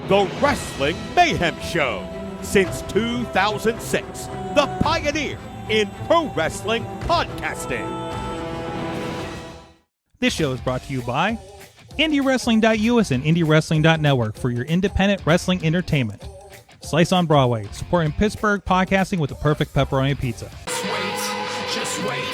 The Wrestling Mayhem Show. Since 2006, the pioneer in pro wrestling podcasting. This show is brought to you by IndieWrestling.us and IndieWrestling.network for your independent wrestling entertainment. Slice on Broadway, supporting Pittsburgh podcasting with the perfect pepperoni pizza. Just wait. Wait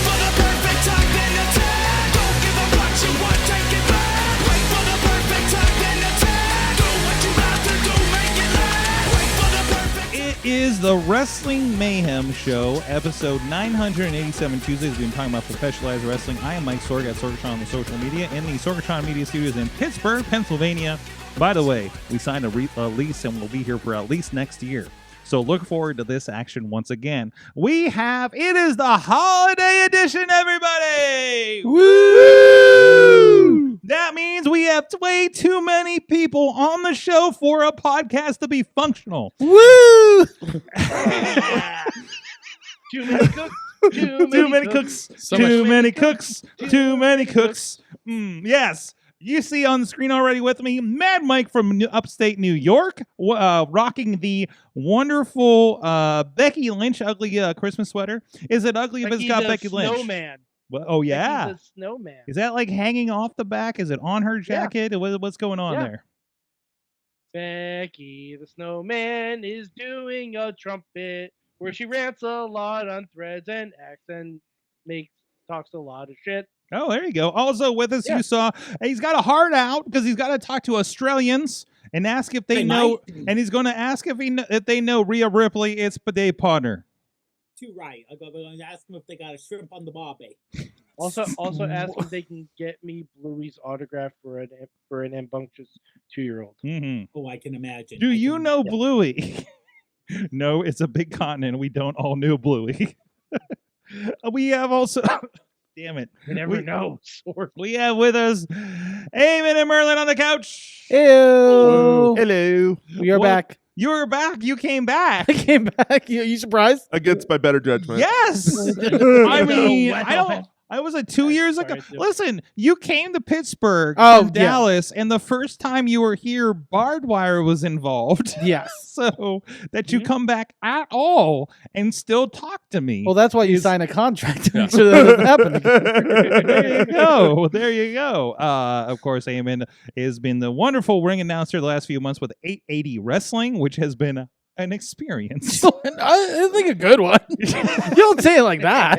for the perfect time, then attack. Don't give up what you want, take it back. Wait for the perfect time, then attack. Do what you have to do, make it last. Wait for the perfect time. It is the Wrestling Mayhem Show, episode 987 Tuesdays. We've been talking about professionalized wrestling. I am Mike Sorg at Sorgatron on the social media in the Sorgatron Media Studios in Pittsburgh, Pennsylvania. By the way, we signed a lease and we'll be here for at least next year. So look forward to this action once again. It is the holiday edition, everybody! Woo! That means we have way too many people on the show for a podcast to be functional. Woo! Too many cooks. Too many cooks. Too many cooks. Too many cooks. Yes. You see on the screen already with me, Mad Mike from upstate New York, rocking the wonderful Becky Lynch ugly Christmas sweater. Is it ugly if it's got Becky Lynch? Snowman. Well, oh, yeah. Becky's a snowman. Is that like hanging off the back? Is it on her jacket? Yeah. What's going on there? Becky the snowman is doing a trumpet where she rants a lot on threads and acts and talks a lot of shit. Oh, there you go. Also with us, you saw he's got a heart out because he's got to talk to Australians and ask if they know. And he's going to ask if they know Rhea Ripley. It's Bidet partner. Too right. I'm going to ask them if they got a shrimp on the barbie. Also ask if they can get me Bluey's autograph for an rambunctious 2-year-old. Mm-hmm. Oh, I can imagine. Do you know Bluey? No, it's a big continent. We don't all know Bluey. We have also. Damn it. You never know. We have with us Eamon and Merlin on the couch. Hello. We are back. You're back. You came back. I came back. You surprised? Against my better judgment. Yes. I mean, I was 2 years ago. Listen, you came to Pittsburgh from Dallas, and the first time you were here, barbed wire was involved. Yes. So that you come back at all and still talk to me. Well, that's why you sign a contract to make sure that doesn't happen again. There you go. There you go. Of course, Eamon has been the wonderful ring announcer the last few months with 880 Wrestling, which has been an experience. I think a good one. You don't say it like that.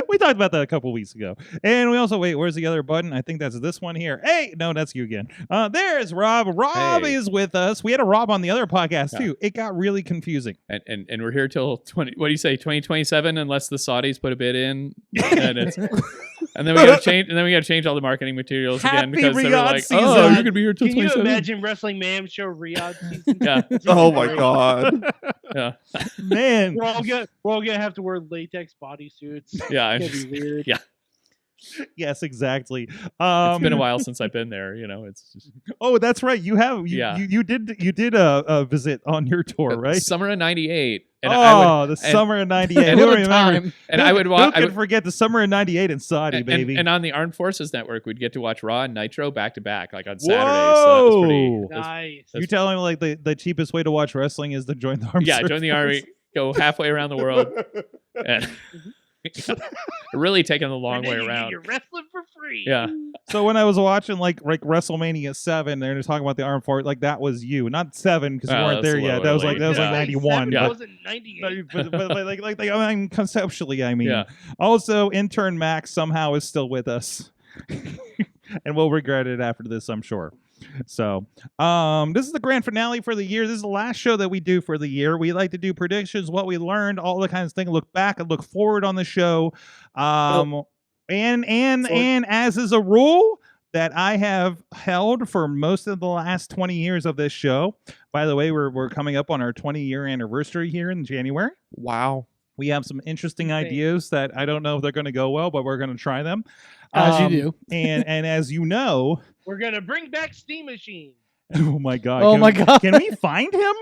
We talked about that a couple weeks ago. And we also, where's the other button? I think that's this one here. Hey, no, that's you again. There's Rob. Rob is with us. We had a Rob on the other podcast too. It got really confusing. And we're here till 2027 unless the Saudis put a bid in. And then we got to change all the marketing materials again because they were like, season. "Oh, you're gonna be here till 27." Can you imagine Wrestling Mayhem Show Riyadh season? Yeah. Oh my god. Yeah. Man. We're all gonna have to wear latex bodysuits. Yeah. It's gonna be weird. Yeah. Yes, exactly. It's been a while since I've been there. It's just. Oh, that's right. You have. You did a visit on your tour, right? Summer of '98. Summer of '98. Who remember? And I would watch. Who could forget the summer of '98 in Saudi, baby? And on the Armed Forces Network, we'd get to watch Raw and Nitro back to back, like on Saturdays. Whoa! So that was pretty nice. You telling me like the cheapest way to watch wrestling is to join the army? Yeah, join the army. Go halfway around the world. And really taking the long way around. You're wrestling for free. Yeah. So when I was watching like WrestleMania 7, they're talking about the Armed Forces, like that was you, not 7 because you weren't there yet. That was like 91. That wasn't 98. But conceptually, I mean. Yeah. Also, Intern Mac somehow is still with us, and we'll regret it after this, I'm sure. So this is the grand finale for the year. This is the last show that we do for the year. We like to do predictions, what we learned, all the kinds of things, look back and look forward on the show. And as is a rule that I have held for most of the last 20 years of this show. By the way, we're coming up on our 20-year anniversary here in January. Wow. We have some interesting ideas that I don't know if they're going to go well, but we're going to try them. As you do. And as you know, we're going to bring back Steam Machine. Oh my God. God. Can we find him?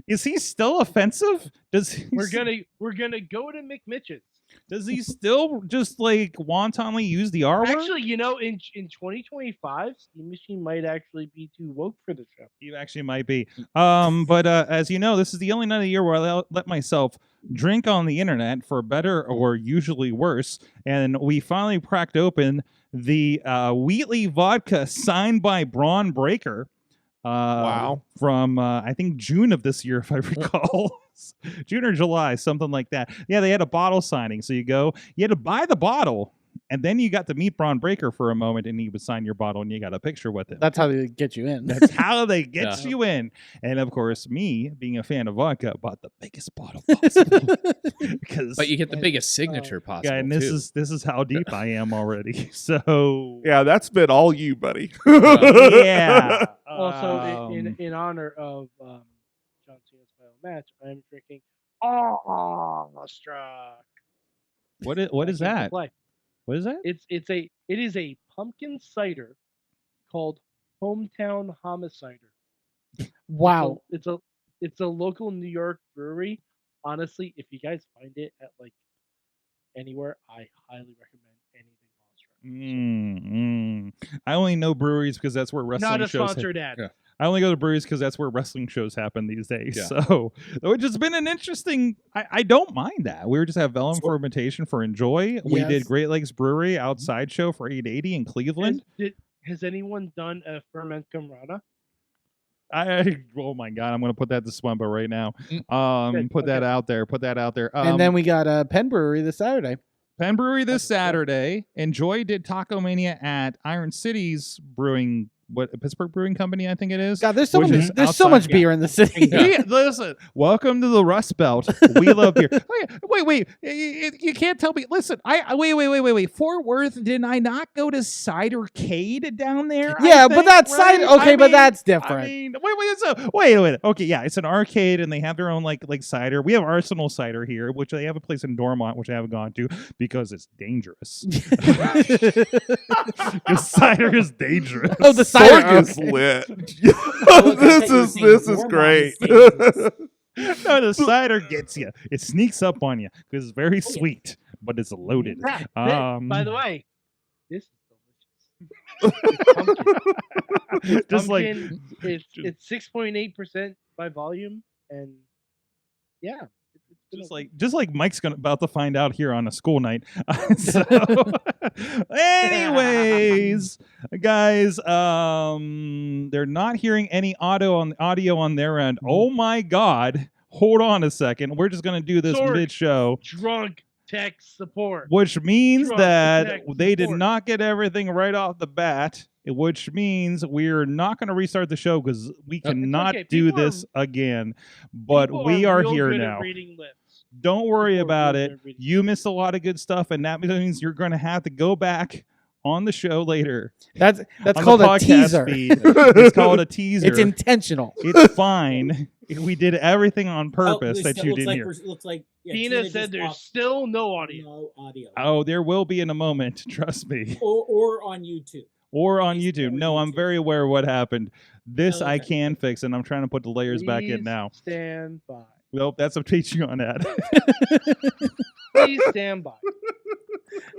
Is he still offensive? We're gonna go to McMitch's. Does he still just like wantonly use the R word? Actually, you know, in 2025, Steam Machine might actually be too woke for the show. He actually might be. But as you know, this is the only night of the year where I let myself drink on the internet, for better or usually worse. And we finally cracked open the Wheatley vodka signed by Braun Breaker. Wow. From I think June of this year, if I recall. June or July, something like that. Yeah, they had a bottle signing. So you had to buy the bottle, and then you got to meet Braun Breaker for a moment, and he would sign your bottle, and you got a picture with him. That's how they get you in. That's how they get Yeah. you in. And of course, me being a fan of vodka, bought the biggest bottle possible. Because But you get the biggest signature possible. yeah, and too. this is how deep I am already. So Yeah, that's been all you, buddy. yeah. Also, in honor of John Cena's final match, I'm drinking Awestruck. What is I came to that? play. What is that? It is a pumpkin cider called Hometown Homicider. Wow. It's a local New York brewery. Honestly, if you guys find it at like anywhere, I highly recommend anything Awestruck. I only know breweries because that's where wrestling Not a shows. sponsored ad. Yeah. I only go to breweries because that's where wrestling shows happen these days. Yeah. So, which has been an interesting. I don't mind that. We were just have vellum fermentation for Enjoy. We Yes. did Great Lakes Brewery outside show for 880 in Cleveland. Has anyone done a ferment camrana? Oh my god, I'm gonna put that to Swemba right now. Good, Put that okay. out there. Put that out there. And then we got Penn Brewery this Saturday. Penn Brewery this Saturday. Enjoy did Taco Mania at Iron City's Brewing, Pittsburgh Brewing Company, I think it is. God, there's so which much. is There's so outside- much beer in the city. Listen, welcome to the Rust Belt. We love beer. Wait. You can't tell me. Listen, wait. Fort Worth, did I not go to Cidercade down there? Yeah, I but think, that's right? cider. Okay, but that's I different. mean, wait. Okay, yeah, it's an arcade, and they have their own like cider. We have Arsenal cider here, which they have a place in Dormont, which I haven't gone to because it's dangerous. Because cider is dangerous. Oh, the cider. Sorg is okay. lit. I this thought is you were saying great. Dormont is No, the cider gets you. It sneaks up on you because it's very sweet, but it's loaded. By the way, this is delicious. Just like Pumpkin, it's 6.8% by volume, and yeah, just like Mike's about to find out here on a school night. So, anyways, guys, they're not hearing any audio on their end. Oh my God! Hold on a second. We're just gonna do this Sorg. mid-show. drunk tech support. Which means Drunk that tech they did support. not get everything right off the bat, which means we're not going to restart the show because we cannot okay. do People this again. But People we are real here good at now. reading lips. Don't worry People are about real it. good at reading You missed a lot of good stuff, and that means you're going to have to go back on the show later. That's on called the a podcast teaser. feed. It's called a teaser. It's intentional. It's fine. We did everything on purpose that you didn't hear. Looks like Tina said there's still no audio. no audio. Oh, there will be in a moment. Trust me. Or on YouTube. Or on Please YouTube. go No, on I'm YouTube. very aware of what happened. This I Okay. can fix, and I'm trying to put the layers back in Please now. Stand by. Well, that's a Patreon ad. Please stand by.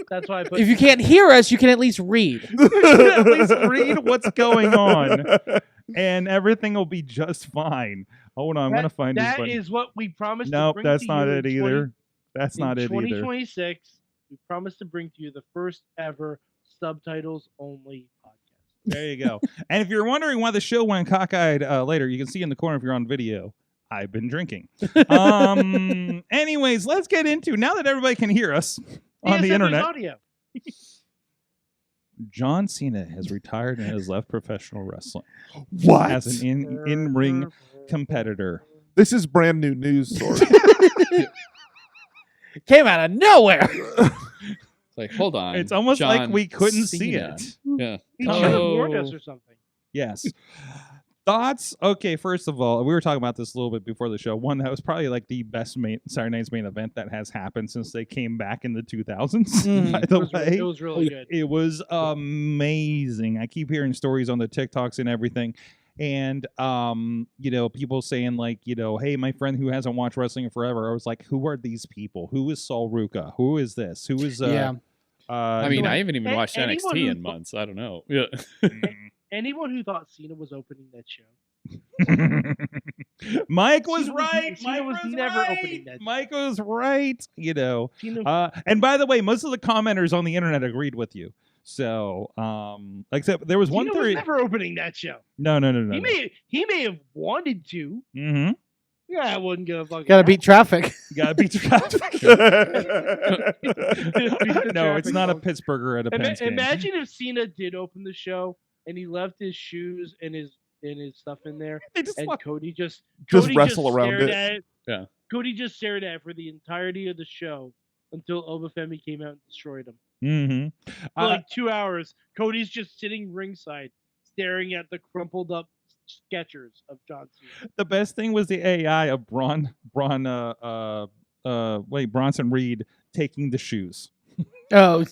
That's why I put. If you can't hear us, you can at least read. At least read what's going on, and everything will be just fine. Hold on, I'm gonna find this that button. is what we promised. to Nope, bring that's to not you it in either. That's not it either. 2026, we promised to bring to you the first ever subtitles only podcast. There you go. And if you're wondering why the show went cockeyed later, you can see in the corner if you're on video. I've been drinking. Anyways, let's get into now that everybody can hear us on the Yes, there's internet. Audio. John Cena has retired and has left professional wrestling What? as an in-ring competitor. This is brand new news, Sorg. Came out of nowhere. It's like, hold on. It's almost like John we couldn't see Cena. it. Yeah. He should have warned us or something. Yes. Thoughts? Okay, first of all, we were talking about this a little bit before the show. One, that was probably like the best Saturday Night's main event that has happened since they came back in the 2000s, by the way. It was really good. It was amazing. I keep hearing stories on the TikToks and everything. and people saying like, hey, my friend who hasn't watched wrestling in forever. I was like, who are these people? Who is Sol Ruka? Who is this? Who is Yeah. I mean, you know- I haven't even watched anyone NXT who in months. I don't know. Yeah. Anyone who thought Cena was opening that show. Mike was Cena was- right. Cena Mike was was never right. opening that Mike was right. Cena, And by the way, most of the commenters on the internet agreed with you. So, except there was one Cena was theory. never opening that show. No. He may have wanted to. Mm-hmm. Yeah, I wouldn't give a fucking. Gotta beat traffic. Gotta beat traffic. Beat the No, it's traffic not a folks. Pittsburgher at a Pens game. Imagine if Cena did open the show and he left his shoes and his stuff in there, They just and walk- Cody just wrestle around stared it. at it. Yeah. Cody just stared at it for the entirety of the show until Obafemi came out and destroyed him. Mm-hmm. For like 2 hours, Cody's just sitting ringside, staring at the crumpled up Skechers of John Cena. The best thing was the AI of Bronson Reed taking the shoes. Oh, I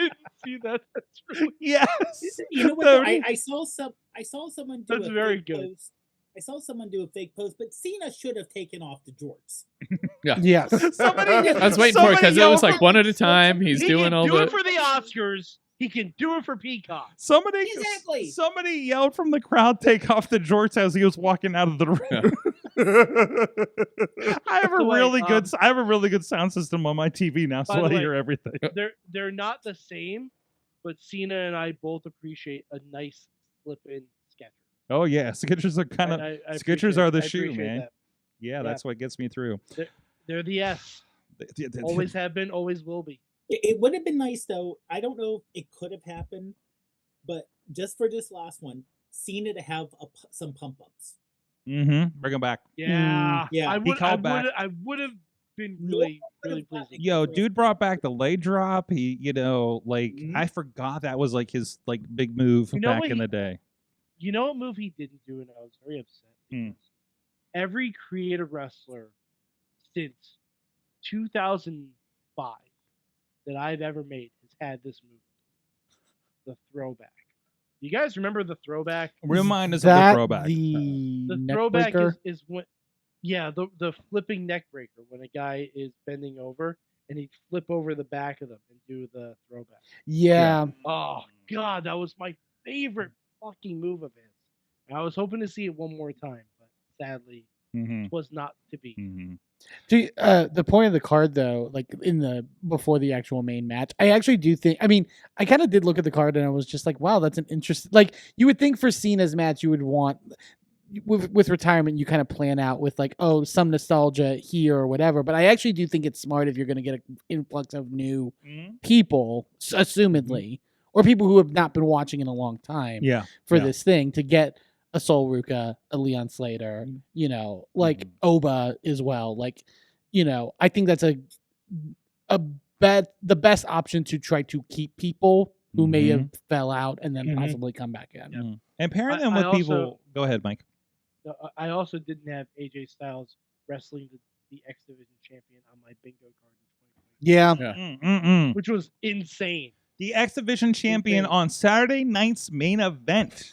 didn't see that. That's really Yes. You know what? though? I saw someone do That's a very fake good. post. I saw someone do a fake post, but Cena should have taken off the jorts. yes. Somebody, I was waiting for it because it was like one at a time. He's he doing can all do the. it for the Oscars. He can do it for Peacock. Somebody yelled from the crowd, "Take off the jorts!" as he was walking out of the ring. I have a really good sound system on my TV now, By so the I way, hear everything. They're not the same, but Cena and I both appreciate a nice slip-in sketch. Oh yeah, Skechers are kind of I Skechers are the appreciate shoe, man. that. Yeah, that's what gets me through. They're the S. Always have been, always will be. It would have been nice though. I don't know if it could have happened, but just for this last one, Cena to have some pump ups. Mm-hmm. Bring him back. Yeah, Yeah. I He called back. would have been really pleasing. Yo, dude brought back the leg drop. He, Mhm. I forgot that was like his big move You know back what in the day. You know what move he didn't do, and I was very upset. Hmm. Because every creative wrestler since 2005 that I've ever made has had this move, the throwback. You guys remember the throwback? Remind us of the That throwback. the neck throwback breaker? is when, the flipping neck breaker when a guy is bending over and he'd flip over the back of them and do the throwback. Yeah. Oh God, that was my favorite fucking move of his. And I was hoping to see it one more time, but sadly, Mm-hmm. it was not to be. Mm-hmm. The point of the card though, like before the actual main match, I actually do think. I mean, I kind of did look at the card and I was just like, wow, that's an interesting. Like you would think for Cena's match, you would want with retirement, you kind of plan out with like, oh, some nostalgia here or whatever. But I actually do think it's smart if you're going to get an influx of new people, assumedly, or people who have not been watching in a long time. Yeah. For Yeah. this thing to get a Sol Ruka, a Leon Slater, like Oba as well. Like, I think that's the best option to try to keep people who may have fell out and then possibly come back in. Mm-hmm. And pairing them I with also- people. Go ahead, Mike. I also didn't have AJ Styles wrestling the X Division champion on my bingo card in 2020, Yeah. which was insane. The X Division champion Insane. on Saturday night's main event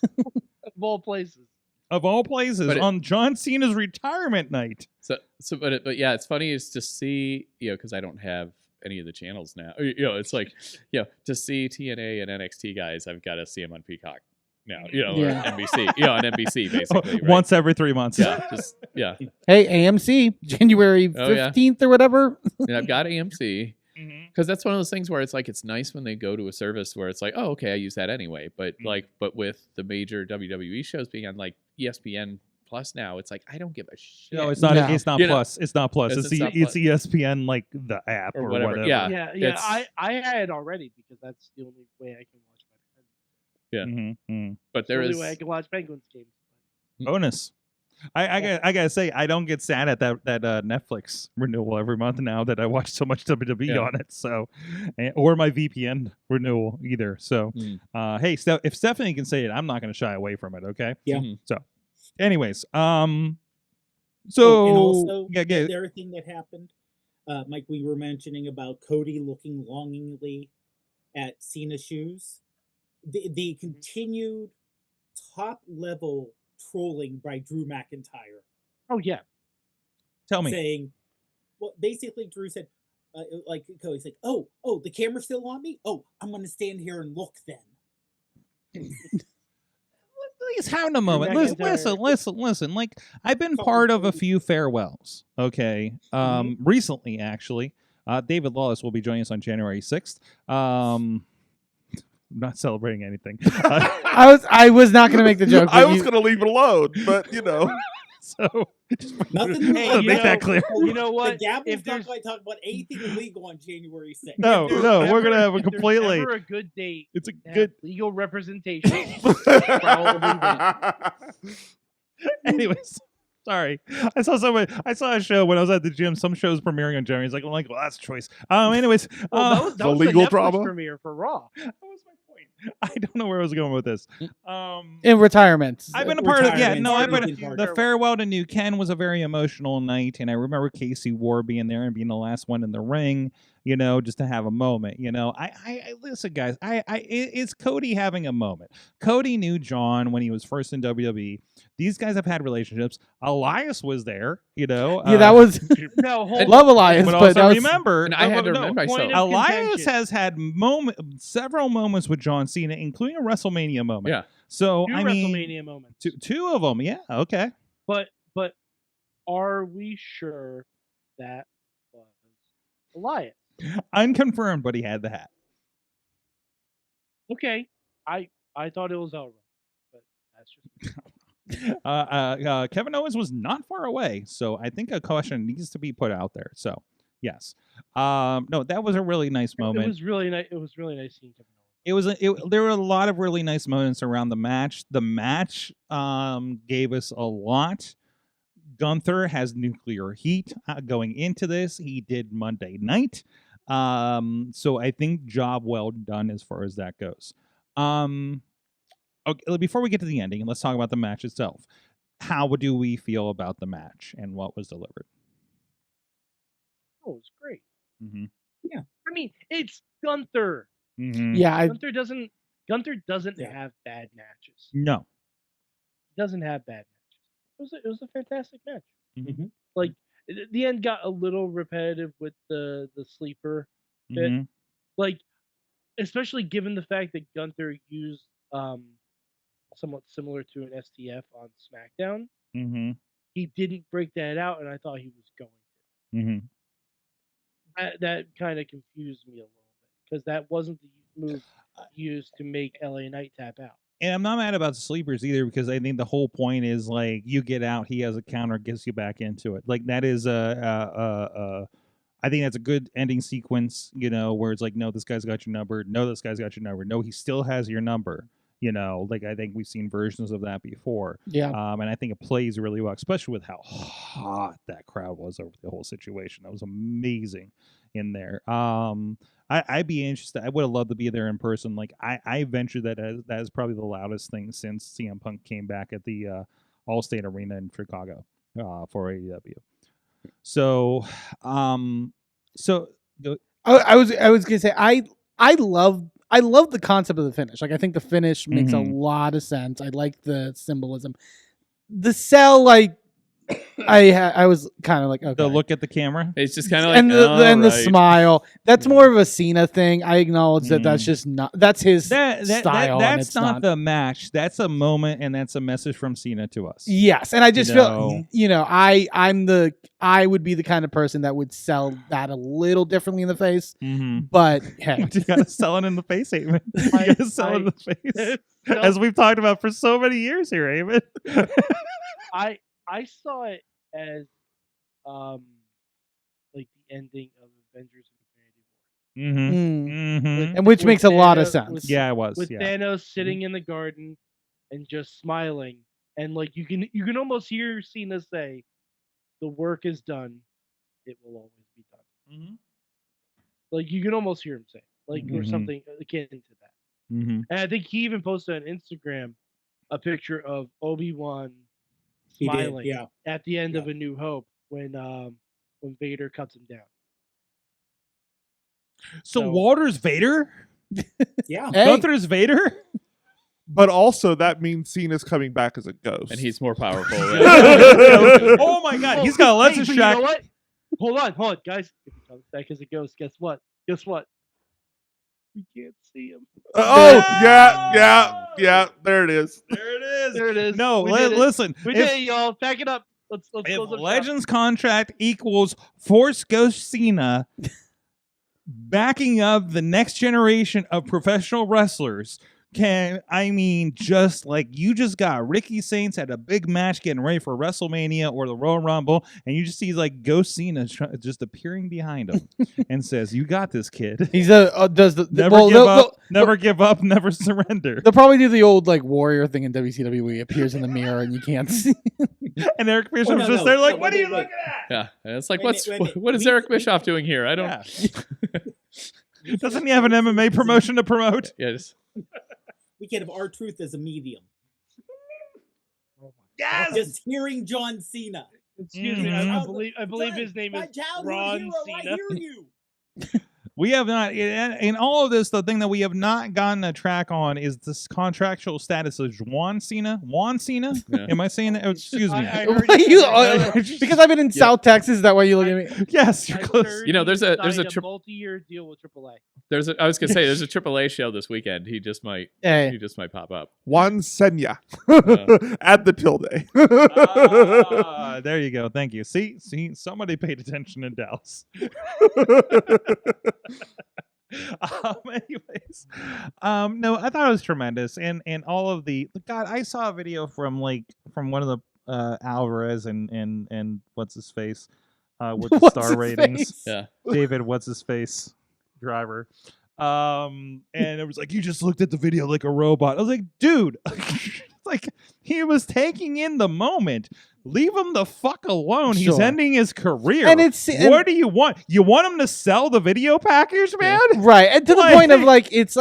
Of all places. of all places But on John Cena's retirement night. But yeah, it's funny is to see, because I don't have any of the channels now. It's like, to see TNA and NXT guys, I've got to see them on Peacock now, or Yeah. NBC, on NBC basically. Right? Once every 3 months. Yeah, Hey, AMC, January Oh, yeah. 15th or whatever. and I've got AMC. Because that's one of those things where it's like it's nice when they go to a service where it's like, oh, okay, I use that anyway. But but with the major WWE shows being on like ESPN Plus now, it's like I don't give a shit. No, it's not. No. It's not You know, plus. It's not plus. it's It's, not it's plus. ESPN like the app Or or whatever. whatever. Yeah. Yeah. it's- I had it already because that's the only way I can watch my Penguins. Yeah. Mm-hmm. But It's the there only is way I can watch Penguins games. Bonus. I gotta say I don't get sad at that Netflix renewal every month now that I watch so much WWE Yeah. on it. So, or my VPN renewal either. So, hey, if Stephanie can say it, I'm not going to shy away from it. Okay. Yeah. Mhm. So, anyways, so and also yeah, the other thing that happened, Mike, we were mentioning about Cody looking longingly at Cena's shoes. The continued top level trolling by Drew McIntyre, Oh yeah. Tell me. saying, well, basically Drew said, like Cody's like, oh, the camera's still on me. Oh, I'm gonna stand here and look then. Please having a moment. McIntyre. Listen. Like, I've been Call part me of a Cody. few farewells. Okay. Recently, actually, David Lawless will be joining us on January 6th. I'm not celebrating anything. I was not going to make the joke. I but was you- going to leave it alone, but So just Nothing. Hey, make that clear. You know what? The Gabble's If not there's going to talk about anything illegal on January 6th. No, there's no, we're gonna ever- have a if there's completely. ever a good date It's a to have good. legal representation. Probably Anyways, sorry. I saw a show when I was at the gym. Some shows premiering on January. I'm like, well, that's a choice. Anyways, Well, that was The the legal Netflix drama? premiere for Raw. that was my point. I don't know where I was going with this. in retirement. I've been a part of Retirement, I've been Linkin Park. the farewell to New Ken was a very emotional night, and I remember Casey Ward being there and being the last one in the ring, just to have a moment. I listen, guys, it's Cody having a moment. Cody knew John when he was first in WWE. These guys have had relationships. Elias was there, Yeah, that was No, hold Love Alliance, but but also that was, remember, And I had to no, remind myself. point of Elias contention. has had several moments with John Cena, including a WrestleMania moment. Yeah. So Two I mean, WrestleMania moments. two of them. Yeah. Okay. But are we sure that was Elias? Unconfirmed, but he had the hat. Okay, I thought it was Elroy, but that's just Kevin Owens was not far away, so I think a caution needs to be put out there. So, yes, no, that was a really nice it moment. was really nice. It was really nice seeing Kevin Owens. There were a lot of really nice moments around the match. The match gave us a lot. Gunther has nuclear heat going into this. He did Monday night. So I think job well done as far as that goes. Okay, before we get to the ending, let's talk about the match itself. How do we feel about the match and what was delivered? Oh, it was great. Mm-hmm. I mean, it's Gunther. Mm-hmm. yeah, Gunther doesn't Yeah. have bad matches. No. He doesn't have bad matches. It was a fantastic match. Mhm. Like the end got a little repetitive with the sleeper bit. Mhm. Like, especially given the fact that Gunther used somewhat similar to an STF on SmackDown. Mhm. He didn't break that out, and I thought he was going to. Mhm. That kind of confused me a little bit because that wasn't the move used to make LA Knight tap out. And I'm not mad about the sleepers either because I think the whole point is like you get out, he has a counter, gets you back into it. Like that is I think that's a good ending sequence, where it's like, no, this guy's got your number. No, this guy's got your number. No, he still has your number. Like I think we've seen versions of that before. yeah. And I think it plays really well, especially with how hot that crowd was over the whole situation. That was amazing in there. I'd be interested. I would have loved to be there in person. Like I venture that that is probably the loudest thing since CM Punk came back at the Allstate Arena in Chicago for AEW. So, I was gonna say I love the concept of the finish. Like I think the finish makes a lot of sense. I like the symbolism. The sell, like I was kind of like, okay. the look at the camera. It's just kind of like, and the "All right." smile. That's more of a Cena thing. I acknowledge that that's just not that's his style. and That's it's not the match. That's a moment, and that's a message from Cena to us. Yes, and I just know. feel I would be the kind of person that would sell that a little differently in the face. Mm-hmm. But hey, You gotta sell it in the face, Eamon. You gotta sell it in the face. As we've talked about for so many years here, Eamon. I saw it as like the ending of Avengers Infinity Mm-hmm. Mm-hmm. and which with makes a lot of Thanos- sense. with- Yeah, it was. War with Yeah. Thanos sitting in the garden and just smiling, and like you can almost hear Cena say, "The work is done. It will always be done." Mm-hmm. Like you can almost hear him say, like or Mhm. something akin to that. Mm-hmm. And I think he even posted on Instagram a picture of Obi-Wan He did, smiling yeah. at the end of Yeah. A New Hope when Vader cuts him down. So So- Walter's Vader? Yeah. Hey, Gunther's Vader? But also that means Cena's coming back as a ghost. And he's more powerful. Oh my God, he's got a legend but shack. You know what? Hold on, guys. If he comes back as a ghost, guess what? We can't see him. Oh, yeah. There it is. There it is. There it is. No, We did it. listen. We if- did it, y'all. Pack it up. Let's If close up shop. Legends contract equals Force Ghost Cena backing up the next generation of professional wrestlers, just like you just got Ricky Saints at a big match getting ready for WrestleMania or the Royal Rumble, and you just see like Ghost Cena just appearing behind him and says, "You got this, kid. He's does the Never well, give they'll- up, never give up, never surrender." They'll probably do the old like warrior thing in WCW. He appears in the mirror and you can't see. And Eric Bischoff's no, just no, there like, no, "What are wait, you wait. looking at?" Yeah, and it's like, Wait a minute. what is We- Eric Bischoff doing here? I don't. Yeah. Doesn't he have an MMA promotion to promote? Yeah, just, We can have R-Truth as a medium. Yes. Just hearing John Cena. Excuse me. I believe his name My is childhood Ron hero, I Cena. hear you. We have not, in all of this, the thing that we have not gotten a track on is this contractual status of Juan Cena. Juan Cena? Yeah. Am I saying that? Oh, excuse me. I heard Why you, you- because I've been in South Texas. Is that why you look at me? Yes, you're I close. heard You know, he there's a signed multi-year deal with AAA. I was gonna say there's a AAA show this weekend. He just might Hey, pop up. Juan Senya. Add the tilde. There you go. Thank you. See, somebody paid attention in Dallas. Anyways, no, I thought it was tremendous, and all of the God. I saw a video from one of the Alvarez and what's his face with the What's star his ratings. face? Yeah. David, what's his face, driver. And it was like, you just looked at the video like a robot. I was like, dude, like he was taking in the moment. Leave him the fuck alone. He's Sure. ending his career. And What do you want? You want him to sell the video package, man? right, and to the Like- point of like it's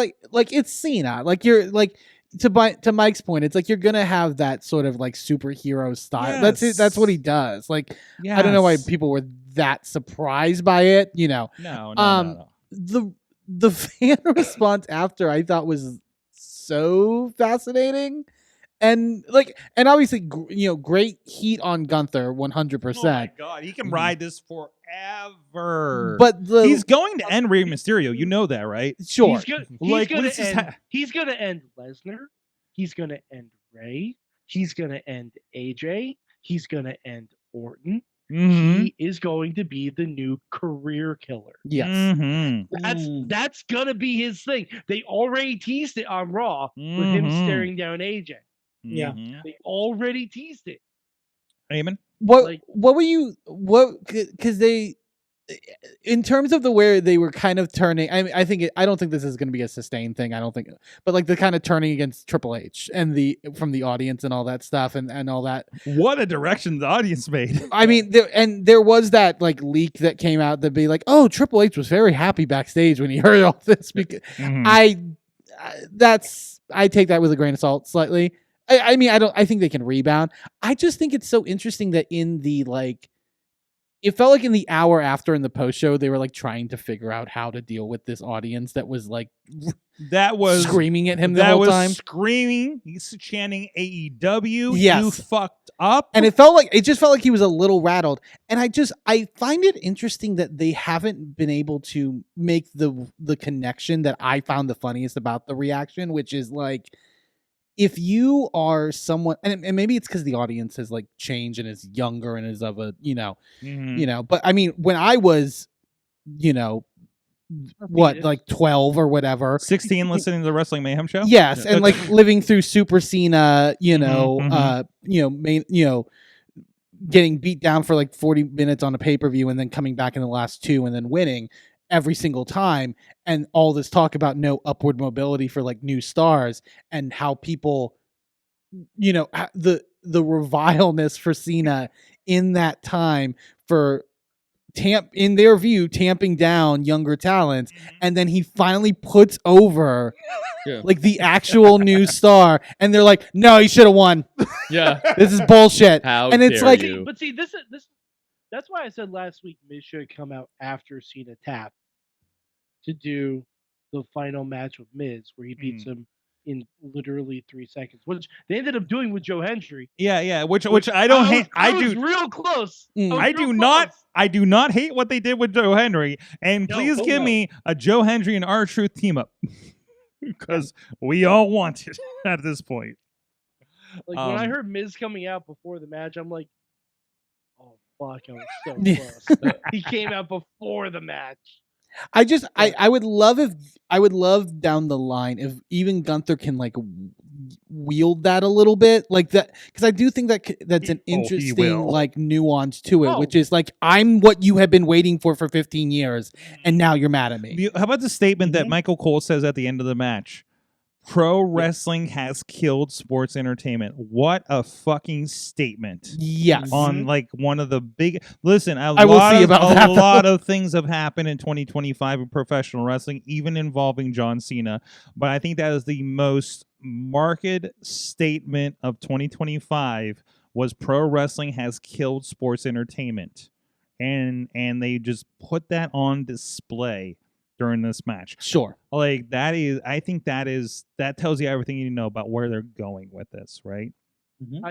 Cena. Like you're like to Mike's point, it's like you're gonna have that sort of like superhero style. That's it. That's what he does. Like I don't know why Yes. people were that surprised by it. You know, No. the fan response after I thought was so fascinating, and obviously great heat on Gunther, 100%. Oh my god, he can ride this forever. But he's going to end Rey Mysterio. You know that, right? sure. Like, He's this is gonna end Lesnar. He's gonna end Ray. He's gonna end AJ. He's gonna end Orton. Mm-hmm. He is going to be the new career killer. Yes. Mm-hmm. That's gonna be his thing. They already teased it on Raw with him Mhm. staring down AJ. Yeah. Mm-hmm. They already teased it. Eamon? What were you because they in terms of the where they were kind of turning, I don't think this is going to be a sustained thing. I don't think, but like the kind of turning against Triple H and from the audience and all that stuff and all that. What a direction the audience made. I mean, there was that like leak that came out that be like, oh, Triple H was very happy backstage when he heard all this because Mhm. I take that with a grain of salt slightly. I think they can rebound. I just think it's so interesting that in the it felt like in the hour after in the post show, they were like trying to figure out how to deal with this audience that was like That was screaming at him the that whole was time. screaming. He's chanting AEW. Yes. You fucked up. And it just felt like he was a little rattled. And I find it interesting that they haven't been able to make the connection that I found the funniest about the reaction, which is like, if you are someone, and maybe it's because the audience has like changed and is younger and is of a, Mhm. but I mean, when I was, what, like 12 or whatever, 16 listening to the Wrestling Mayhem Show? yes, Yeah. and like living through Super Cena, Mhm, getting beat down for like 40 minutes on a pay-per-view and then coming back in the last two and then winning every single time, and all this talk about no upward mobility for like new stars and how people, the revileness for Cena in that time for in their view tamping down younger talents, and then he finally puts over like the actual new star, and they're like, no, he should have won. Yeah. This is bullshit. How And it's dare like- you? But see, this that's why I said last week Miz should come out after Cena tapped to do the final match with Miz, where he beats him in literally 3 seconds, which they ended up doing with Joe Hendry. Yeah, which I don't hate. I was do. real close. Mm. I do not. I do not hate what they did with Joe Henry, and No, please oh, give no. me a Joe Hendry and R-Truth team up, because we all want it at this point. Like when I Um, heard Miz coming out before the match, I'm like, oh fuck, I was so Yeah. close. He came out before the match. I would love down the line if even Gunther can like wield that a little bit like that, because I do think that's an he interesting will. like nuance to it, Oh. which is like, I'm what you have been waiting for 15 years, and now you're mad at me. How about the statement that Mhm. Michael Cole says at the end of the match? Pro wrestling has killed sports entertainment. What a fucking statement. Yes. On like one of the big listen, I will see about that, a though. lot of things have happened in 2025 in professional wrestling, even involving John Cena. But I think that is the most marked statement of 2025 was pro wrestling has killed sports entertainment. And they just put that on display during this match. Sure. Like I think that tells you everything you need to know about where they're going with this, right?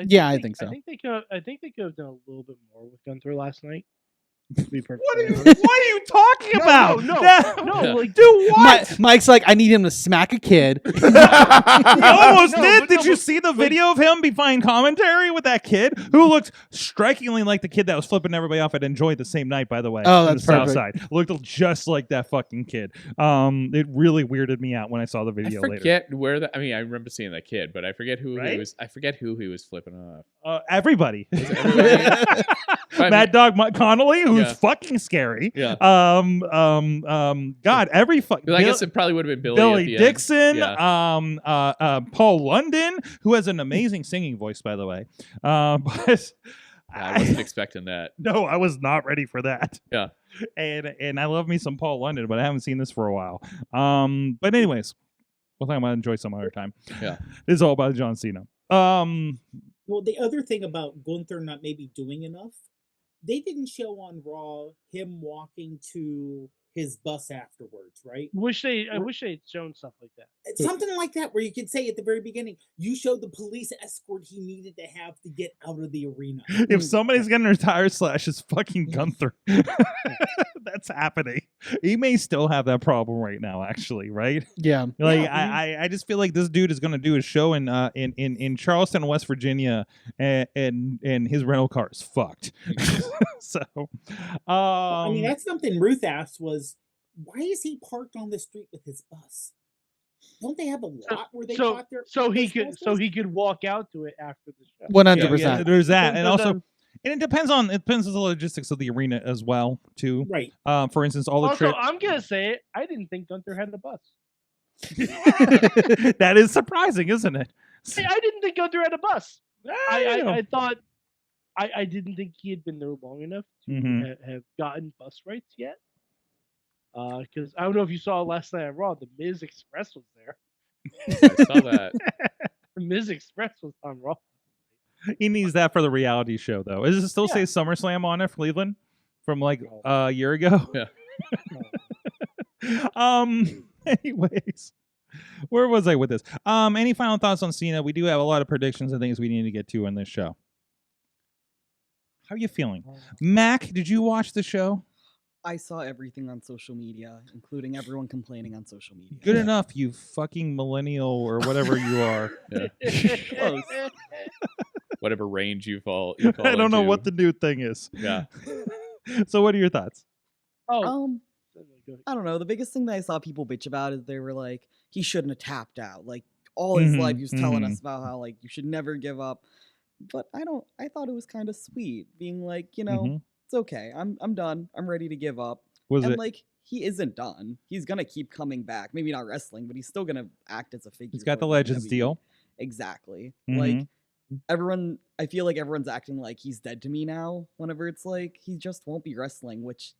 Yeah, I think so. I think they could have done a little bit more with Gunther last night. To be perfectly What are honest. you talking No, about? no, That- no, like do what? Mike's like, I need him to smack a kid. He almost No, did. but Did no, you but- see the video of him behind commentary with that kid who looked strikingly like the kid that was flipping everybody off at Enjoy the same night, by the way? Oh, on that's the South perfect. Side. Looked just like that fucking kid. It really weirded me out when I saw the I video later. forget where the. I mean, I remember seeing that kid, but I forget who Right? he was. I forget who he was flipping off. Everybody. everybody? I Mad Dog Connolly, who's Yeah. fucking scary. Yeah. God, every fuck. Well, I guess it probably would have been Billy. Billy at the Dixon, Yeah. Paul London, who has an amazing singing voice, by the way. But I wasn't expecting that. no, I was not ready for that. Yeah. And I love me some Paul London, but I haven't seen this for a while. But anyways, we'll talk about Enjoy some other time. Yeah. This is all about John Cena. Well, the other thing about Gunther not maybe doing enough, they didn't show on Raw him walking to his bus afterwards, right? I wish they had shown stuff like that. It's something like that where you could say at the very beginning, you showed the police escort he needed to have to get out of the arena. If somebody's getting their tire slashed, it's fucking Gunther. That's happening. He may still have that problem right now, actually, right? Yeah. Like Yeah, I just feel like this dude is gonna do a show in Charleston, West Virginia, and his rental car is fucked. So, I mean, that's something Ruth asked was, why is he parked on the street with his bus? Don't they have a lot where they So park their he those could buses? he could walk out to it after the show. 100%. yeah, there's that, and But also. then- And it depends on the logistics of the arena as well, too. Right. For instance, all the Also, trips. I'm gonna say it. I didn't think Gunther had a bus. That is surprising, isn't it? I didn't think Gunther had a bus. know. I thought I didn't think he had been there long enough to Mhm. have gotten bus rights yet. Because I don't know if you saw last night on Raw, the Miz Express was there. I saw that. The Miz Express was on Raw. He needs that for the reality show, though. Does it still say Yeah. SummerSlam on it, Cleveland, from like a year ago? Yeah. Anyways, where was I with this? Any final thoughts on Cena? We do have a lot of predictions and things we need to get to in this show. How are you feeling, Mac? Did you watch the show? I saw everything on social media, including everyone complaining on social media. Good enough, you fucking millennial or whatever you are. Yeah. Close. Whatever range you fall. I don't know into. what the new thing is. Yeah. So, what are your thoughts? Oh, I don't know. The biggest thing that I saw people bitch about is they were like, he shouldn't have tapped out. Like all his life, he was telling us about how like you should never give up. But I thought it was kind of sweet, being like, you know, it's okay. I'm done. I'm ready to give up. Was and it? like he isn't done. He's gonna keep coming back. Maybe not wrestling, but he's still gonna act as a figure. He's got the for Legends WWE. deal. Exactly. Mhm. Like everyone, I feel like everyone's acting like he's dead to me now. Whenever it's like he just won't be wrestling, which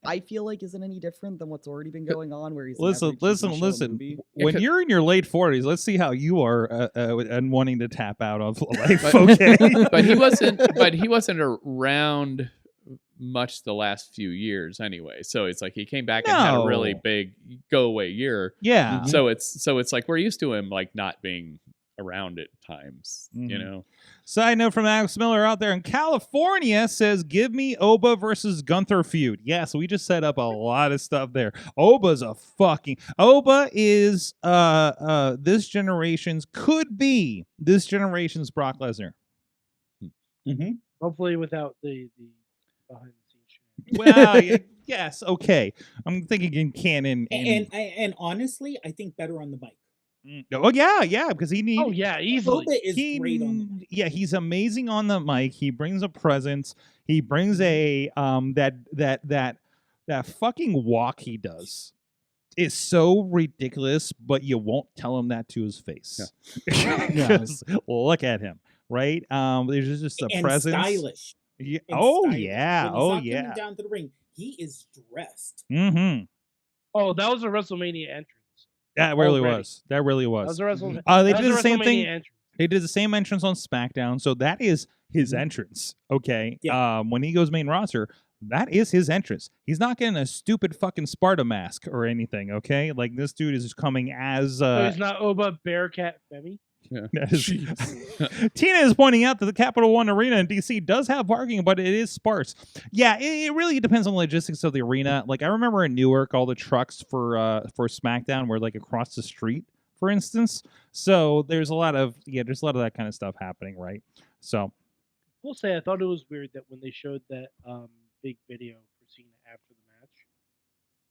I feel like isn't any different than what's already been going on. Where he's in Listen, every TV show and listen. movie. When Yeah, you're in your late 40s, let's see how you are and wanting to tap out of life. Okay. But he wasn't. But he wasn't around much the last few years anyway. So it's like he came back and had a really No. big go away year. Yeah. So it's like we're used to him like not being around at times, you Mhm. know. Side note from Alex Miller out there in California says, give me Oba versus Gunther feud. Yeah, so we just set up a lot of stuff there. Oba is this generation's could be this generation's Brock Lesnar. Mm-hmm. Hopefully without the behind the scenes shit. Well, yes, okay. I'm thinking in canon And honestly, I think better on the mic. Oh yeah, because he needs. Oh yeah, easily. Oba is great on the mic. Yeah, he's amazing on the mic. He brings a presence. He brings a that fucking walk he does is so ridiculous, but you won't tell him that to his face. Yeah. 'Cause look at him, right? There's just a And presence. stylish. Yeah. And Oh stylish. yeah. When he's Oh not yeah. coming down to the ring, he is dressed. Mm-hmm. Oh, that was a WrestleMania entrance. That really Already. was. That really That was. was a WrestleMania. They that did was the a same WrestleMania thing. entrance. They did the same entrance on SmackDown, so that is his entrance. Okay. Yeah. When he goes main roster, that is his entrance. He's not getting a stupid fucking Sparta mask or anything. Okay, like this dude is coming as. So he's not Oba Bearcat Femi. that is- Tina is pointing out that the Capital One Arena in DC does have parking, but it is sparse. Yeah, it really depends on the logistics of the arena. Like I remember in Newark, all the trucks for SmackDown were like across the street, for instance. So there's a lot of that kind of stuff happening, right? So We'll say I thought it was weird that when they showed that big video for Cena after the match,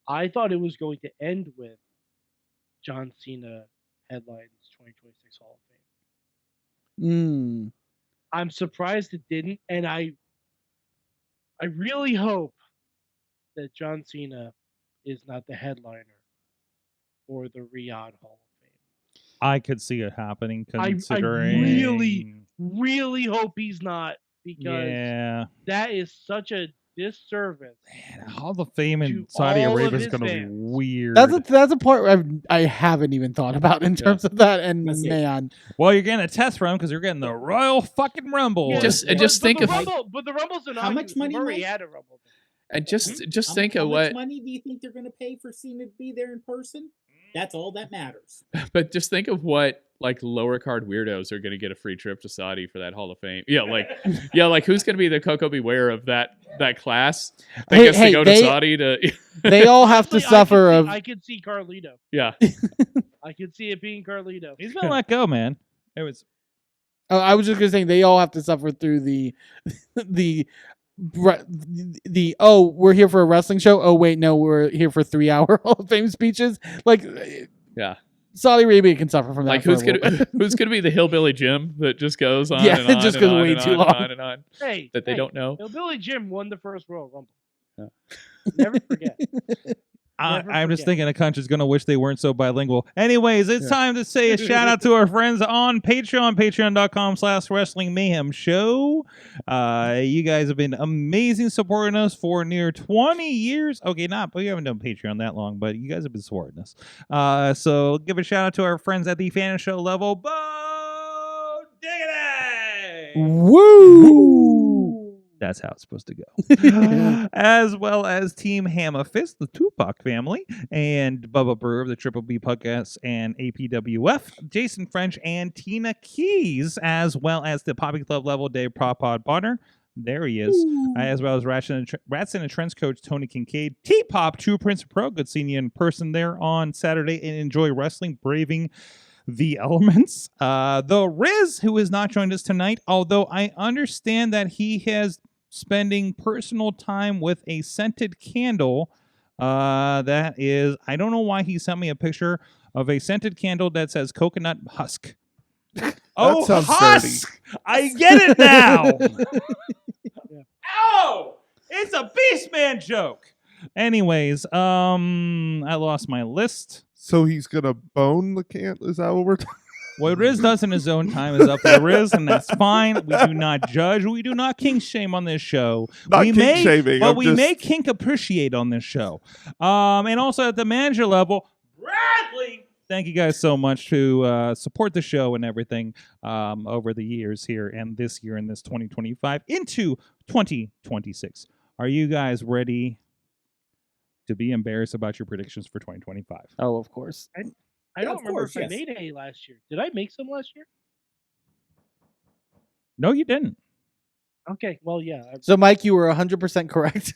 I thought it was going to end with John Cena headlines 2026 Hall of Fame. I'm surprised it didn't, and I really hope that John Cena is not the headliner for the Riyadh Hall of Fame. I could see it happening I considering. really hope he's not, because Yeah. that is such a disservice. Man, Hall of Fame in To Saudi all of Arabia is his going to be fans. weird. That's a part I haven't even thought about in terms of that. And That's it. man, Well, you're getting a test run because you're getting the Royal fucking Rumble. Yeah, Just but think the of Rumble, but the Rumble's an How much money, We've already Mike? had a Rumble. and just How think how of much what money do you think they're going to pay for Cena to be there in person? That's all that matters. but just think of what like lower card weirdos are going to get a free trip to Saudi for that Hall of Fame. Yeah, like who's going to be the Coco Beware of that class? That Hey, gets to go to they- Saudi to they all have to Honestly, suffer of. I could see Carlito. yeah. I could see it being Carlito. He's been let go, man. It was. Oh, I was just gonna say they all have to suffer through the oh, we're here for a wrestling show. Oh wait, no, we're here for 3-hour Hall of Fame speeches. Like Yeah. Saudi Arabia can suffer from that. Like for a who's little bit. gonna be the hillbilly Jim that just goes on Yeah, and on it just and goes on way and too on long. and on and on Hey, that they don't know. Billy Jim won the first Royal Rumble. Yeah. Never forget. Never I'm just forget. thinking a country's going to wish they weren't so bilingual. Anyways, it's time to say a shout out to our friends on Patreon, patreon.com/Wrestling Mayhem Show. You guys have been amazing supporting us for near 20 years. Okay, but we haven't done Patreon that long, but you guys have been supporting us. So give a shout out to our friends at the Fan Show level. Bo Diggity! Woo! That's how it's supposed to go. As well as Team Hammer Fist, the Tupac family, and Bubba Brewer of the Triple B Podcast and APWF, Jason French and Tina Keys, as well as the Poppy Club level Dave Propod Bonner. There he is. As well as Rats in a Trench Coach Tony Kincaid, T-Pop, True Prince Pro. Good seeing you in person there on Saturday, and enjoy wrestling, braving the elements. The Riz, who has not joined us tonight, although I understand that he has spending personal time with a scented candle. That is, I don't know why he sent me a picture of a scented candle that says coconut husk. Oh, sounds husk! I get it now. Oh, it's a Beastman joke. Anyways, I lost my list. So he's gonna bone the can? Is that what we're talking? What Riz does in his own time is up to Riz, and that's fine. We do not judge. We do not kink shame on this show. Not we kink may, shaming, but I'm we just- may kink appreciate on this show. And also at the manager level, Bradley. Thank you guys so much to support the show and everything over the years here and this year in this 2025 into 2026. Are you guys ready to be embarrassed about your predictions for 2025? Oh, of course. I Yeah, don't of remember course, if I yes. made any last year. Did I make some last year? No, you didn't. Okay, well, yeah. So, Mike, you were 100% correct.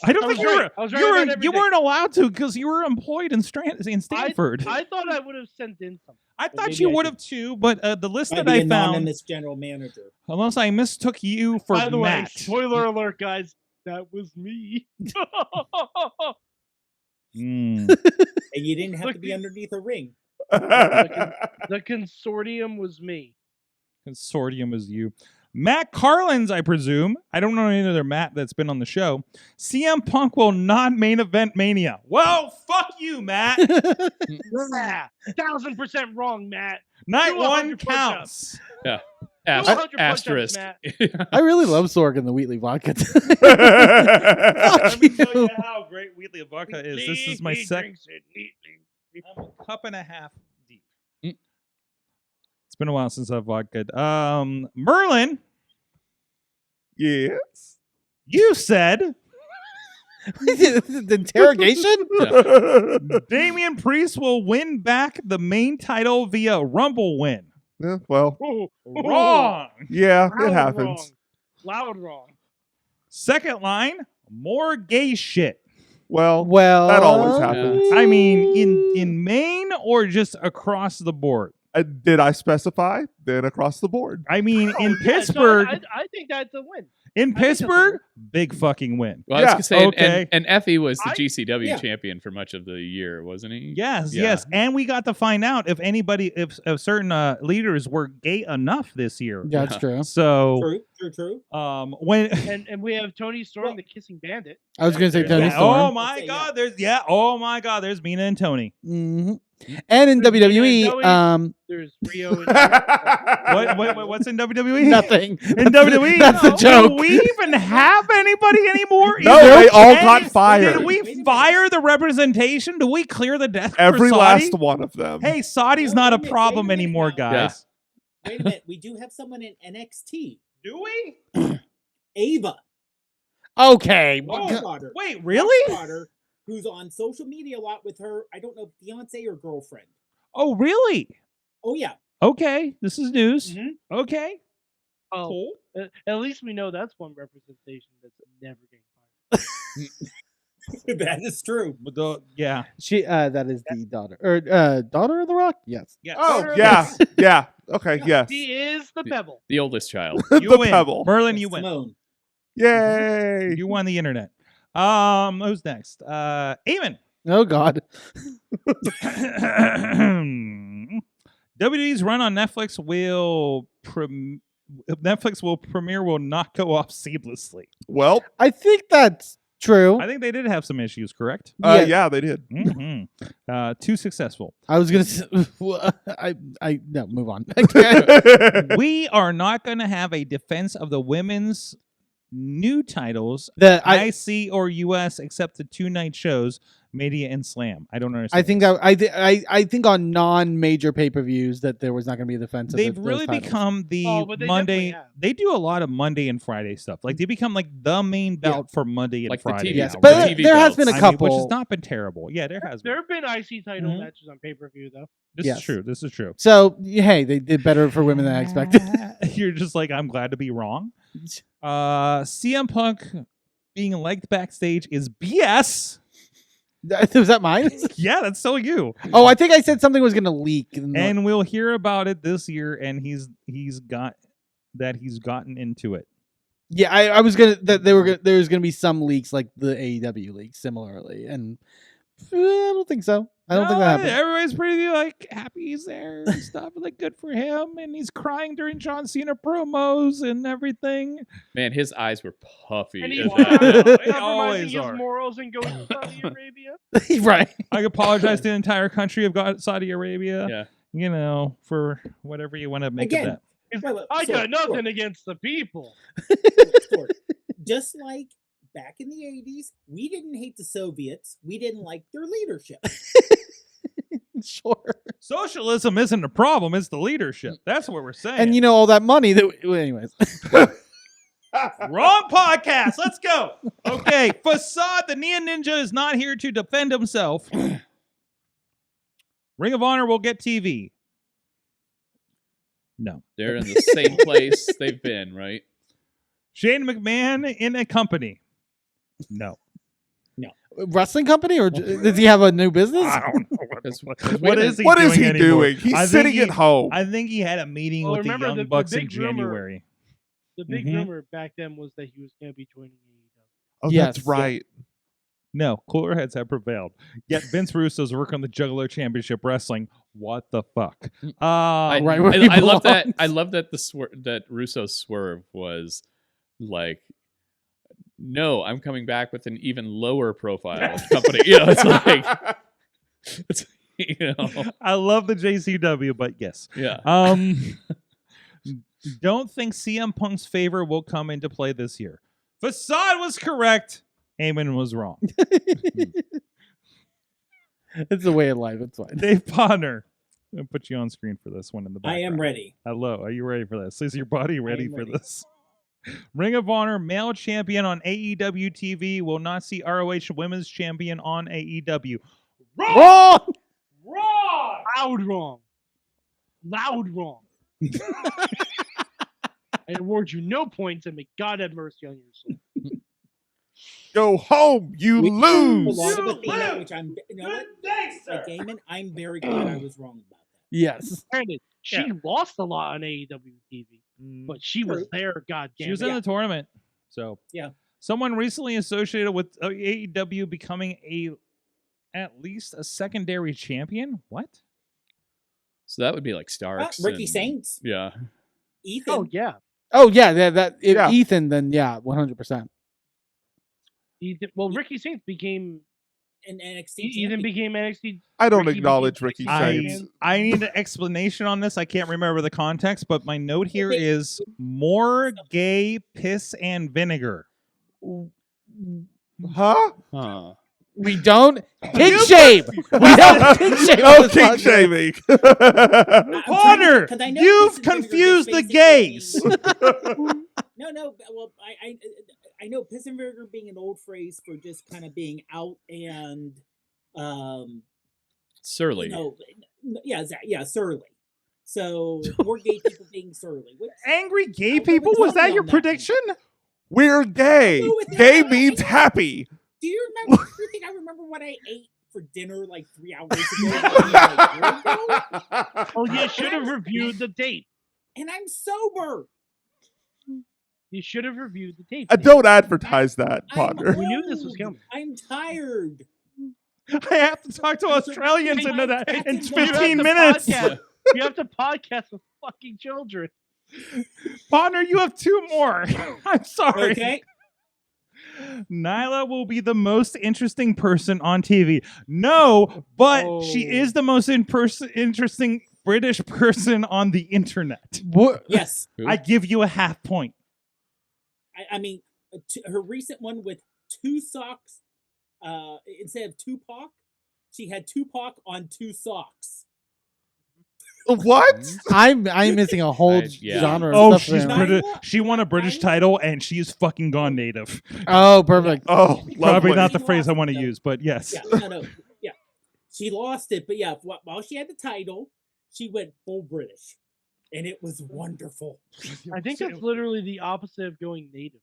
I don't I think was you right. were. I was right You about were. You everything. weren't allowed to because you were employed in Stanford. I thought I would have sent in something. I but thought maybe you I would didn't. have too, but the list By that the I found, anonymous general manager. unless I mistook you for By the way, Matt. spoiler alert, guys. That was me. Mm. And you didn't have Look, to be underneath a ring. The consortium was me. Consortium is you. Matt Carlins, I presume. I don't know any other Matt that's been on the show. CM Punk will not main event Mania. Well, fuck you, Matt. Yeah, 1,000% wrong, Matt. Night Do 1 100 counts. Yeah. 100 push-ups, Asterisk. Matt. I really love Sorg and the Wheatley vodka. Let me tell you how great Wheatley vodka is. This is my He second. drinks it neatly. I'm a cup and a half deep. It's been a while since I've vodka. Merlin, Yes. you said The interrogation? Damian Priest will win back the main title via Rumble win. Yeah, well, Wrong. yeah, Loud it happens. wrong. Loud wrong. Second line, more gay shit. Well, Well, that always happens. I mean, in Maine or just across the board? Did I specify? Then across the board. I mean, in Yeah, so Pittsburgh, I think that's a win. in I think that's a Pittsburgh, big fucking win. Well, I was Yeah, gonna say, okay. and Effie was the I- GCW yeah. champion for much of the year, wasn't he? Yes, Yeah. yes, and we got to find out if certain leaders were gay enough this year. That's true. So, True. when And we have Tony Storm, the kissing bandit. I was going to say Tony yeah, Storm. oh my Say god, oh my god, there's Mina and Tony. Mhm. And in There's WWE, Zoe. There's Rio and What's in WWE? nothing. In WWE, That's the do joke. we even have anybody anymore? No, Is there they all any- got fired. Did we fire the representation? Do we clear the desk? Every for last Saudi? one of them. Hey, Saudi's No, not a wait a minute, problem wait a minute anymore, now. guys. Wait a minute. We do have someone in NXT. Do we? Ava. Okay. Rock's daughter. Wait, Rock's really? daughter, who's on social media a lot with her, I don't know, fiance or girlfriend. Oh, really? Oh, yeah. Okay, this is news. Mhm. Okay, Oh, cool. at least we know that's one representation that's never getting fired. That is true. Yeah. She that is the daughter or daughter of the Rock. Yes. Yeah. Oh, yeah. Yeah. Okay, yes. He is the pebble. The oldest child. You The win. Pebble. Merlin, you win. Simone. Yay. You won the internet. Who's next? Eamon. Oh God. WWE's run on Netflix will premiere will not go off seamlessly. Well, I think that's true. I think they did have some issues, correct? Yeah. yeah, they did. Too successful. I was gonna say, I no, move on. We are not going to have a defense of the women's new titles, IC or US, except the 2-night shows, Media and Slam. I don't understand. I think I think on non-major pay-per-views that there was not going to be a defense. Of they've those really titles. become the Oh, but they Monday. definitely have. They do a lot of Monday and Friday stuff. Like they become like the main belt for Monday and Like the Friday. TV Yes, now, but right? TV there has belts. been a I mean, couple. which has not been terrible. Yeah, there has There been. have been IC title Mhm. matches on pay-per-view, though. This Yes. is true. This is true. So hey, they did better for women than I expected. You're just like, I'm glad to be wrong. CM Punk being liked backstage is BS. Was that mine? Yeah, that's so you. Oh, I think I said something was going to leak. And we'll hear about it this year. And he's gotten into it. yeah, I was gonna that there's gonna be some leaks like the AEW leaks similarly, and I don't think so. I don't think that happened. Everybody's pretty like happy he's there and stuff. Like good for him. And he's crying during John Cena promos and everything. Man, his eyes were puffy. And as he's that- They compromising always his are. morals and going to Saudi Arabia. Right. I apologize to the entire country of Saudi Arabia. Yeah. You know, for whatever you want to make of Again, that. I got Sorg, nothing against the people. Sorg. Just like back in the 80s, we didn't hate the Soviets. We didn't like their leadership. Sure. Socialism isn't a problem, it's the leadership. That's what we're saying. And you know all that money that. Well, anyways. Wrong podcast. Let's go. Okay, Facade, the Neon Ninja, is not here to defend himself. Ring of Honor will get TV. No. They're in the same place they've been, right? Shane McMahon in a company. No. Wrestling company, or does he have a new business? I don't know. What is he What doing is he anymore? doing? He's I think sitting he- at home. I think he had a meeting Well, with the remember Young the Bucks in big rumor- January. The big Mhm. rumor back then was that he was going to be joining AEW. Oh, Yes. that's right. No, cooler heads have prevailed. Yet Vince Russo's working on the Juggler Championship Wrestling. What the fuck? I, Right where he I love that. belongs. I love that that Russo's swerve was like, no, I'm coming back with an even lower profile company. You know, it's like, it's, you know, I love the JCW, but yes. yeah. Don't think CM Punk's favor will come into play this year. Facade was correct. Eamon was wrong. It's the way of life. It's fine. Dave Bonner. I'm going to put you on screen for this one in the I background. am ready. Hello. Are you ready for this? Is your body ready am for ready. this? Ring of Honor male champion on AEW TV will not see ROH women's champion on AEW. Wrong! Wrong! Loud wrong. Loud wrong. I award you no points, and may God have mercy on your soul. Go home, you We- lose. A lot of You Athena, live. which I'm, you know what? Thanks, Like Damon, I'm very glad I was wrong about that. Yes. Granted, she lost a lot on AEW TV, but she was True. there, goddamn. She was it. in the tournament. So Yeah. someone recently associated with AEW becoming at least a secondary champion. What? So that would be like Starks. Ricky and- Saints, Yeah. Ethan. Oh yeah. Oh yeah, if Yeah. Ethan, then yeah, 100%. Well, Ricky Saints became and NXT. Ethan champion. became NXT. I don't Ricky acknowledge became Ricky NXT Saints. I need an explanation on this. I can't remember the context, but my note here is more gay piss and vinegar. Huh? Huh. We don't kink shame. We don't kink shame. on No this king podcast. shaming. I'm Connor, 'cause I know you've Piss and Vinegar confused the is gays. basically- No. Well, I know piss and vinegar being an old phrase for just kind of being out and, Surly. surly. So more gay people being surly. Which, Angry gay I'll go people? with Was that Tony your on that one. prediction? We're gay. I'll go with Gay that. means happy. do you remember? Do you think I remember what I ate for dinner like 3 hours ago? Like, a year ago? Oh, you should have reviewed the tape. And I'm sober. You should have reviewed the tape. Don't advertise that, I'm Ponder. We knew this was old. coming. I'm tired. I have to talk to Australians into that in You have to 15 minutes. Podcast. You have to podcast with fucking children. Bonner, you have 2 more. I'm sorry. Okay. Nyla will be the most interesting person on TV. No, but she Oh. is the most interesting British person on the internet. What? Yes. Who? I give you a half point. I mean, her recent one with 2 socks, instead of Tupac, she had Tupac on 2 socks. What? I'm missing a whole Yeah. genre of Oh, stuff. she's there. British. Nyla- She won a British Nyla- title and she's fucking gone native. Oh, perfect. Oh, Probably lovely. not the She phrase I lost want to it, though. use, but yes. Yeah, no. Yeah. She lost it, but yeah, while she had the title, she went full British. And it was wonderful. I think that's literally the opposite of going native.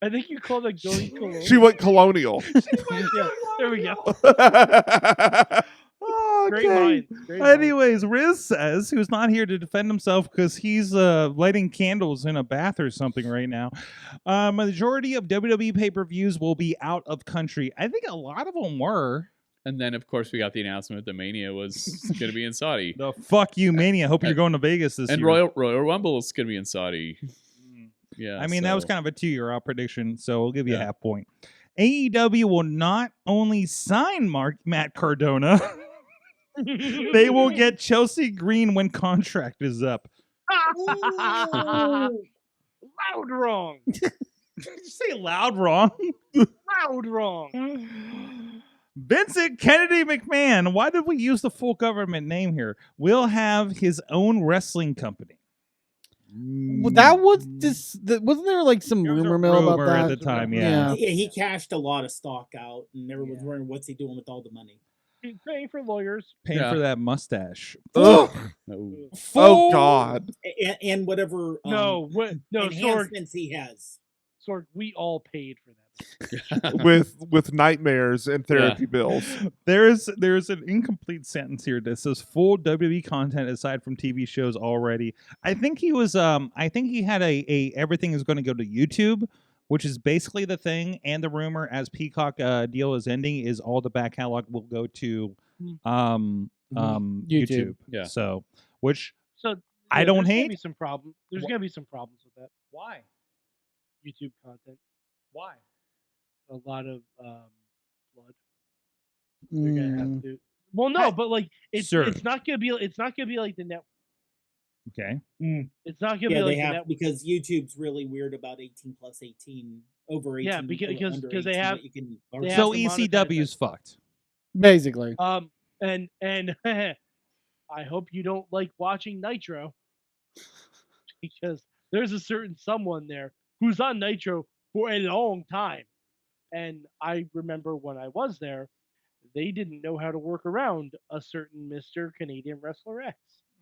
I think you call that going colonial. She went colonial. Yeah, there we go. Oh, Great okay. minds. Great minds. Anyways, Riz says, who's not here to defend himself because he's lighting candles in a bath or something right now. Majority of WWE pay-per-views will be out of country. I think a lot of them were. And then, of course, we got the announcement that Mania was going to be in Saudi. The fuck you, Mania. Hope you're going to Vegas this And year. Royal Rumble is going to be in Saudi. Yeah. I mean, that was so- kind of a 2-year out prediction, so we'll give you a Yeah. half point. AEW will not only sign Matt Cardona, they will get Chelsea Green when contract is up. Loud wrong. Did you say loud wrong? Loud wrong. Vincent Kennedy McMahon. Why did we use the full government name here? Will have his own wrestling company. Well, that was this. Wasn't there like some There was a rumor mill about rumor that? at the time, yeah. Yeah, he cashed a lot of stock out, and everyone's wondering what's he doing with all the money. He's paying for lawyers. Paying Yeah. for that mustache. Ugh. No. Oh God. And whatever No, no, Sorg, enhancements he has. Sorg, we all paid for that. with nightmares and therapy bills. There's an incomplete sentence here that says full WWE content aside from TV shows already. I think he was I think he had a everything is going to go to YouTube, which is basically the thing, and the rumor as Peacock deal is ending is all the back catalog will go to YouTube. Yeah. So which So I yeah, don't there's hate. Gonna be some problem. There's gonna be some problems with that. Why? YouTube content. Why? A lot of blood. They're gonna have Mm. to. Well, no, but like Sure. it's not gonna be like the network. Okay. It's not gonna Yeah, be like they the have network. because YouTube's really weird about 18 plus 18 over 18. Yeah, because under they 18, have- what you can they have So to monetize ECW's fucked. Basically. And I hope you don't like watching Nitro because there's a certain someone there who's on Nitro for a long time. And I remember when I was there, they didn't know how to work around a certain Mr. Canadian Wrestler X.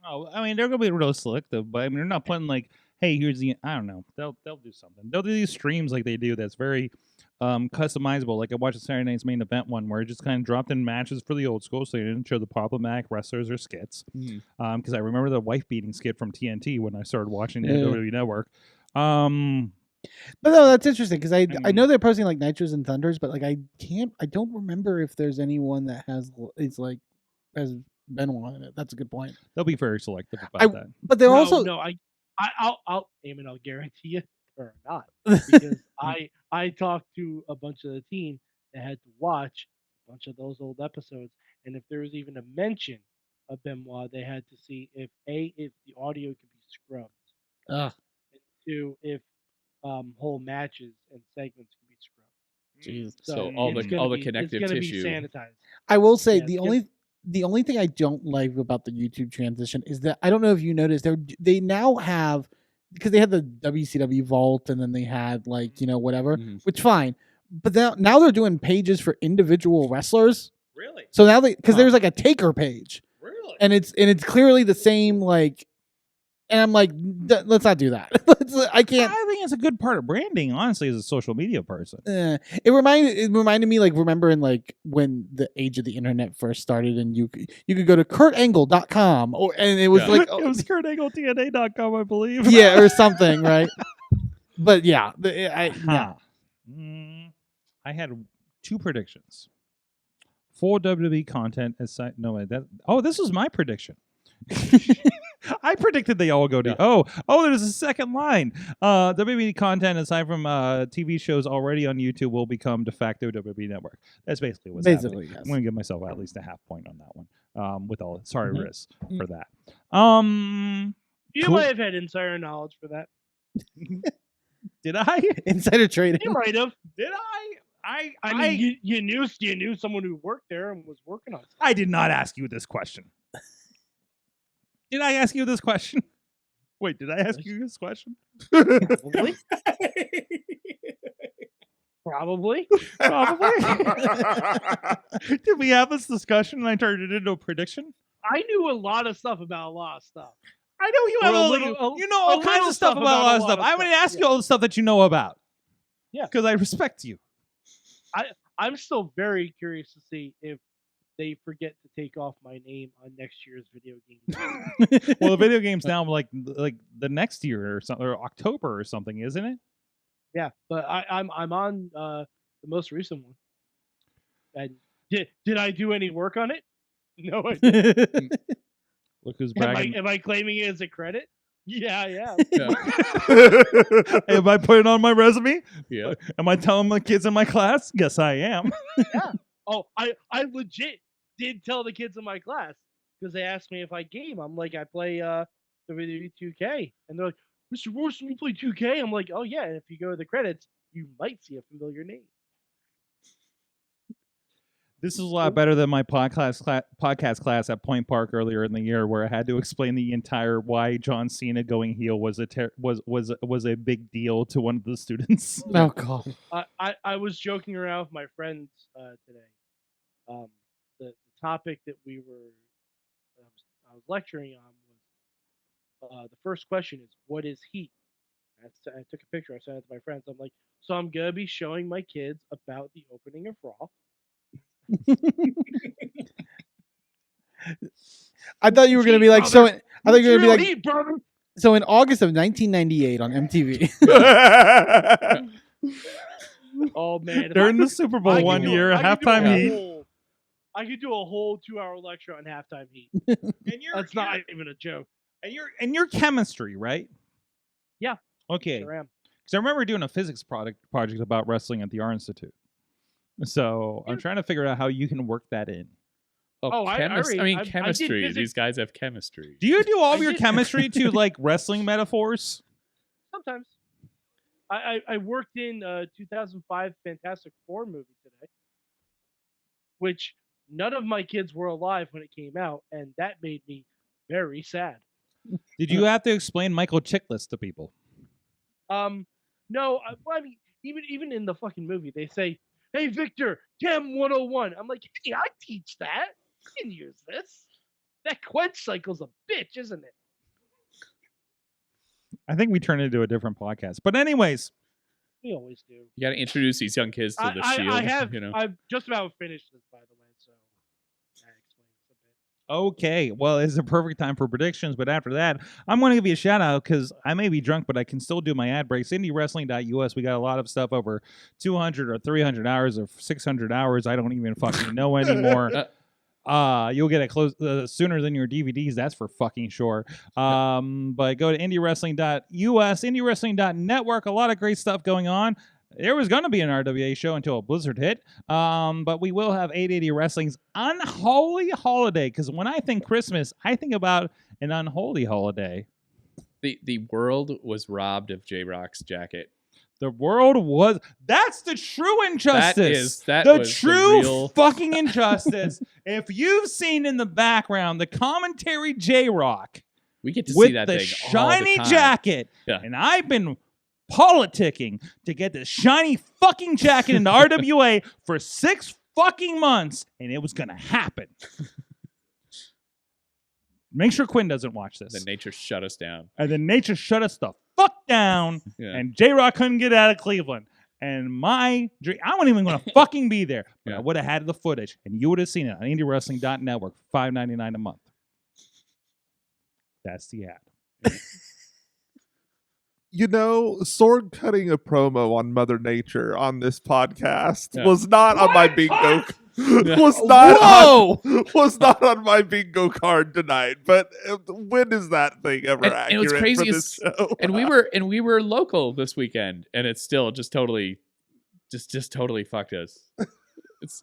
Oh, I mean, they're gonna be real selective, but I mean, they're not putting like, hey, here's the. I don't know. They'll do something. They'll do these streams like they do. That's very customizable. Like I watched the Saturday Night's Main Event one where it just kind of dropped in matches for the old school, so they didn't show the problematic wrestlers or skits. Because I remember the wife beating skit from TNT when I started watching the Yeah. WWE Network. But no, that's interesting because I mean- know they're posting like Nitros and Thunders, but like I don't remember if there's anyone that has Benoit in it. That's a good point. They'll be very selective about that. But they're No, also no, I'll Eamon, I'll guarantee you or not because I talked to a bunch of the team that had to watch a bunch of those old episodes, and if there was even a mention of Benoit, they had to see if the audio could be scrubbed, Ugh. and two, if whole matches and segments could be scrubbed. Jeez. So it's all gonna the be- connective it's gonna tissue. be sanitized. I will say Yeah, the only thing I don't like about the YouTube transition is that I don't know if you noticed they now have because they had the WCW vault and then they had like whatever, which fine, but now they're doing pages for individual wrestlers. Really? So now because there's like a taker page. Really? And it's clearly the same like, and I'm like, let's not do that. I can't. I think it's a good part of branding, honestly, as a social media person. It reminded me like remembering like when the age of the internet first started and you could go to kurtangle.com and it was like It was KurtAngleTNA.com, I believe. yeah or something, right? But yeah, Huh. I had two predictions. Full WWE content aside. No, wait, this was my prediction. I predicted they all go to. Oh, there's a second line. WWE content aside from TV shows already on YouTube will become de facto WWE Network. That's basically what's happening. yes. I'm going to give myself at least a half point on that one. With all sorry, Riz, for that. You Cool. might have had insider knowledge for that. Did I? Insider trading. You might have. Did I? I mean, you knew someone who worked there and was working on it. I did not ask you this question. Did I ask you this question? Wait, did I ask you this question? Probably. Probably. Did we have this discussion and I turned it into a prediction? I knew a lot of stuff about a lot of stuff. I know you Or have a a little- little, a- you know a all kinds little of stuff about a lot of stuff. I'm going to ask you all the stuff that you know about. Yeah. Because I respect you. I'm still very curious to see if they forget to take off my name on next year's video game. Well, the video game's now like the next year or something, or October or something, isn't it? Yeah, but I'm on the most recent one. And did I do any work on it? No, I didn't. Look who's bragging. Am I claiming it as a credit? Yeah, I am. Am I putting it on my resume? Yeah. Am I telling the kids in my class? Yes, I am. Oh, I legit did tell the kids in my class because they asked me if I game. I'm like, I play WWE 2K, and they're like, Mr. Morrison, you play 2K? I'm like, oh yeah. And if you go to the credits, you might see a familiar name. This is a lot better than my podcast class at Point Park earlier in the year, where I had to explain the entire why John Cena going heel was a big deal to one of the students. Oh God. I was joking around with my friends today. The topic that I was lecturing on was the first question is, what is heat? I took a picture. I sent it to my friends. I'm like, so I'm gonna be showing my kids about the opening of Raw. I thought you were going to be like, so. I thought you were going to be like, Heat, brother. so in August of 1998 on MTV. Oh man! if During I the Super Bowl I could one do a- year, I could do a halftime heat. whole- I could do a whole 2-hour lecture on halftime heat. That's not even a joke. And your chemistry, right? Yeah. Okay. Sure am. Because I remember doing a physics project about wrestling at the R Institute. So I'm trying to figure out how you can work that in. Oh, I did chemistry. physics. These guys have chemistry. Do you do all of I your did- chemistry to like wrestling metaphors? Sometimes. I worked in 2005 Fantastic Four movie today, which none of my kids were alive when it came out, and that made me very sad. Did you have to explain Michael Chiklis to people? No, I mean, even in the fucking movie, they say, "Hey, Victor, Chem 101." I'm like, "Hey, I teach that. You can use this. That quench cycle's a bitch, isn't it?" I think we turned it into a different podcast. But anyways, We always do. You got to introduce these young kids to the Shield. I've just about finished this, by the way, so that explains a bit. okay. Well, it's a perfect time for predictions. But after that, I'm going to give you a shout out because I may be drunk, but I can still do my ad breaks. IndieWrestling.us. We got a lot of stuff over 200 or 300 hours or 600 hours. I don't even fucking know anymore. You'll get it close sooner than your DVDs, that's for fucking sure. But go to IndieWrestling.us, IndieWrestling.network. A lot of great stuff going on. There was going to be an RWA show until a blizzard hit. But we will have 880 Wrestling's Unholy Holiday, because when I think Christmas, I think about an unholy holiday. The world was robbed of J-Rock's jacket. The world was... That's the true injustice. That the was the true real- fucking injustice. If you've seen in the background the commentary J-Rock We get to with see that the thing shiny all the time. jacket, Yeah. and I've been politicking to get this shiny fucking jacket into RWA for 6 fucking months, and it was going to happen. Make sure Quinn doesn't watch this. Then nature shut us down. And then nature shut us the fuck down, Yeah. and J-Rock couldn't get out of Cleveland. And my dream, I wasn't even going to fucking be there, but Yeah. I would have had the footage, and you would have seen it on IndieWrestling.network for $5.99 a month. That's the ad. You know, Sorg cutting a promo on Mother Nature on this podcast Yeah. was not on my bingo. Yeah. Was not Whoa! was not on my bingo card tonight. But when is that thing ever And accurate what's crazy for this show? And we were local this weekend, and it's still just totally fucked us. It's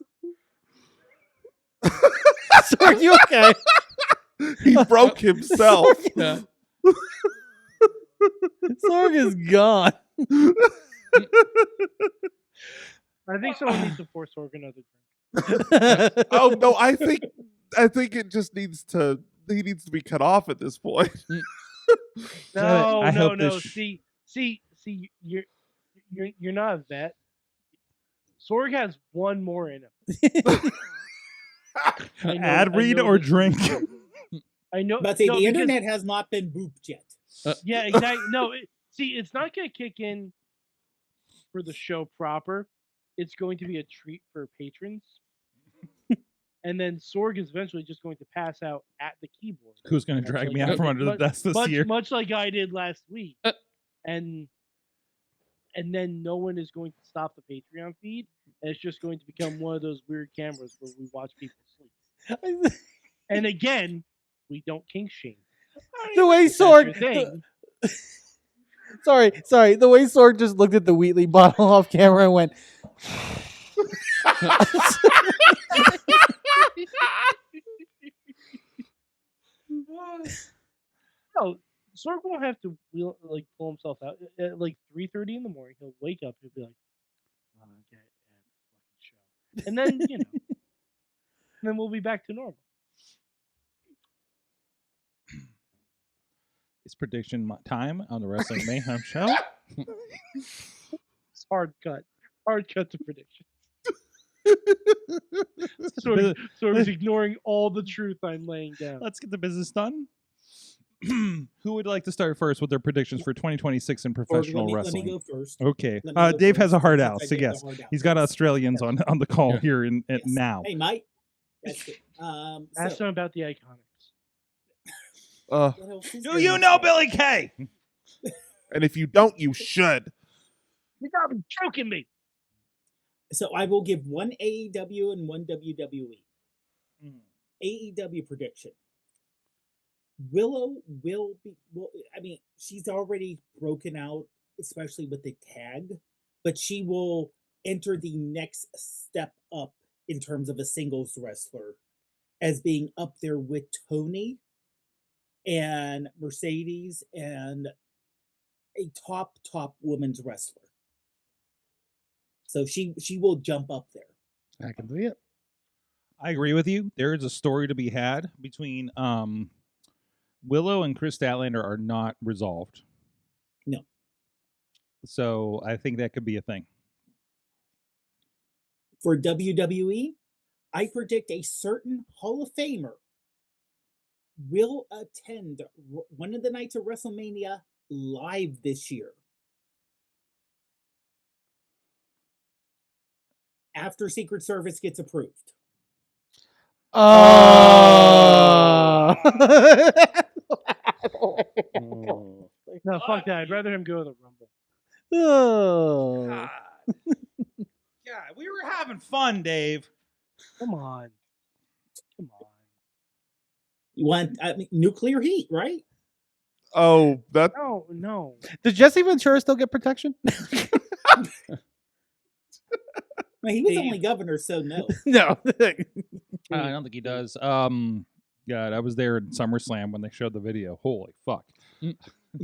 Are you okay? He broke himself. yeah. Sorg is gone. I think someone needs to force Sorg another drink. Oh no, I think it just needs to. He needs to be cut off at this point. No, I no, hope no. this See, you're not a vet. Sorg has one more in him. Ad read or drink? I know. But see, no, the because- internet has not been booped yet. Yeah, exactly. No, it's not going to kick in for the show proper. It's going to be a treat for patrons. And then Sorg is eventually just going to pass out at the keyboard. Who's going to Much drag like me I out from did- under the much- desk this year? Much like I did last week. And then no one is going to stop the Patreon feed. And it's just going to become one of those weird cameras where we watch people sleep. And again, we don't kink shame. The way If that's your Sorg, thing. sorry. The way Sorg just looked at the Wheatley bottle off camera and went, No, Sorg won't have to pull himself out at like 3:30 in the morning. He'll wake up. He'll be like, "Oh, okay, fucking show," and then then we'll be back to normal. It's prediction time on the Wrestling Mayhem Show. It's hard cut to prediction. Let's Sorg's ignoring all the truth I'm laying down. get the business done. Who would like to start first with their predictions for 2026 in professional Let wrestling? me go first. Okay. Let me go Dave has first, a hard since out, I so gave the yes, hard out he's got first. Australians on the call here in Yes. now. Hey, Mike. That's it. Ask them about the Iconics. What else is Do there? you know Billy Kay? And if you don't, you should. You got me choking me. So I will give one AEW and one WWE. AEW prediction. Willow will be. Well, I mean, she's already broken out, especially with the tag, but she will enter the next step up in terms of a singles wrestler, as being up there with Tony and Mercedes and a top women's wrestler. So she will jump up there. I can see it. I agree with you. There is a story to be had between Willow and Chris Statlander are not resolved. No. So I think that could be a thing. For WWE, I predict a certain Hall of Famer will attend one of the nights of WrestleMania live this year. After Secret Service gets approved. No, fuck that. I'd rather him go to the Rumble. God. God, we were having fun, Dave. Come on. You want nuclear heat, right? Oh, that No. Does Jesse Ventura still get protection? Well, he was only governor, so no. No. I don't think he does. God, I was there in SummerSlam when they showed the video. Holy fuck.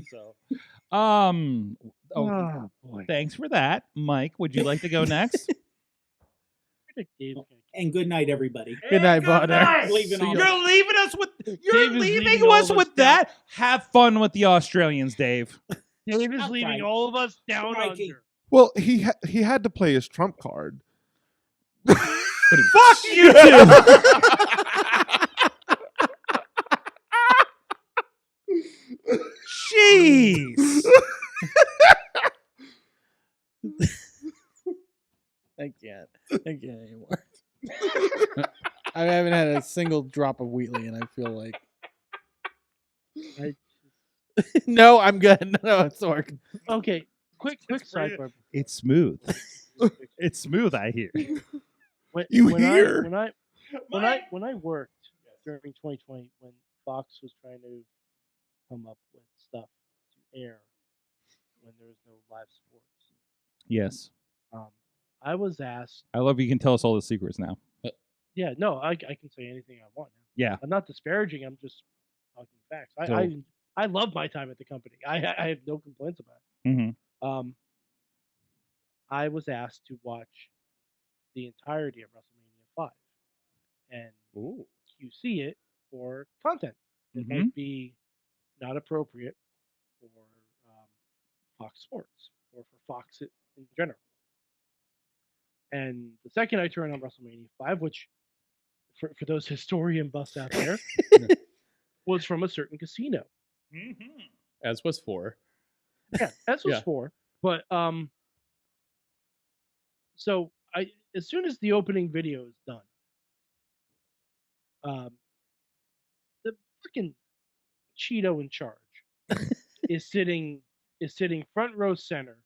So, Oh, boy. thanks for that, Mike. Would you like to go next? And good night, everybody. Good night, Butter. Leaving all You're leaving us with. You're Dave is leaving leaving all us of with us down. that. Have fun with the Australians, Dave. Dave is Outside. leaving all of us down Mikey. under. well, he had to play his trump card. Fuck you two. Jeez. I can't anymore. I haven't had a single drop of Wheatley, and I feel like. No, I'm good. No, it's Sorg. Okay, quick sidebar. It's smooth. It's smooth, I hear. When I worked during 2020, when Fox was trying to come up with stuff to air when there was no live sports, Yes. I was asked. I love you can tell us all the secrets now. Yeah, no, I can say anything I want now. Yeah. I'm not disparaging. I'm just talking facts. So- I love my time at the company. I have no complaints about it. Mm-hmm. I was asked to watch the entirety of WrestleMania 5 and QC it for content that might be not appropriate for Fox Sports or for Fox in general. And the second I turned on WrestleMania 5, which for those historian buffs out there, was from a certain casino. As was 4. Yeah, that's was Yeah. 4. But so as soon as the opening video is done, the freaking Cheeto in charge is sitting front row center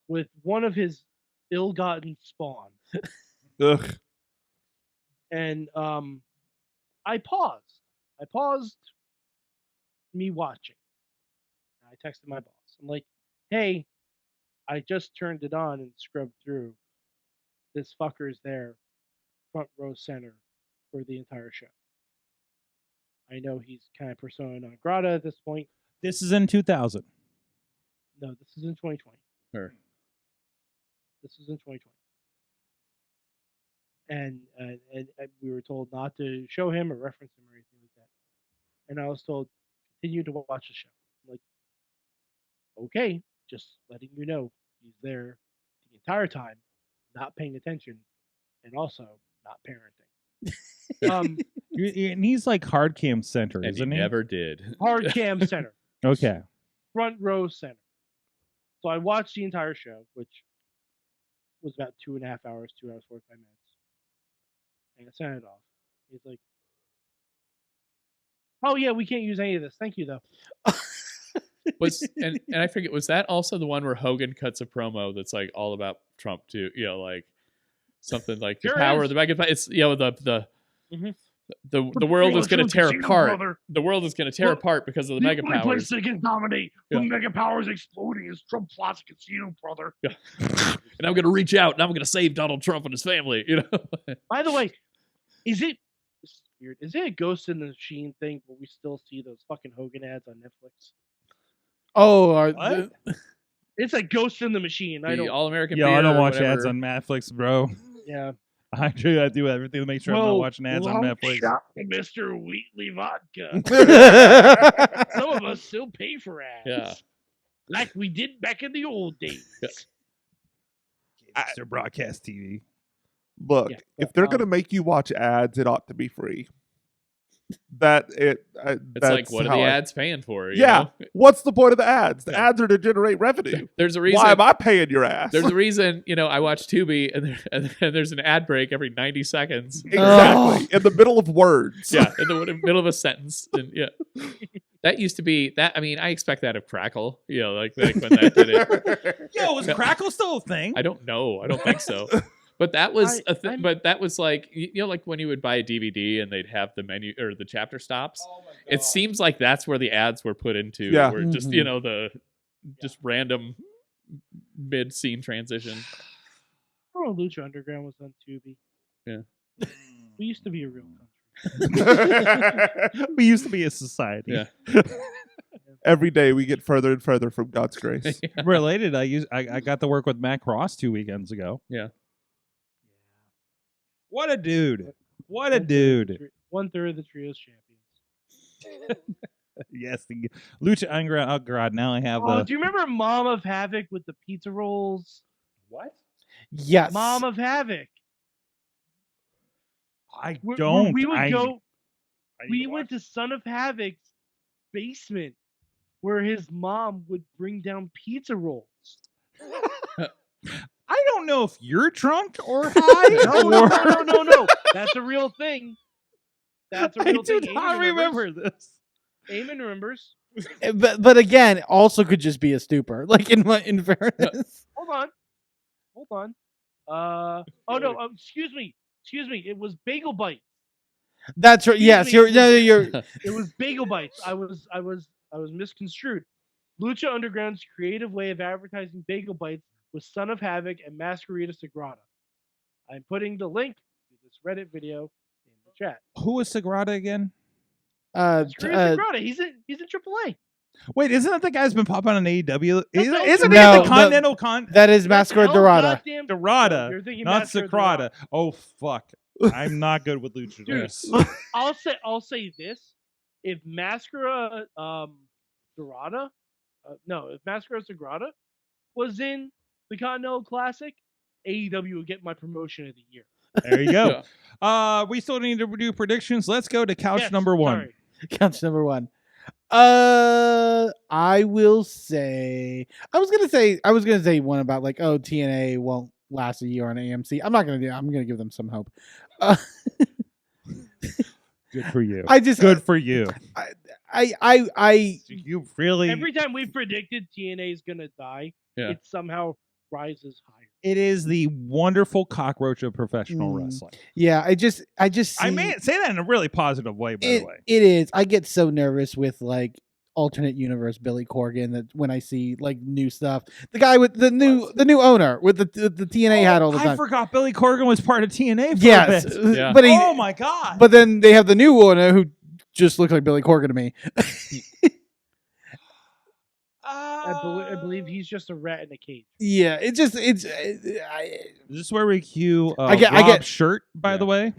with one of his ill-gotten spawn, Ugh. and I paused me watching. I texted my boss. I'm like, hey, I just turned it on and scrubbed through. This fucker's there, front row center for the entire show. I know he's kind of persona non grata at this point. This is in 2000. No, this is in 2020. Sure. This is in 2020. and we were told not to show him or reference him or anything like that. And I was told, continue to watch the show. I'm like, okay, just letting you know he's there the entire time, not paying attention, and also not parenting. And he's like hard cam center, And isn't he he? never did. Hard cam center, Okay. front row center. So I watched the entire show, which was about 2.5 hours, 2 hours 45 minutes, and I sent it off. He's like, "Oh yeah, we can't use any of this. Thank you though." And I forget, was that also the one where Hogan cuts a promo that's like all about Trump too? You know, like something like the Sure power is. of the mega. It's the Mhm. world is going to tear Casino, apart. brother. The world is going to tear Look, apart because of the The mega only place powers. they can dominate Yeah. when mega powers exploding is Trump Plaza Casino, brother. Yeah. And I'm going to reach out and I'm going to save Donald Trump and his family. You know. By the way, this is weird. Is it a Ghost in the Machine thing where we still see those fucking Hogan ads on Netflix? Oh, What? It's a Ghost in the Machine. I The don't. All American. Yo, I Beer don't or watch whatever. ads on Netflix, bro. Yeah. I do everything to make sure I'm not watching ads on Netflix. Mr. Wheatley Vodka. Some of us still pay for ads. Yeah. Like we did back in the old days. They're broadcast TV. Look, Yeah, if they're gonna make you watch ads, it ought to be free. It's like, what are the ads paying for? You Yeah. know? What's the point of the ads? The Yeah. ads are to generate revenue. There's a reason. Why am I paying your ass? There's a reason, I watch Tubi and there's an ad break every 90 seconds. Exactly. In the middle of words. Yeah, in the middle of a sentence. And yeah. That used to be that. I mean, I expect that of Crackle, like when that did it. Yo, was Crackle still a thing? I don't know. I don't think so. But that was a thing. I'm- But that was like, like when you would buy a DVD and they'd have the menu or the chapter stops. It seems like that's where the ads were put into. Yeah. Where just, Mhm. the just random mid scene transition. Remember when Lucha Underground was on Tubi? Yeah. We used to be a real country. We used to be a society. Yeah. Every day we get further and further from God's grace. Related, I got to work with Matt Cross 2 weekends ago. Yeah. What a dude. What a dude. 1/3 of the trio's champions. Yes, the Lucha Underground. Oh god, now I have Oh, the do you remember Mom of Havoc with the pizza rolls? what? Yes. Mom of Havoc. I We- don't. We would I- go. I need We to went watch- to Son of Havoc's basement, where his mom would bring down pizza rolls. I don't know if you're drunk or high. No. That's a real thing. That's a I real do thing. not Eamon remember this. Eamon remembers. But again, also could just be a stupor. Like in fairness. Hold on. Oh no. Excuse me. It was Bagel Bites. That's right. Yes, you're. It was Bagel Bites. I was misconstrued. Lucha Underground's creative way of advertising Bagel Bites was Son of Havoc and Masquerita Sagrada. I'm putting the link to this Reddit video in the chat. Who was Sagrada again? Masquerita Sagrada. He's in AAA. Wait, isn't that the guy's been popping on AEW? That's Isn't El he No, the Continental Con? that is Masquerade Dorada. Dorada, You're thinking not Masquerade Sagrada. Oh fuck! I'm not good with luchadors. I'll say this: if Masquerade Dorada, if Masquerade Sagrada was in the Continental Classic, AEW would get my promotion of the year. There you go. We still need to do predictions. Let's go to couch Yes, number one. sorry. Couch number one. I will say. I was gonna say one about like, oh, TNA won't last a year on AMC. I'm not gonna do. I'm gonna give them some hope. Good for you. I just Good for you. I You really. Every time we've predicted TNA is gonna die, Yeah. it somehow rises higher. It is the wonderful cockroach of professional wrestling. yeah. I just. I See, may say that in a really positive way, by the way. It is. I get so nervous with like alternate universe Billy Corgan that when I see like new stuff, the guy with the new owner with the TNA hat all the time. I forgot Billy Corgan was part of TNA for Yes, a bit. Yeah. but he. Oh my god! But then they have the new owner who just looks like Billy Corgan to me. I believe he's just a rat in a cage. Yeah, it's Is this where we cue I get- Rob's shirt, by Yeah, the way?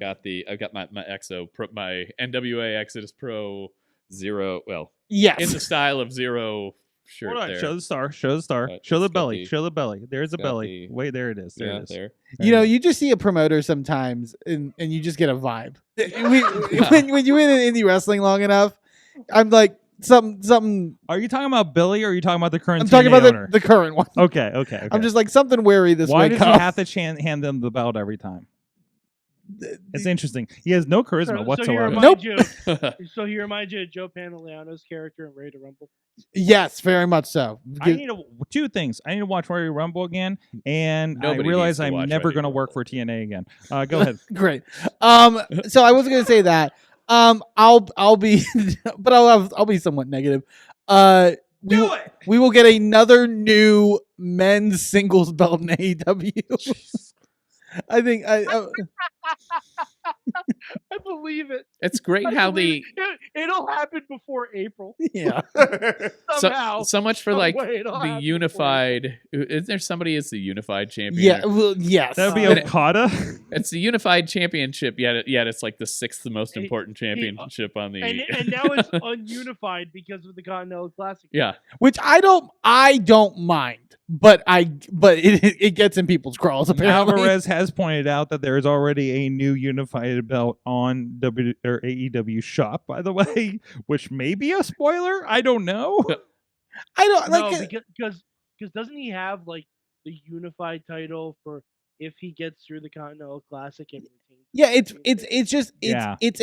I've got my Exo Pro, my NWA Exodus Pro Zero. Well, yes. in the style of Zero shirt. Hold on, there. show the star. Show the star. Right, Show the it's got belly. the- Show the belly. There's the got belly. the- Wait, there it is. There Yeah, it is. there. You know, you just see a promoter sometimes, and you just get a vibe. When you're in indie wrestling long enough, I'm like something. Are you talking about Billy, or are you talking about the current? I'm talking TNA about owner? the current one. Okay. I'm just like something wary this Why way. does he have to hand them the belt every time? It's interesting. He has no charisma whatsoever. Nope. So he reminds you of Joe Pantoliano's character in Ready to Rumble. Yes, very much so. I need two things. I need to watch Royal Rumble again, and Nobody I realize needs to I'm watch never Royal going to work for TNA again. Go ahead. Great. So I wasn't gonna say that. I'll be, but I'll be somewhat negative. We will get another new men's singles belt in AEW. I think I believe it. It's great how the it'll happen before April. Yeah. Somehow. so much for some like way it'll the happen unified. Is there somebody as the unified champion? Yeah. Well, yes. That would be And Okada. It's the unified championship. Yet it's like the sixth most He- important championship on the. and now it's ununified because of the Continental Classic. Yeah, Which I don't mind, but it gets in people's crawls apparently. Alvarez has pointed out that there is already a new unified belt on AEW shop, by the way, which may be a spoiler. I don't know. I don't No, like. because doesn't he have like the unified title for if he gets through the Continental Classic and retains? Yeah, it's just Yeah. it's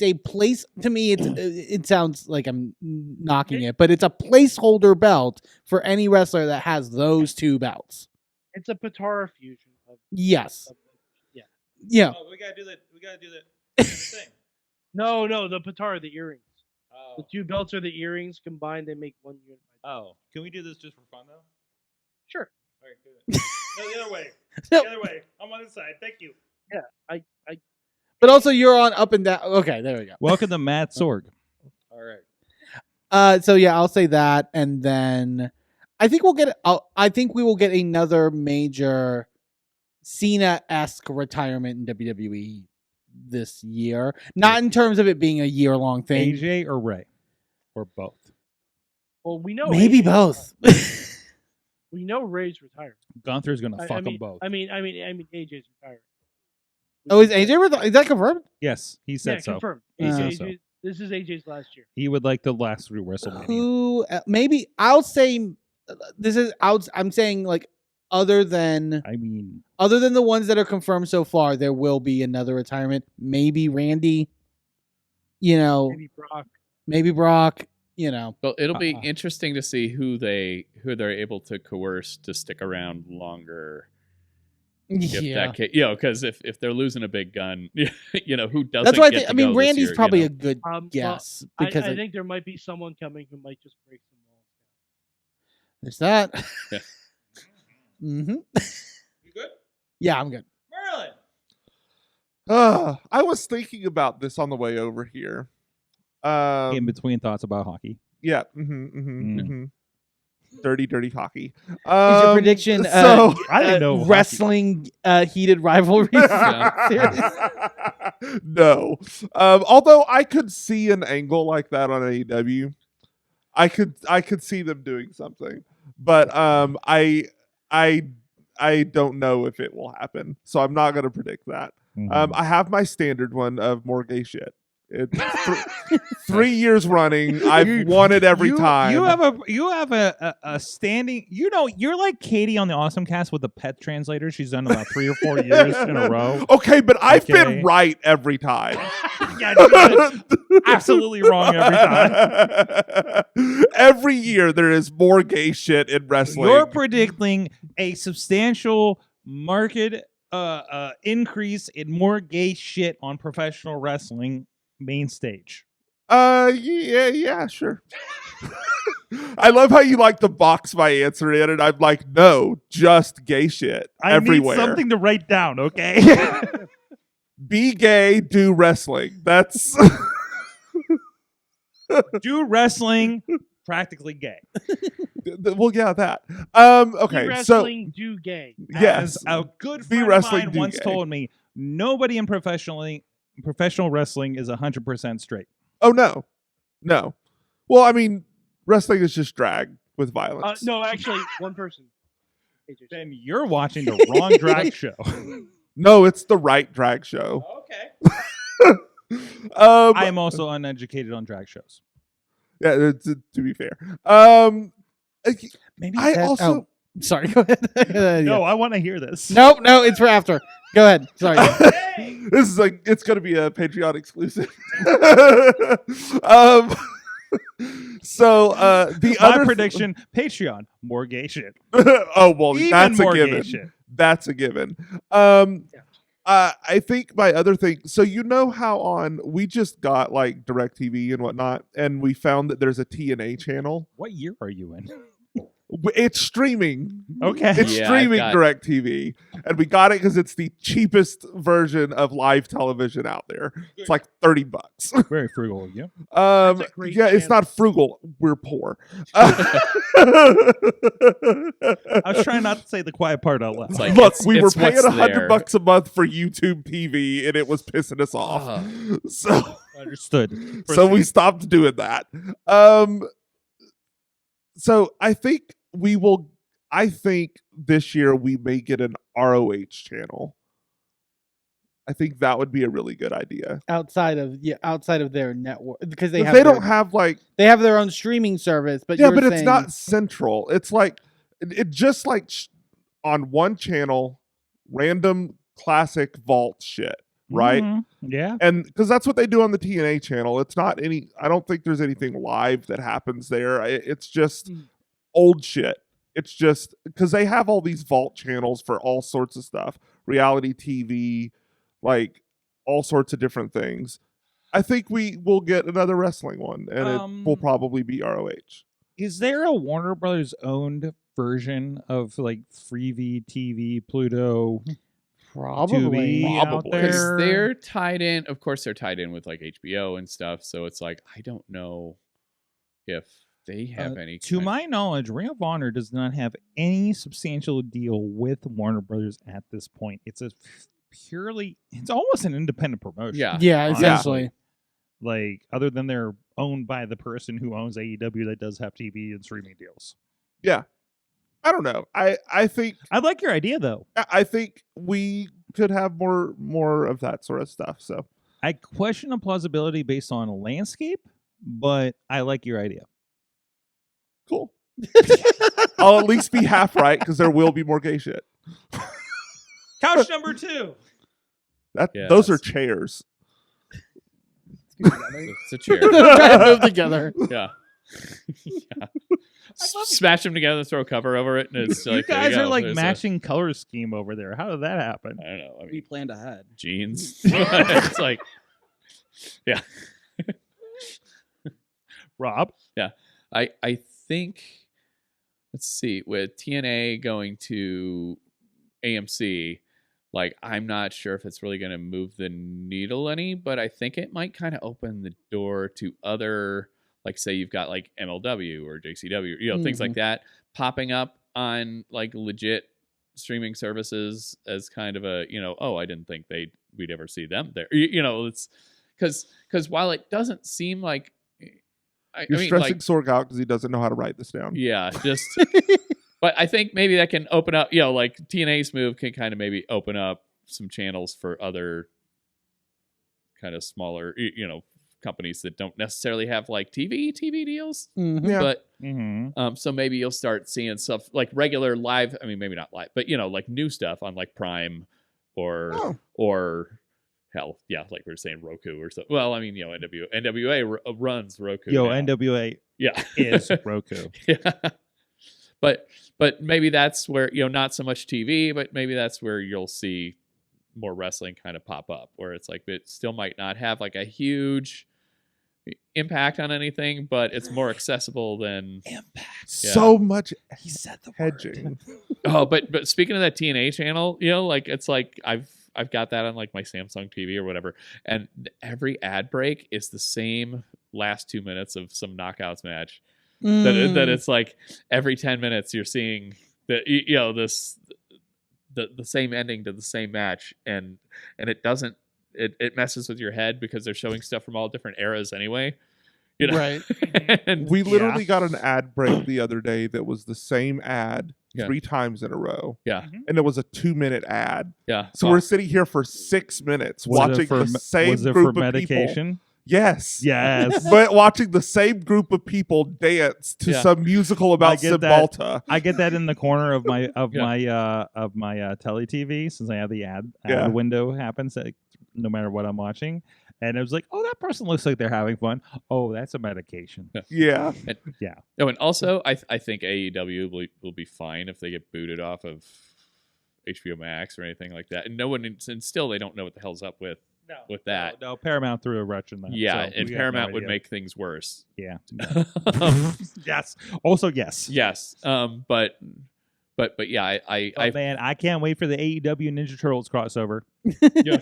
a place to me. It sounds like I'm knocking it, but it's a placeholder belt for any wrestler that has those two belts. It's a Patara fusion. Yes. Yeah. Yeah. Oh, we gotta do the thing. No, the Patara, the earrings. The two belts are the earrings combined. They make one unified. Oh, can we do this just for fun though? Sure. All right, do it. No, the other way. The other way. I'm on this side. Thank you. Yeah, I But also you're on up and down. Okay, there we go. Welcome to Matt Sorg. All right. So yeah, I'll say that, and then I think we will get another major Cena-esque retirement in WWE this year. Not in terms of it being a year-long thing. AJ or Ray, or both. well, we know Maybe AJ's both. We know Ray's retired. Gunther's gonna fuck I mean, them both. I mean, AJ's retired. Oh, is AJ is that confirmed? Yes, he said Yeah, so. confirmed. He said AJ, so. This is AJ's last year. He would like to last through WrestleMania. Who? Maybe I'll say this is out. I'm saying like other than I mean, the ones that are confirmed so far, there will be another retirement. Maybe Randy. You know, Maybe Brock. You know, well, it'll be interesting to see who they're able to coerce to stick around longer. If yeah. that because if they're losing a big gun, who doesn't? That's why get to I mean, go this Randy's year, probably a good Well, guess I because think there might be someone coming who might just break some walls. there's that. Yeah. Mm-hmm. you good? Yeah, I'm good. Merlin. I was thinking about this on the way over here. In between thoughts about hockey. Yeah. Dirty hockey. Is your prediction so I didn't know wrestling heated rivalries? No. Although I could see an angle like that on AEW. I could see them doing something. But I don't know if it will happen. So I'm not gonna predict that. I have my standard one of more gay shit. It's 3 years running. I've won it every time. You have a standing. You're like Katie on the Awesome Cast with the pet translator. She's done about 3 or 4 years in a row. Okay, but I've Okay. been right every time. Yeah, absolutely wrong every time. Every year there is more gay shit in wrestling. You're predicting a substantial market increase in more gay shit on professional wrestling main stage. Yeah, sure. I love how you like to box my answer in, and I'm like, no, just gay shit everywhere. I need something to write down, okay? Be gay, do wrestling. That's Do wrestling practically gay. Well, yeah, that. Be Okay, so wrestling do gay. yes, As a good Be friend wrestling of mine do once gay. told me, nobody in professional wrestling is 100% straight. Oh no. Well, I mean, wrestling is just drag with violence. No, actually, one person. Then you're watching the wrong drag show. No, it's the right drag show. Okay. I Um, am also uneducated on drag shows. yeah, to be fair. Maybe I that- also oh, sorry. Go ahead. No, I want to hear this. No, it's for after. Go ahead. Sorry. this is like it's going to be a Patreon exclusive. So the My other prediction: Patreon, more gay shit. oh well, Even that's a more gay given. shit. That's a given. I think my other thing. So you know how we just got like DirecTV and whatnot, and we found that there's a TNA channel. What year are you in? It's streaming. Okay. It's Yeah, streaming I've DirecTV, and we got it because it's the cheapest version of live television out there. It's like $30. Very frugal of you. a great Yeah, it's channel. not frugal. We're poor. I was trying not to say the quiet part out loud. It's like, Look, it's- we were it's paying what's $100 there. a month for YouTube TV, and it was pissing us off. So, Understood. so we stopped doing that. So I think we will. I think this year we may get an ROH channel. I think that would be a really good idea. outside of their network, because they If have they their, don't have like they have their own streaming service. But yeah, you're but it's saying- not central. It's like it just like on one channel, random classic vault shit, right? Mhm. Yeah. And because that's what they do on the TNA channel. It's not any. I don't think there's anything live that happens there. It's just old shit. It's just because they have all these vault channels for all sorts of stuff, reality TV, like all sorts of different things. I think we will get another wrestling one, and it will probably be ROH. Is there a Warner Brothers owned version of like Freevee TV, Pluto, Probably. Tubi out Probably. Because there? they're tied in. Of course, they're tied in with like HBO and stuff. So it's like I don't know if they have any. To kind- my knowledge, Ring of Honor does not have any substantial deal with Warner Brothers at this point. It's it's almost an independent promotion. Yeah. Yeah, honestly. essentially. Like, other than they're owned by the person who owns AEW that does have TV and streaming deals. Yeah, I don't know. I think I like your idea, though. I think we could have more of that sort of stuff. So I question the plausibility based on a landscape, but I like your idea. cool. I'll at least be half right because there will be more gay shit. Couch number 2. Those are Yes. chairs. It's a chair. Try to move together. Yeah. Yeah. Smash them together, throw a cover over it, and it's You like there guys go. are like There's matching color scheme over there. How did that happen? I don't know. I We mean, planned ahead. jeans. It's like, yeah. Rob? I think. Let's see. With TNA going to AMC, like I'm not sure if it's really going to move the needle any, but I think it might kind of open the door to other, like say you've got like MLW or JCW, things like that popping up on like legit streaming services as kind of a, oh, I didn't think we'd ever see them there. It's because while it doesn't seem like You're I mean, stressing like, Sorg out because he doesn't know how to write this down. yeah, just. But I think maybe that can open up, like TNA's move can kind of maybe open up some channels for other kind of smaller, companies that don't necessarily have like TV deals. Mhm. Yeah. But Mm-hmm. so maybe you'll start seeing stuff like regular live. I mean, maybe not live, but like new stuff on like Prime or hell, yeah, like we were saying Roku or so. Well, I mean, NWA runs Roku. Yo, now. NWA Yeah, is Roku. Yeah. But maybe that's where, not so much TV, but maybe that's where you'll see more wrestling kind of pop up, where it's like it still might not have like a huge impact on anything, but it's more accessible than Impact. So much He said the hedging. Oh, but speaking of that TNA channel, like it's like I've got that on like my Samsung TV or whatever, and every ad break is the same last 2 minutes of some knockouts match. that it's like every 10 minutes you're seeing the same ending to the same match, and it doesn't it messes with your head because they're showing stuff from all different eras anyway. You know? Right. And We literally got an ad break the other day that was the same ad Yeah. 3 times in a row, yeah, and it was a 2-minute ad. yeah. So we're sitting here for 6 minutes watching the same was it group for of people. medication? Yes. Yes. But watching the same group of people dance to Yeah. some musical about get that. Cymbalta. I get that in the corner of my Yeah. tele TV, since I have the ad Yeah. window happens no matter what I'm watching, and it was like, oh, that person looks like they're having fun. Oh, that's a medication. Yeah. Oh, and also I think AEW will be fine if they get booted off of HBO Max or anything like that, and and still they don't know what the hell's up with that. No, Paramount threw a wretch in that. Yeah, so and we have Paramount no would idea. make things worse. Yeah. Um, Yes. Also, yes. yes. But yeah, Oh, man, I can't wait for the AEW Ninja Turtles crossover. yeah.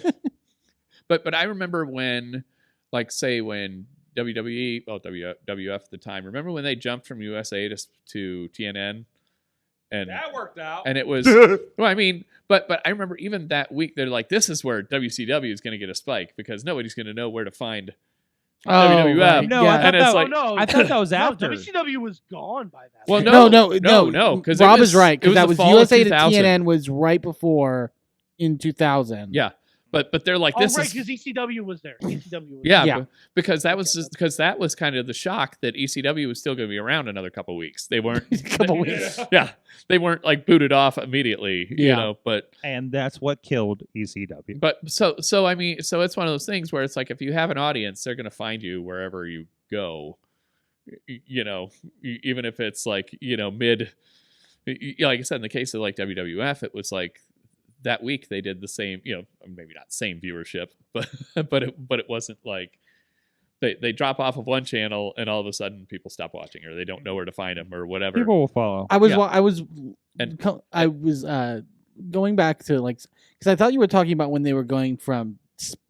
But I remember when, like, say when WWE, well, WWF at the time, remember when they jumped from USA to TNN? And That worked out. and it was, well, I mean, but I remember even that week, they're like, this is where WCW is going to get a spike because nobody's going to know where to find WWF. right. No, Yeah. I thought And it's that, like- no, I thought that was after. WCW was gone by that. Well, point. no, because Rob is right, because that was USA to 2000. TNN was right before in 2000. Yeah, but they're like, Oh, this right, is because ECW was there. ECW was yeah, Yeah. because that was Okay, because that was kind of the shock that ECW was still going to be around another couple weeks. They weren't Couple weeks. Yeah, they weren't like booted off immediately. You Yeah. know, but And that's what killed ECW. so I mean, so it's one of those things where it's like if you have an audience, they're going to find you wherever you go. You know, even if it's like mid. Like I said, in the case of like WWF, it was like that week they did the same, maybe not same viewership, but it wasn't like they drop off of one channel and all of a sudden people stop watching or they don't know where to find them or whatever. People will follow. I was Yeah. I was And- I was going back to like because I thought you were talking about when they were going from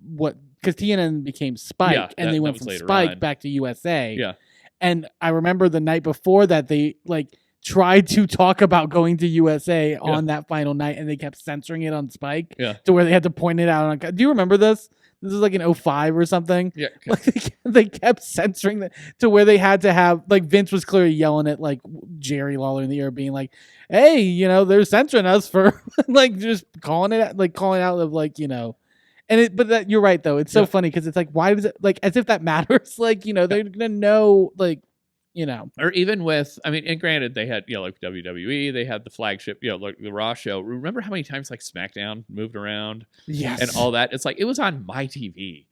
because TNN became Spike Yeah, and that- they that went was from later Spike on. back to USA. Yeah. And I remember the night before that they like tried to talk about going to USA on that final night and they kept censoring it on Spike Yeah. to where they had to point it out on. Do you remember this? This is like in 05 or something. Yeah. Like they kept censoring that to where they had to have like Vince was clearly yelling at like Jerry Lawler in the ear, being like, "Hey, they're censoring us for like just calling out of like but that you're right though. It's so funny because it's like why does it like as if that matters? Like they're gonna know like Or even with, I mean, and granted, they had, like WWE, they had the flagship, like the Raw show. Remember how many times like SmackDown moved around yes and all that? It's like, it was on my TV.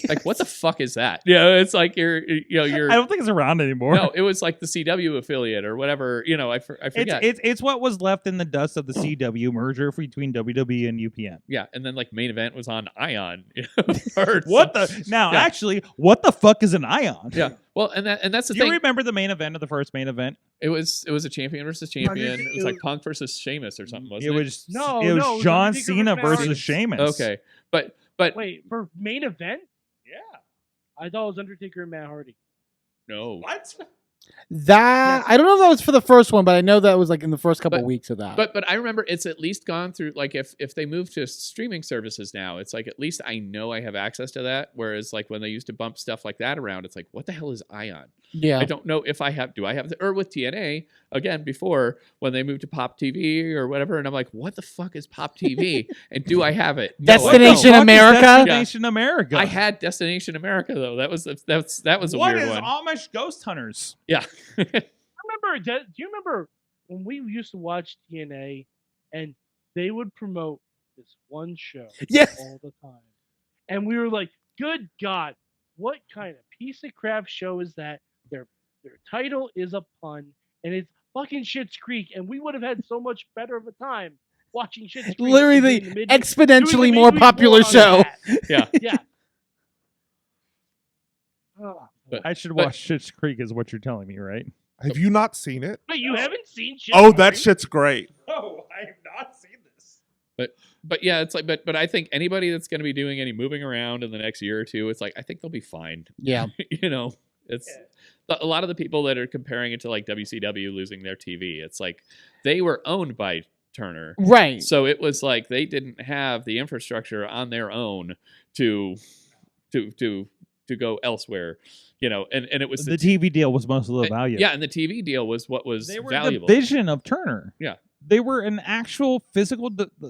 Like, what the fuck is that? It's like you're. I don't think it's around anymore. No, it was like the CW affiliate or whatever. I forget. It's what was left in the dust of the CW merger between WWE and UPN. Yeah, and then like main event was on Ion. What the? Now, Yeah. actually, what the fuck is an Ion? Yeah. Well, and that's the Do you thing. remember the main event of the first main event? It was a champion versus champion. It was like was- Punk versus Sheamus or something, It wasn't it? was No, it was no, it was John Undertaker Cena versus versus Sheamus. Okay, but Wait, for main event? Yeah. I thought it was Undertaker and Matt Hardy. no. What? that I don't know if that was for the first one, but I know that was like in the first couple But- weeks of that. But I remember it's at least gone through, like if they move to streaming services now, it's like at least I know I have access to that. Whereas like when they used to bump stuff like that around, it's like, what the hell is Ion? yeah, I don't know if do I have the, or with TNA again before when they moved to Pop TV or whatever, and I'm like, what the fuck is Pop TV? And do I have it? No, I don't. Destination America? Destination America. I had Destination America though. That was a What weird is one. Amish Ghost Hunters? Yeah. Do you remember when we used to watch TNA and they would promote this one show Yes. all the time? And we were like, good God, what kind of piece of crap show is that? Their title is a pun and it's fucking Schitt's Creek, and we would have had so much better of a time watching Schitt's Creek. Literally than the doing midweek- exponentially doing the more midweek popular war on show. that. Yeah. Yeah. Oh, But- I should but- watch Schitt's Creek, is what you're telling me, right? Have you not seen it? wait, you haven't seen Schitt's Oh, Creek? that shit's great. Oh, I have not seen this. But yeah, it's like, but I think anybody that's going to be doing any moving around in the next year or two, it's like I think they'll be fine. Yeah. It's a lot of the people that are comparing it to like WCW losing their TV. It's like they were owned by Turner, Right. so it was like they didn't have the infrastructure on their own to go elsewhere, and it was The TV deal was most of the value. Yeah, and the TV deal was what was They were valuable. the vision of Turner. Yeah. They were an actual physical,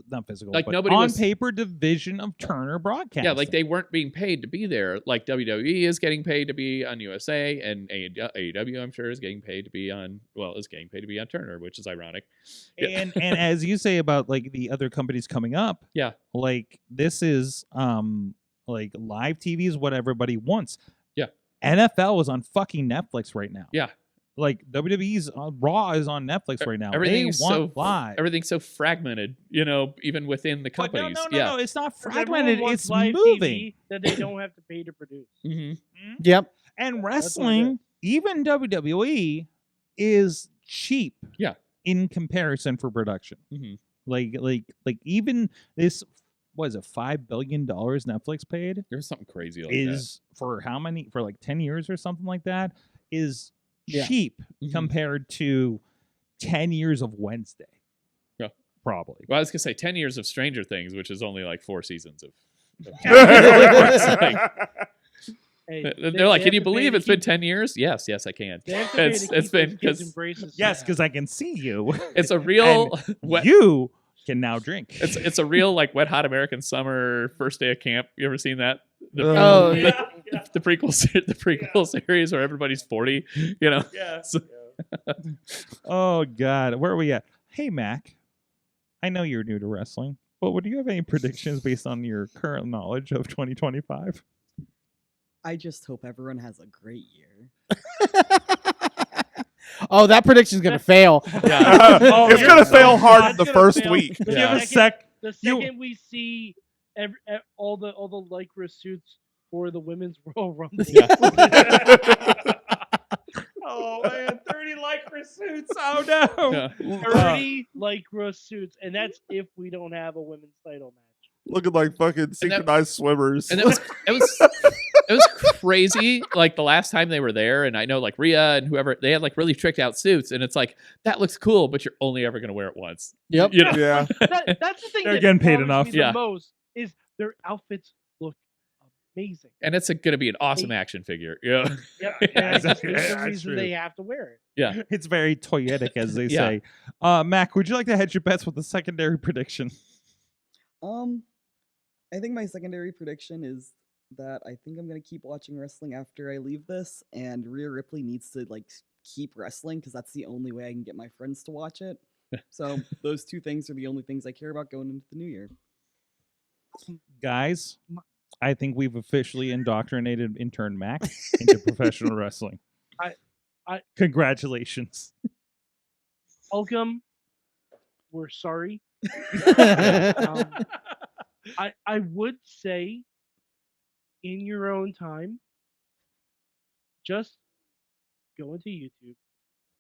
not physical, Like but nobody on was- paper division of Turner Broadcasting. Yeah, like they weren't being paid to be there. Like WWE is getting paid to be on USA, and AEW, I'm sure, is getting paid to be on Turner, which is ironic. Yeah. And as you say about like the other companies coming up, Yeah. like this is like live TV is what everybody wants. Yeah. NFL is on fucking Netflix right now. Yeah. Like WWE's Raw is on Netflix right now. Everything's they want live. Everything's so fragmented, even within the But companies. no, it's not Because everyone fragmented. wants It's live moving. TV that they don't have to pay to produce. Mm-hmm. Yep. And what it wrestling, even WWE, is cheap. Yeah. In comparison for production. Mhm. Like even this, what is it, $5 billion Netflix paid? There's something crazy like Is for how many? For like 10 years or something like that? Is Yeah. cheap Mhm. compared to 10 years of Wednesday. Yeah. Probably. that. Well, I was gonna say 10 years of Stranger Things, which is only like 4 seasons of. Hey, They're like, they can have you to pay believe to it's been keep- 10 years? Yes, I can. They have to pay to It's keep been those kids in because braces Yes, somehow. because I can see you. it's a real wet. You can now drink. It's a real like Wet Hot American Summer first day of camp. You ever seen that? Oh, The prequel series where everybody's 40. Yeah. So- Oh God, where are we at? Hey Mac, I know you're new to wrestling, but do you have any predictions based on your current knowledge of 2025? I just hope everyone has a great year. Oh, that prediction's gonna fail. Yeah. It's you're gonna so fail hard not the gonna first fail. week. The Yeah. second- The You- second we see all the Lycra suits for the women's Royal Rumble, Oh man, 30 Lycra suits. Oh no. Yeah. 30 Lycra suits, and that's if we don't have a women's title match. Looking like fucking synchronized swimmers. And it was crazy. Like the last time they were there, and I know like Rhea and whoever, they had like really tricked out suits, and it's like that looks cool, but you're only ever gonna wear it once. Yep. yeah. That's the thing. They're that getting paid bothers enough. me Yeah. The most is their outfits look amazing. And it's gonna be an awesome action figure. Yeah. Yep. Yeah, And it's exactly. the That's reason true. they have to wear it. Yeah. It's very toyetic, as they Yeah. say. Mac, would you like to hedge your bets with a secondary prediction? I think my secondary prediction is that I think I'm gonna keep watching wrestling after I leave this, and Rhea Ripley needs to like keep wrestling because that's the only way I can get my friends to watch it. So those two things are the only things I care about going into the new year. Guys, I think we've officially indoctrinated Intern Mac into professional wrestling. I- Congratulations. Welcome. We're sorry. I would say, in your own time, just go into YouTube,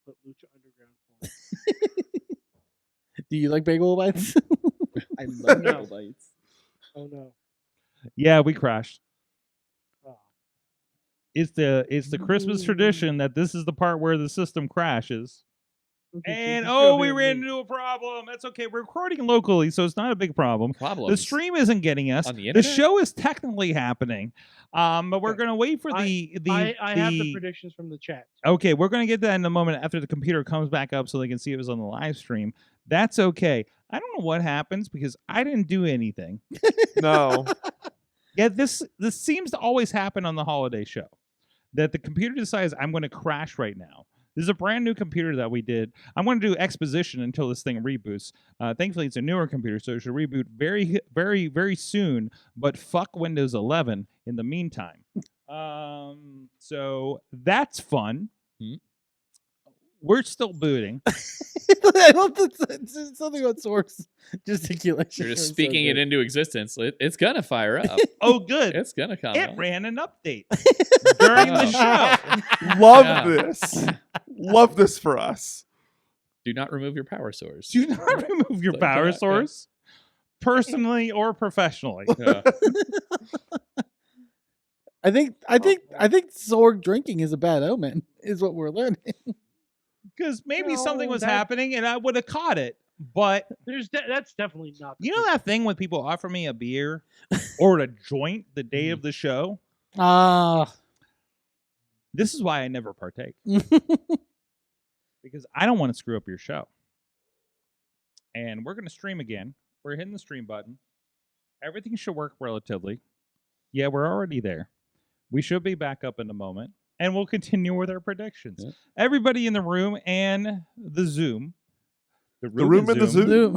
put Lucha Underground full. Do you like bagel bites? I love No. Bagel Bites. Oh no. Yeah, we crashed. Oh. It's the Christmas tradition that this is the part where the system crashes. And we ran into a problem. That's okay. We're recording locally, so it's not a big problem. The stream isn't getting us. On the The internet? show is technically happening. But we're gonna wait for I have the predictions from the chat. Okay, we're gonna get that in a moment after the computer comes back up so they can see it was on the live stream. That's okay. I don't know what happens because I didn't do anything. No. Yeah, this seems to always happen on the holiday show. That the computer decides I'm going to crash right now. This is a brand new computer that we did. I'm going to do exposition until this thing reboots. Thankfully, it's a newer computer, so it should reboot very, very, very soon. But fuck Windows 11 in the meantime. So that's fun. Hmm. We're still booting. I love it's something about Sorg's gesticulation. You're just It's so speaking it good. into existence. It's gonna fire up. Oh, good. It's gonna come. It up. ran an update during the show. Love Yeah. this. Love this for us. Do not remove your power source. Do not remove your Don't do power that, yeah. source, personally or professionally. Yeah. I think Sorg drinking is a bad omen, is what we're learning. Because maybe No, something was that- happening and I would have caught it. But That's definitely not. the you know case. that thing when people offer me a beer or a joint the day of the show? This is why I never partake. Because I don't want to screw up your show. And we're going to stream again. We're hitting the stream button. Everything should work relatively. Yeah, we're already there. We should be back up in a moment. And we'll continue with our predictions. Yeah. Everybody in the room and the Zoom. The room and the Zoom.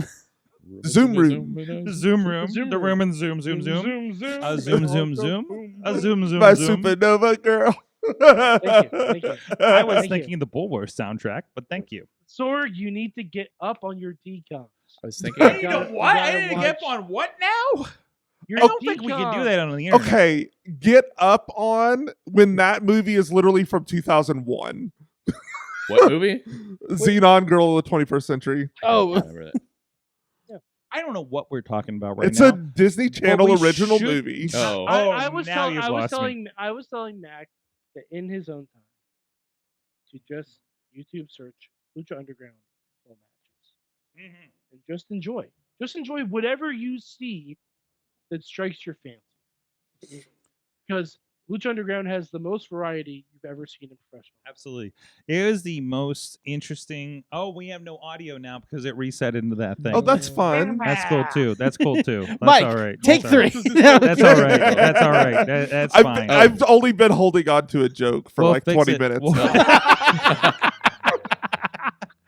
The Zoom room. The Zoom room. The room and Zoom. Zoom. Zoom. A Zoom. A Zoom. My Zoom. supernova girl. Thank you. I was Thank you. thinking the Bulworth soundtrack, but thank you. Sorg, you need to get up on your decoms. I was thinking. I need to what? I need to get on what now? Your I don't think we can do that on the internet. Okay, get up on when that movie is literally from 2001. What movie? Xenon Girl of the 21st Century. Oh, Remember that. I don't know what we're talking about right It's now. a Disney Channel we original should- movie. Oh, I was now telling you've I was lost me. telling I was telling Mac that in his own time to just YouTube search Lucha Underground full matches and just enjoy. Just enjoy whatever you see that strikes your fancy. Because Lucha Underground has the most variety you've ever seen in professional. Absolutely. It is the most interesting. Oh, we have no audio now because it reset into that thing. Oh, that's fun. That's cool too. That's cool too. That's Mike, all right. take That's all 3. right. That's all right. That's all right. That's fine. I've only been holding on to a joke for We'll like fix 20 it. minutes.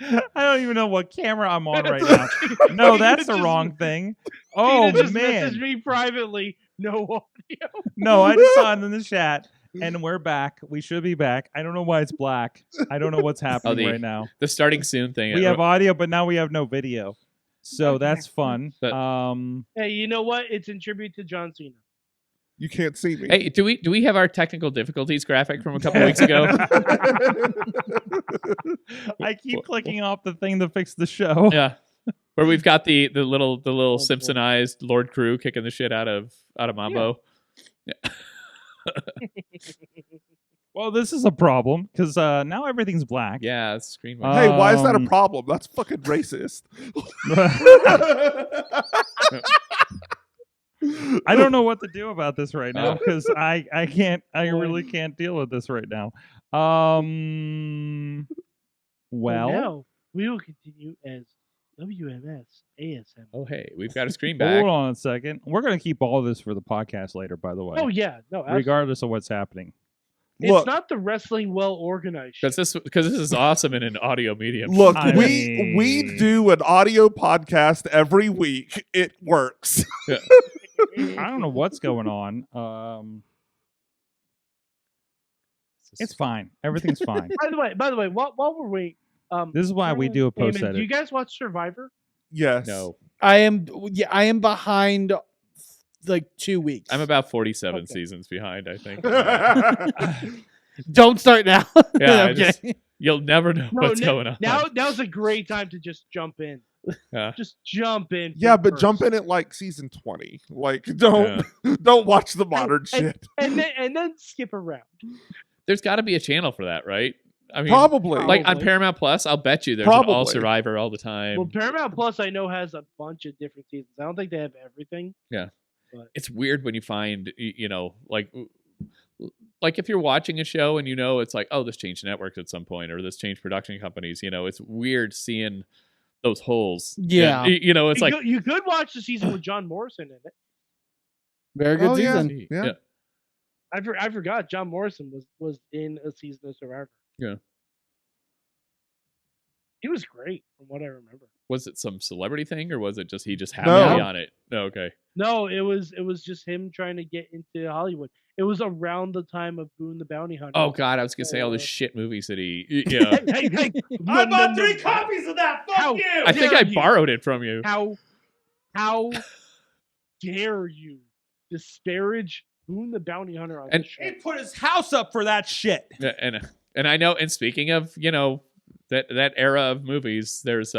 I don't even know what camera I'm on right now. No, that's the wrong thing. Oh, Tina just man. messaged me privately. No audio. No, I just saw it in the chat. And we're back. We should be back. I don't know why it's black. I don't know what's happening right now. The starting soon thing. We have audio, but now we have no video. So that's fun. But- Hey, you know what? It's in tribute to John Cena. You can't see me. Hey, do we have our technical difficulties graphic from a couple weeks ago? I keep clicking off the thing to fix the show. Yeah, where we've got the little Simpsonized Lord Crew kicking the shit out of Mambo. Yeah. Well, this is a problem because now everything's black. Yeah, screen. Hey, why is that a Um, problem? That's fucking racist. I don't know what to do about this right now because I really can't deal with this right now. Well, now we will continue as WMS ASM. Oh, hey, we've got a screen back. hold on a second. We're gonna keep all this for the podcast later, by the way. Oh yeah, no, absolutely. regardless of what's happening. It's Look. not the wrestling well organized. Because this is awesome in an audio medium. Look, I we mean- do an audio podcast every week. It works. I don't know what's going on. It's fine. Everything's fine. By the way, while we're waiting, This is why we do a post Eamon, edit. do you guys watch Survivor? Yes. No, I am behind like 2 weeks. I'm about 47 Okay. seasons behind, I think. Don't start now. Yeah, I'm I just- kidding. You'll never know what's going on. Now's a great time to just jump in. Yeah. Just jump in. Yeah, feet but first. jump in at like season 20. Like, don't watch the modern shit. and then skip around. There's got to be a channel for that, right? I mean, Probably. like on Probably. Paramount Plus, I'll bet you there's an Probably. All Survivor all the time. Well, Paramount Plus I know has a bunch of different seasons. I don't think they have everything. It's weird when you find, like if you're watching a show and it's like, oh, this changed networks at some point or this changed production companies. It's weird seeing those holes. Yeah. And, it's like, You could watch the season with John Morrison in it. Very good Oh, yeah. season. Yeah. I forgot John Morrison was in a season of Survivor. Yeah. He was great from what I remember. Was it some celebrity thing or was it just he just happened to be on it? No, okay. No, it was just him trying to get into Hollywood. It was around the time of Boone the Bounty Hunter. Oh God, I was gonna say all the shit movies that he. Yeah, Hey! I bought 3 copies of that. Fuck How you. I think I dare you. borrowed it from you. How dare you disparage Boone the Bounty Hunter on And- this show? He put his house up for that shit. Yeah, and I know. And speaking of that era of movies, there's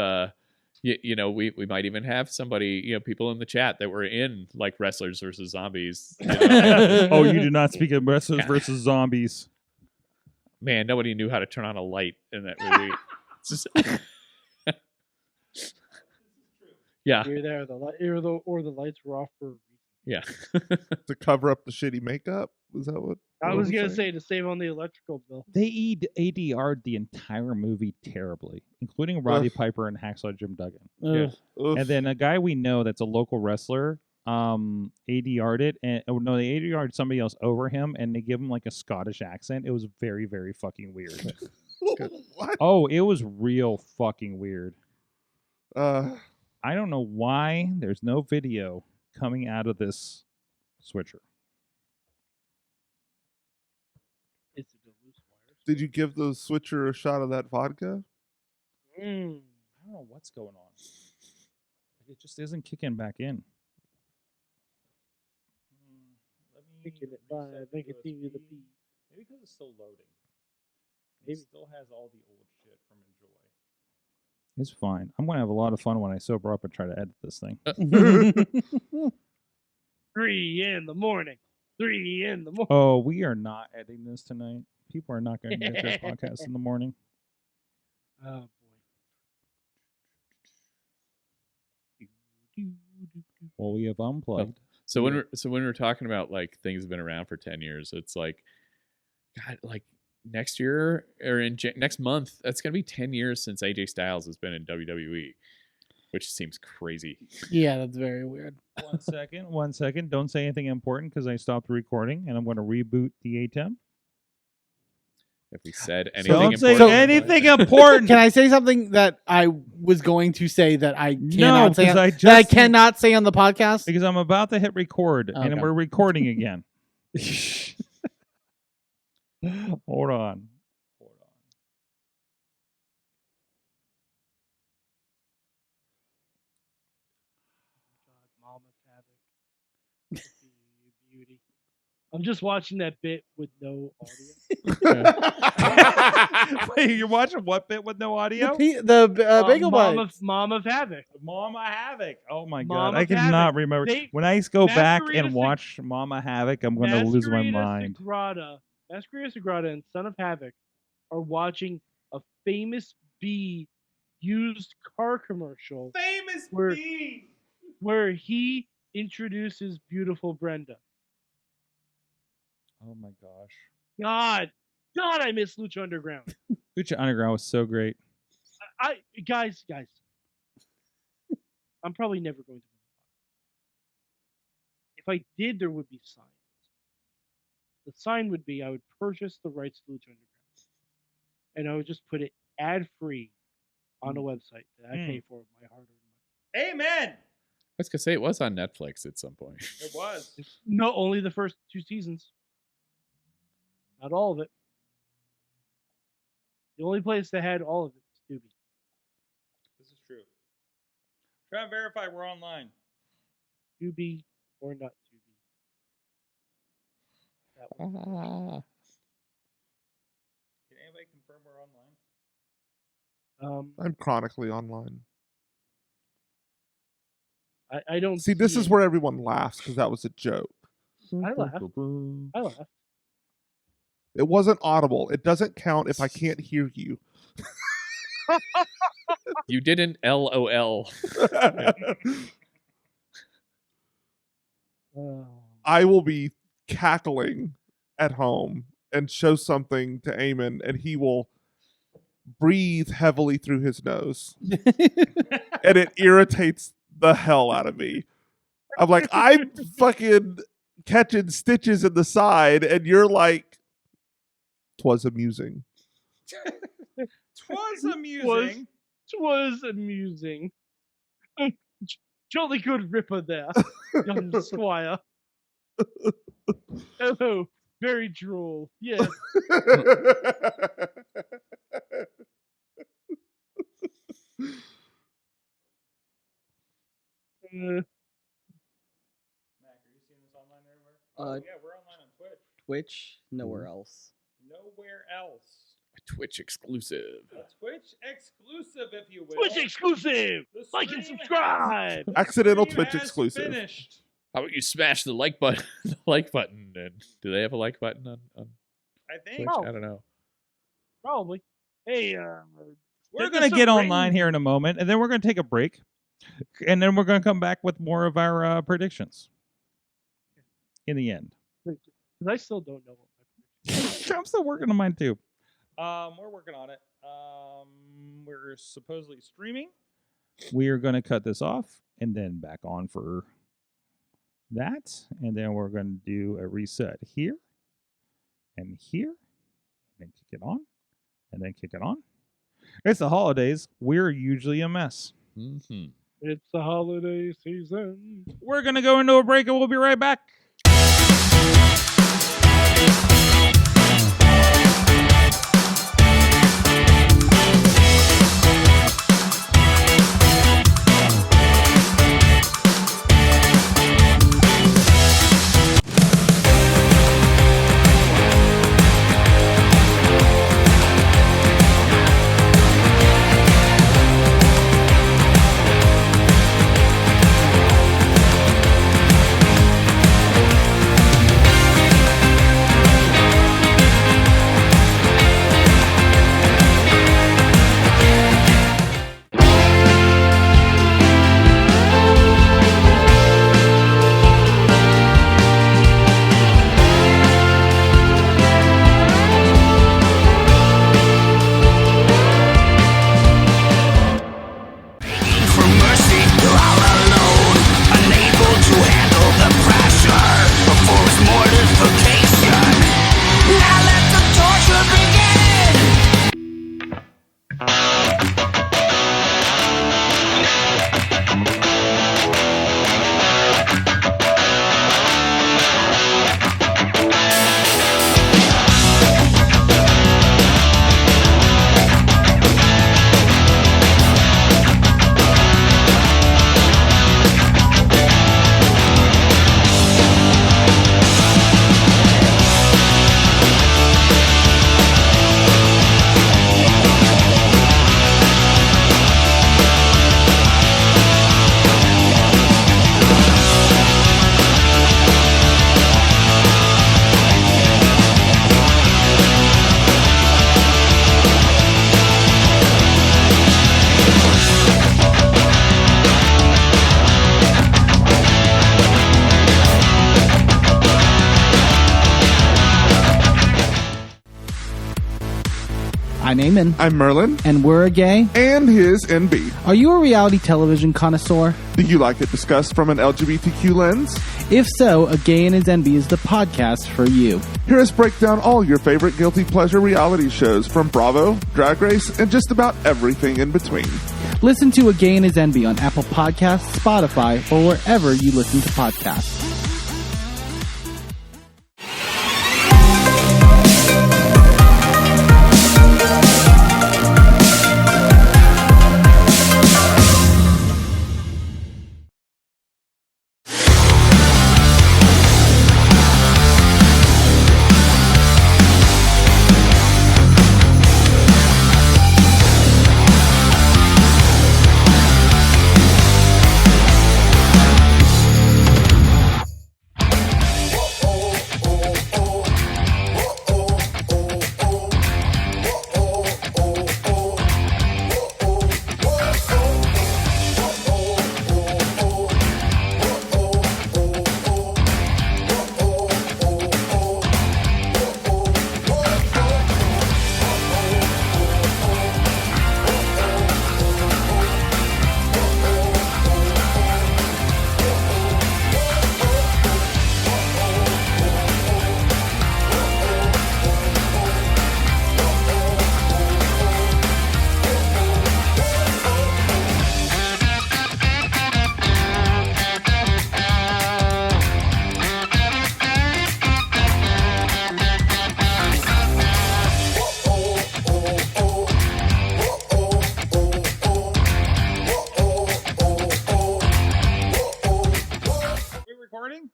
you know, we might even have somebody, you know, people in the chat that were in like Wrestlers versus Zombies. You know? Oh, you do not speak of wrestlers versus zombies. Man, nobody knew how to turn on a light in that movie. It's just yeah, You're there. Or the lights were off for a reason. yeah. To cover up the shitty makeup. Was that what? I what was we're gonna saying? say to save on the electrical bill. They ADR'd the entire movie terribly, including Roddy Piper and Hacksaw Jim Duggan. Ugh. Oof. And then a guy we know that's a local wrestler ADR'd it, and they ADR'd somebody else over him, and they give him like a Scottish accent. It was very, very fucking weird. What? Oh, it was real fucking weird. Uh, I don't know why there's no video coming out of this switcher. It's a loose wires. did you give the switcher a shot of that vodka? I don't know what's going on. It just isn't kicking back in. Let me Kicking it by, reset make it USB. see the beat. Maybe because it's still loading. Maybe. It still has all the old shit from Enjoy. It's fine. I'm going to have a lot of fun when I sober up and try to edit this thing. 3 in the morning. 3 in the morning. Oh, we are not editing this tonight. People are not going to get their podcast in the morning. Oh boy. Well, we have unplugged. So when we're talking about like things have been around for 10 years, it's like, God, like next year or next month, that's gonna be 10 years since AJ Styles has been in WWE, which seems crazy. Yeah, that's very weird. 1 second. Don't say anything important because I stopped recording and I'm going to reboot the ATEM. If we said anything Don't say important, anything important. Can I say something that I was going to say that I No, cannot say? because I That I just cannot say on the podcast. because I'm about to hit record Okay. and we're recording again. Hold on. God, Mama Havoc. Beauty. I'm just watching that bit with no audio. Wait, you're watching what bit with no audio? The bagel bites. Mom of Havoc. Mama Havoc. Oh my Mama god, I cannot Havoc. remember. They- When I go back Masquerade and is watch Mama Havoc, I'm going to lose my mind. Masquerade Sagrada and Son of Havoc are watching a famous bee used car commercial Famous Where- bee. where he introduces beautiful Brenda. Oh my gosh. God, I miss Lucha Underground. Lucha Underground was so great. Guys, I'm probably never going to win. If I did, there would be signs. The sign would be I would purchase the rights to Lucha Underground, and I would just put it ad-free on a website that I pay for with my hard-earned money. Amen. I was gonna say it was on Netflix at some point. It was. No, only the first 2 seasons. Not all of it. The only place that had all of it was Tubi. This is true. Try and verify we're online. Tubi or not Tubi. That was Can anybody confirm we're online? I'm chronically online. I don't See, this is it. where everyone laughs because that was a joke. I laughed. It wasn't audible. It doesn't count if I can't hear you. You didn't LOL. I will be cackling at home and show something to Eamon, and he will breathe heavily through his nose. And it irritates the hell out of me. I'm like, I'm fucking catching stitches in the side, and you're like, 'twas amusing. Twas amusing. Was amusing. Jolly good ripper there, young squire. Oh, very droll. Yes. Mac, are you seeing this online everywhere? Uh, Yeah, we're online on Twitch. Twitch, nowhere else. Nowhere else. Twitch exclusive. Twitch exclusive, if you will. Twitch exclusive. The Like and stream subscribe. Accidental stream Twitch has exclusive. Finished. How about you smash the like button? The like button. And do they have a like button on I think Twitch? Oh. I don't know. Probably. Hey, we're hit going to us up, get rate online and- here in a moment, and then we're going to take a break, and then we're going to come back with more of our predictions in the end. 'Cause I still don't know what my prediction I'm still working on mine too. We're working on it. We're supposedly streaming. We are going to cut this off and then back on for that, and then we're going to do a reset here and here, and then kick it on, and then kick it on. It's the holidays. We're usually a mess. Mm-hmm. It's the holiday season. We're going to go into a break, and we'll be right back. For mercy, you're all alone, unable to handle the pressure of forced mortification. Now let the torture begin. I'm Eamon, I'm Merlin, and we're a gay. and his NB. Are you a reality television connoisseur? Do you like it discussed from an LGBTQ lens? If so, A Gay and His NB is the podcast for you. Hear us break down all your favorite guilty pleasure reality shows from Bravo, Drag Race, and just about everything in between. Listen to A Gay and His NB on Apple Podcasts, Spotify, or wherever you listen to podcasts.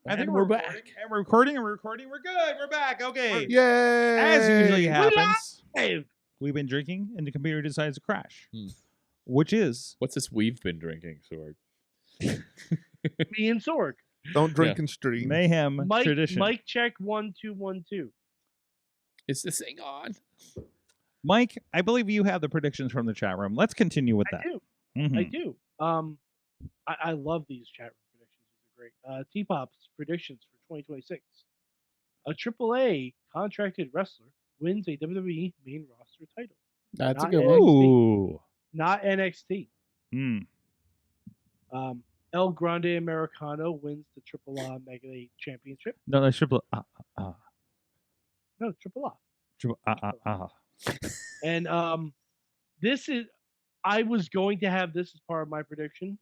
I think And we're recording. back. And we're recording. We're good. We're back. Okay. Yay! As usually happens. Hey, we've been drinking, and the computer decides to crash. Hmm. Which is What's this we've been drinking, Sorg? Me and Sorg. Don't drink and stream. Mayhem Mike, tradition. Mike check 1 2 1 2. Is this thing on? Mike, I believe you have the predictions from the chat room. Let's continue with I that. do. Mhm. I do. I love these chat room predictions. These are great. T-Pop's predictions for 2026. A AAA contracted wrestler wins a WWE main roster title. That's a Not good one. NXT. Ooh. Not NXT. Hmm. El Grande Americano wins the AAA Mega Championship. No, that's triple. No, AAA. Triple. And this is, I was going to have this as part of my prediction,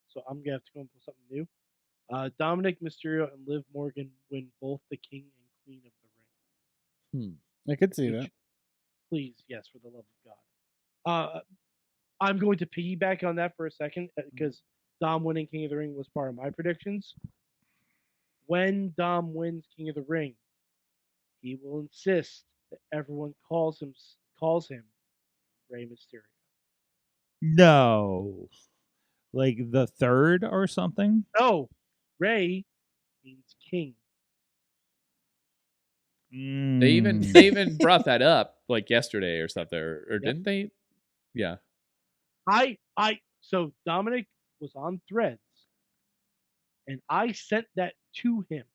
so I'm gonna have to come up with something new. Dominic Mysterio and Liv Morgan win both the King and Queen of the Ring. I could see Which- that. Please, yes, for the love of God. I'm going to piggyback on that for a second because Dom winning King of the Ring was part of my predictions. When Dom wins King of the Ring, he will insist that everyone calls him Rey Mysterio. No. Like the third or something? No, Rey means king. They even brought that up like yesterday or something, or didn't they? Yeah. So Dominic was on Threads, and I sent that to him,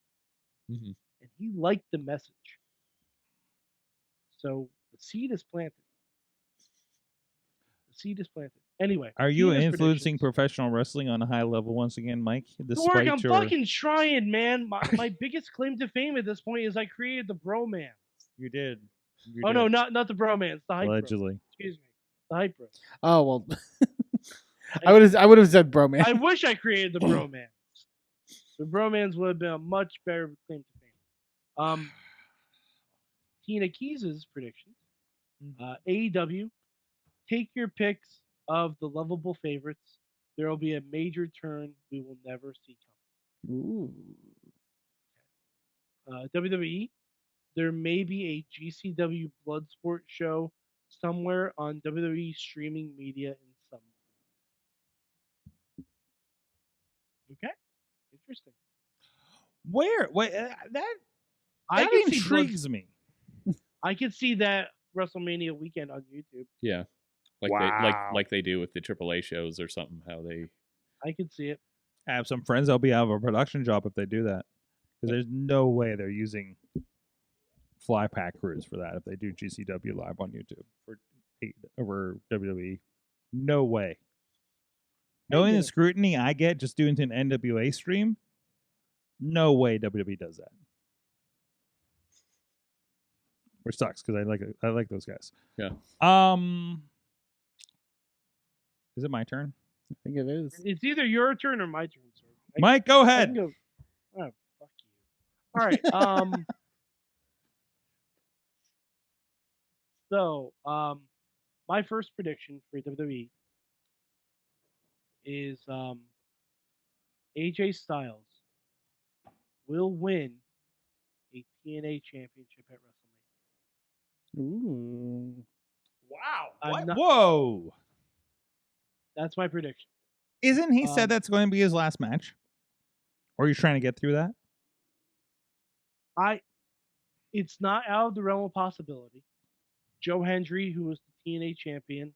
Mhm. and he liked the message. So the seed is planted. The seed is planted. Anyway, Are you Cena's influencing predictions. professional wrestling on a high level once again, Mike? Sorg, Despite I'm your fucking trying, man. My biggest claim to fame at this point is I created the bromance. You did. You Oh did. no, not the bromance, the hype bros. Allegedly. Excuse me, the hype bros. Oh well. I would have said bro, man. I wish I created the bromance. The bromance would have been a much better claim to fame. Tina Keys' predictions. AEW, take your picks of the lovable favorites. There will be a major turn we will never see Ooh. coming. WWE, there may be a GCW Bloodsport show somewhere on WWE streaming media in some form. Okay, interesting. Where? Wait, that I that can see intrigues me. I could see that WrestleMania weekend on YouTube. Yeah. Like Wow. like they do with the AAA shows or something. How they I could see it. I have some friends that'll be out of a production job if they do that. Because there's no way they're using fly pack crews for that if they do GCW live on YouTube for WWE. No way. Knowing the scrutiny I get just doing an NWA stream, no way WWE does that. Which sucks because I like those guys. Yeah. Is it my turn? I think it is. It's either your turn or my turn, sir. Mike, go I can ahead. go. Oh, fuck you. All right. So, my first prediction for WWE is AJ Styles will win a TNA championship at WrestleMania. Ooh. Wow. Whoa. That's my prediction. Isn't he said that's going to be his last match? Or are you trying to get through that? It's not out of the realm of possibility. Joe Hendry, who was the TNA champion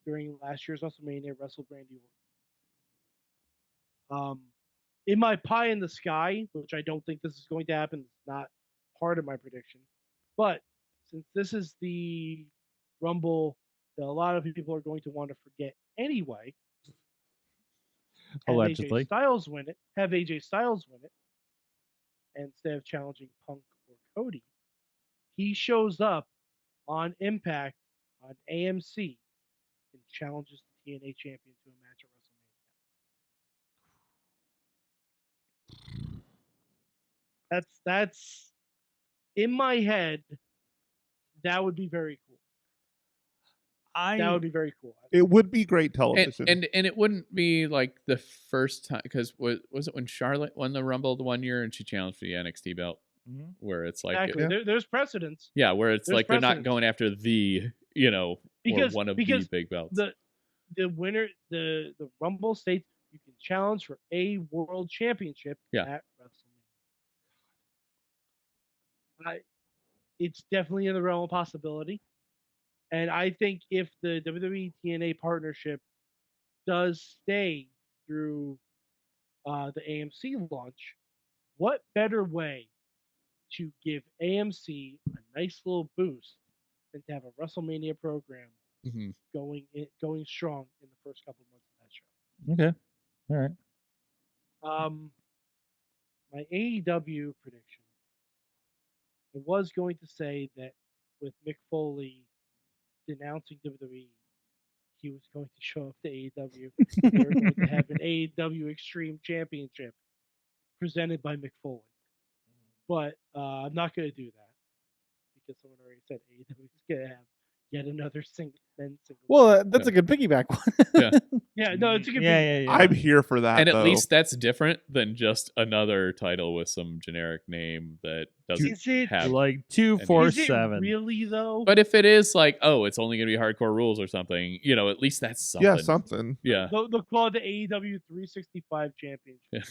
during last year's WrestleMania, wrestled Randy Orton. In my pie in the sky, which I don't think this is going to happen, it's not part of my prediction. But since this is the Rumble that a lot of people are going to want to forget anyway, Allegedly. have AJ Styles win it, instead of challenging Punk or Cody. He shows up on Impact on AMC and challenges the TNA champion to a match at WrestleMania. That's in my head. That would be very cool. That would be very cool. It would be great television. and it wouldn't be like the first time, because was it when Charlotte won the Rumble the one year and she challenged for the NXT belt, where it's like Exactly. There's precedence. yeah, where it's There's like they're not precedence. going after the Because- or one of because the big belts. The winner, the Rumble states you can challenge for a world championship Yeah. at WrestleMania. It's definitely in the realm of possibility. And I think if the WWE TNA partnership does stay through the AMC launch, what better way to give AMC a nice little boost than to have a WrestleMania program Mhm. going strong in the first couple of months of that show? Okay. All right. My AEW prediction. I was going to say that with Mick Foley denouncing WWE, he was going to show up to AEW. They were going to have an AEW Extreme Championship presented by Mick Foley. But I'm not going to do that because someone already said AEW is going to have yet another men's single. Well, that's a good piggyback one. Yeah, no, it's a good Yeah. I'm here for that. And at though. least that's different than just another title with some generic name that doesn't Is it have. Like Is it 247. really though? But if it is like, oh, it's only going to be hardcore rules or something, at least that's something. Yeah, something. Yeah. They'll call it the AEW 365 Championship.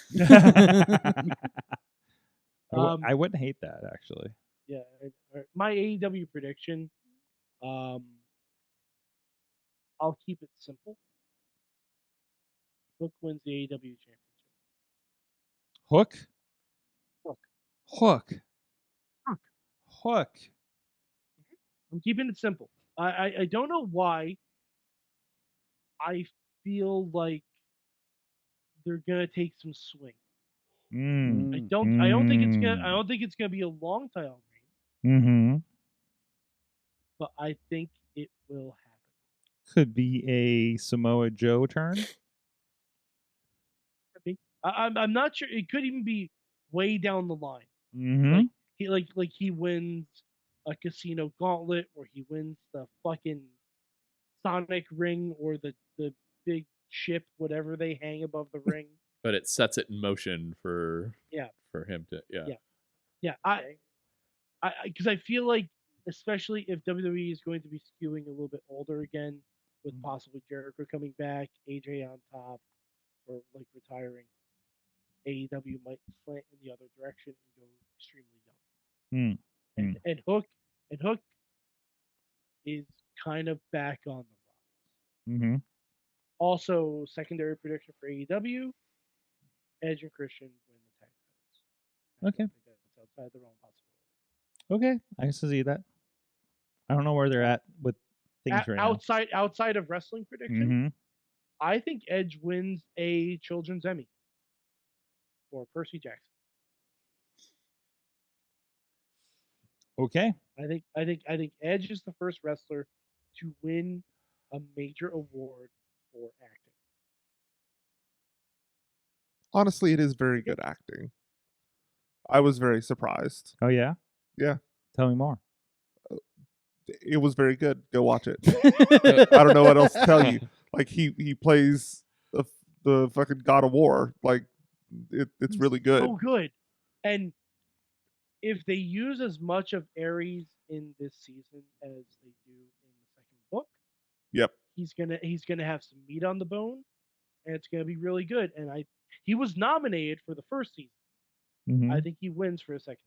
I wouldn't hate that actually. Yeah, my AEW prediction. I'll keep it simple. Hook wins the AEW championship. Hook. Hook. Hook. Hook. Hook. I'm keeping it simple. I don't know why. I feel like they're gonna take some swing. I don't think it's gonna be a long title reign, Mm-hmm. but I think it will happen. Could be a Samoa Joe turn. I'm not sure. It could even be way down the line. Mm-hmm. He wins a casino gauntlet, or he wins the fucking Sonic ring, or the big ship, whatever they hang above the ring. But it sets it in motion for him to Yeah, because I feel like, especially if WWE is going to be skewing a little bit older again, with possibly Jericho coming back, AJ on top, or like retiring, AEW might slant in the other direction and go extremely young. And Hook is kind of back on the run. Mm-hmm. Also, secondary prediction for AEW: Edge and Christian win the tag titles. Okay. I think that's outside the realm of possibility. Okay, I can see that. I don't know where they're at with things right Outside of wrestling prediction, Mm-hmm. I think Edge wins a Children's Emmy for Percy Jackson. Okay. I think Edge is the first wrestler to win a major award for acting. Honestly, it is very good acting. I was very surprised. Oh yeah. Yeah. Tell me more. It was very good. Go watch it. I don't know what else to tell you. Like he plays the fucking God of War. Like it's really good. So good. And if they use as much of Ares in this season as they do in the second book, Yep. he's gonna have some meat on the bone, and it's gonna be really good. And he was nominated for the first season. Mm-hmm. I think he wins for a second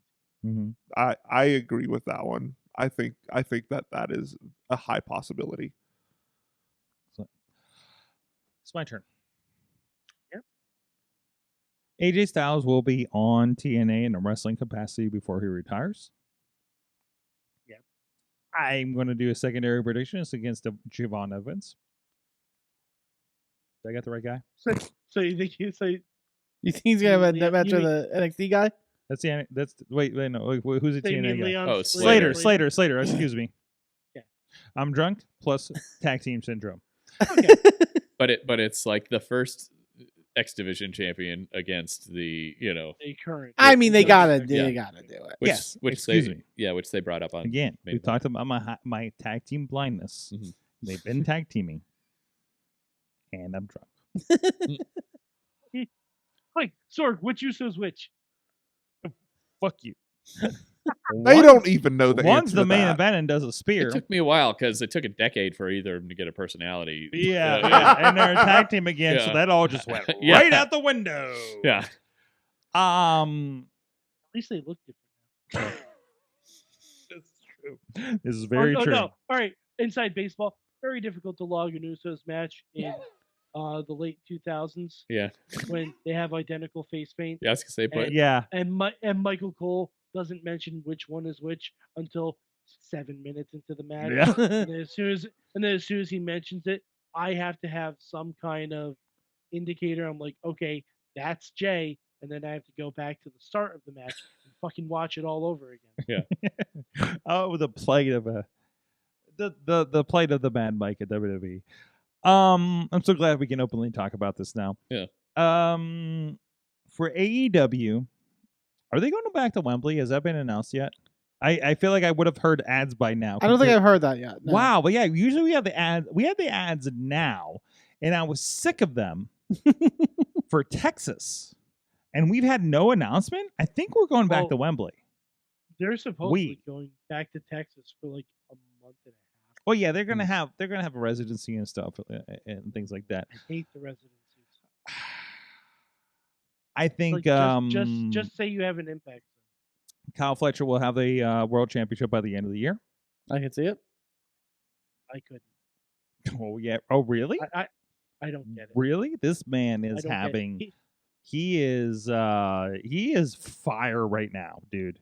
season. Mm-hmm. I agree with that one. I think that is a high possibility. It's my turn. Yep. AJ Styles will be on TNA in a wrestling capacity before he retires. Yep. I'm going to do a secondary prediction. It's against Javon Evans. Did I get the right guy? So you think You think he's gonna have a match with the NXT guy? That's wait, no. Who's the TNA guy? Leon Oh, Slater. Excuse me. Yeah. I'm drunk. Plus tag team syndrome. Okay. But it's like the first X Division champion against the The current. I mean, they gotta do Yeah. it. Yes, which excuse they me. which they brought up on Again, main we've talked about my tag team blindness. Mhm. They've been tag teaming, and I'm drunk. Like, Sorg, which Uso's which? Fuck you. They don't even know the One's answer the to main that. event and does a spear. It took me a while because it took a decade for either of them to get a personality. Yeah, and they're a tag team again, so Yeah. that all just went Yeah. right out the window. Yeah. At least they look different. This is true. This is very true. No. All right, inside baseball, very difficult to log an Usos match in the late 2000s Yeah. when they have identical face paint. Yeah, I was gonna say, but Yeah, And Michael Cole doesn't mention which one is which until 7 minutes into the match. yeah. And then as soon as he mentions it, I have to have some kind of indicator. I'm like, okay, that's Jay, and then I have to go back to the start of the match and fucking watch it all over again. Oh, the plight of the plight of the band mic at WWE. I'm so glad we can openly talk about this now. Yeah. For AEW, are they going back to Wembley? Has that been announced yet? I feel like I would have heard ads by now. I don't think I've heard that yet. No. Wow, but yeah, usually we have the ads. We have the ads now, and I was sick of them for Texas, and we've had no announcement. I think we're going back Well, to Wembley. They're supposedly going back to Texas for like a month and a half. Well, yeah, they're gonna have a residency and stuff and things like that. I hate the residencies. I think Like, just say you have an Impact. Kyle Fletcher will have a world championship by the end of the year. I can see it. I couldn't. Oh yeah. Oh really? I don't get it. Really? This man I is don't get it. having. He is fire right now, dude.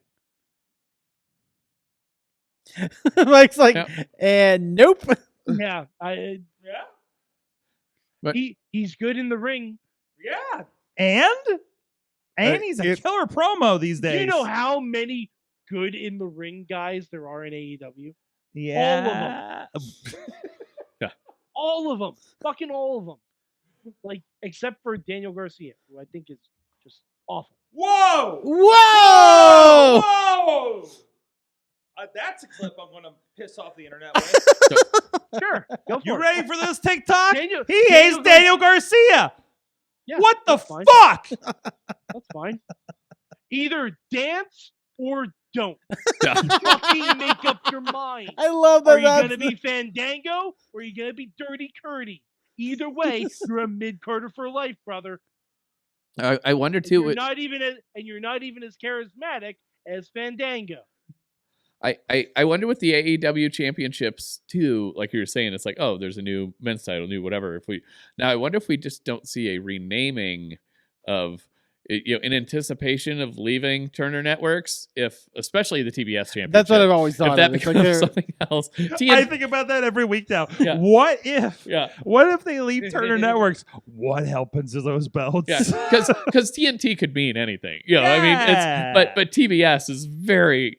Mike's like, Yep. and nope. Yeah, But- he's good in the ring. Yeah. And he's a it- killer promo these days. Do you know how many good in the ring guys there are in AEW? Yeah. All of them. Fucking all of them. Like, except for Daniel Garcia, who I think is just awful. Whoa! Whoa! Whoa! That's a clip I'm gonna piss off the internet with. Sure, go for You it. ready for this TikTok? Daniel- He hates Daniel Daniel Garcia. Yeah, What the that's fine. fuck? That's fine. Either dance or don't. Yeah. Fucking make up your mind. I love Are that. you That's gonna be Fandango or are you gonna be Dirty Curdy? Either way, you're a mid-carder for life, brother. I wonder And too. you're not even as charismatic as Fandango. I wonder with the AEW championships too, like you were saying, it's like, oh, there's a new men's title, new whatever. I wonder if we just don't see a renaming of, in anticipation of leaving Turner Networks, especially the TBS championship. That's what I've always If thought. that It's like becomes they're- something else, I think about that every week now. Yeah. What if? yeah, What if they leave Turner Networks? What happens to those belts? yeah, because TNT could mean anything. I mean, Yeah. but TBS is very,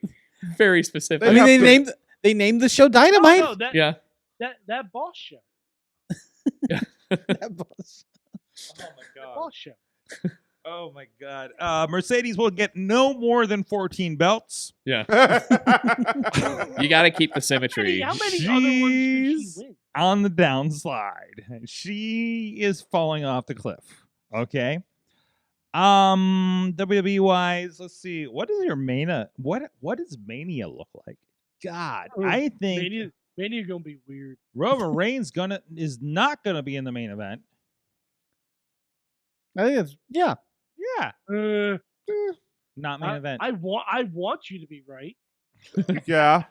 very specific. I mean, have to- they named the show Dynamite. No, that boss show. That boss. Oh my god. Boss show. Oh my god. Mercedes will get no more than 14 belts. Yeah, you got to keep the symmetry. How many other ones did she Jeez. win? On the downslide. She is falling off the cliff. Okay. WWE wise, let's see. What does your Mania what does Mania look like? God, Oh, I think Mania gonna be weird. Roman Reigns is not gonna be in the main event. I think it's Yeah. Uh, Not main event. I want you to be right. Yeah.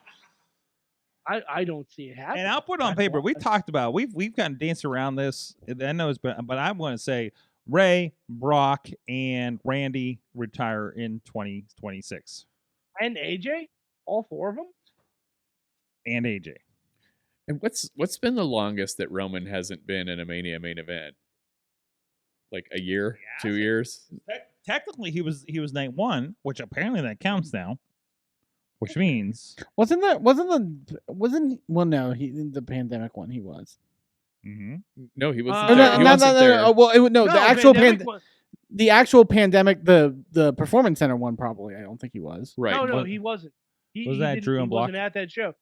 I don't see it happening. And I'll put it on paper. We talked about we've kind of danced around this. I know it's been, but I'm going to say Ray, Brock, and Randy retire in 2026, And AJ, all four of them. and AJ. And what's been the longest that Roman hasn't been in a Mania main event? Like a year, 2 years? Technically, he was night one, which apparently that counts now. Which means well no, the pandemic one he was. No, he wasn't Oh, there. He wasn't there. Oh, well, the actual pandemic one- the actual pandemic, the performance center one probably. I don't think he was. Right. No, What- he wasn't. was that didn't- Drew he and Block? wasn't at that show.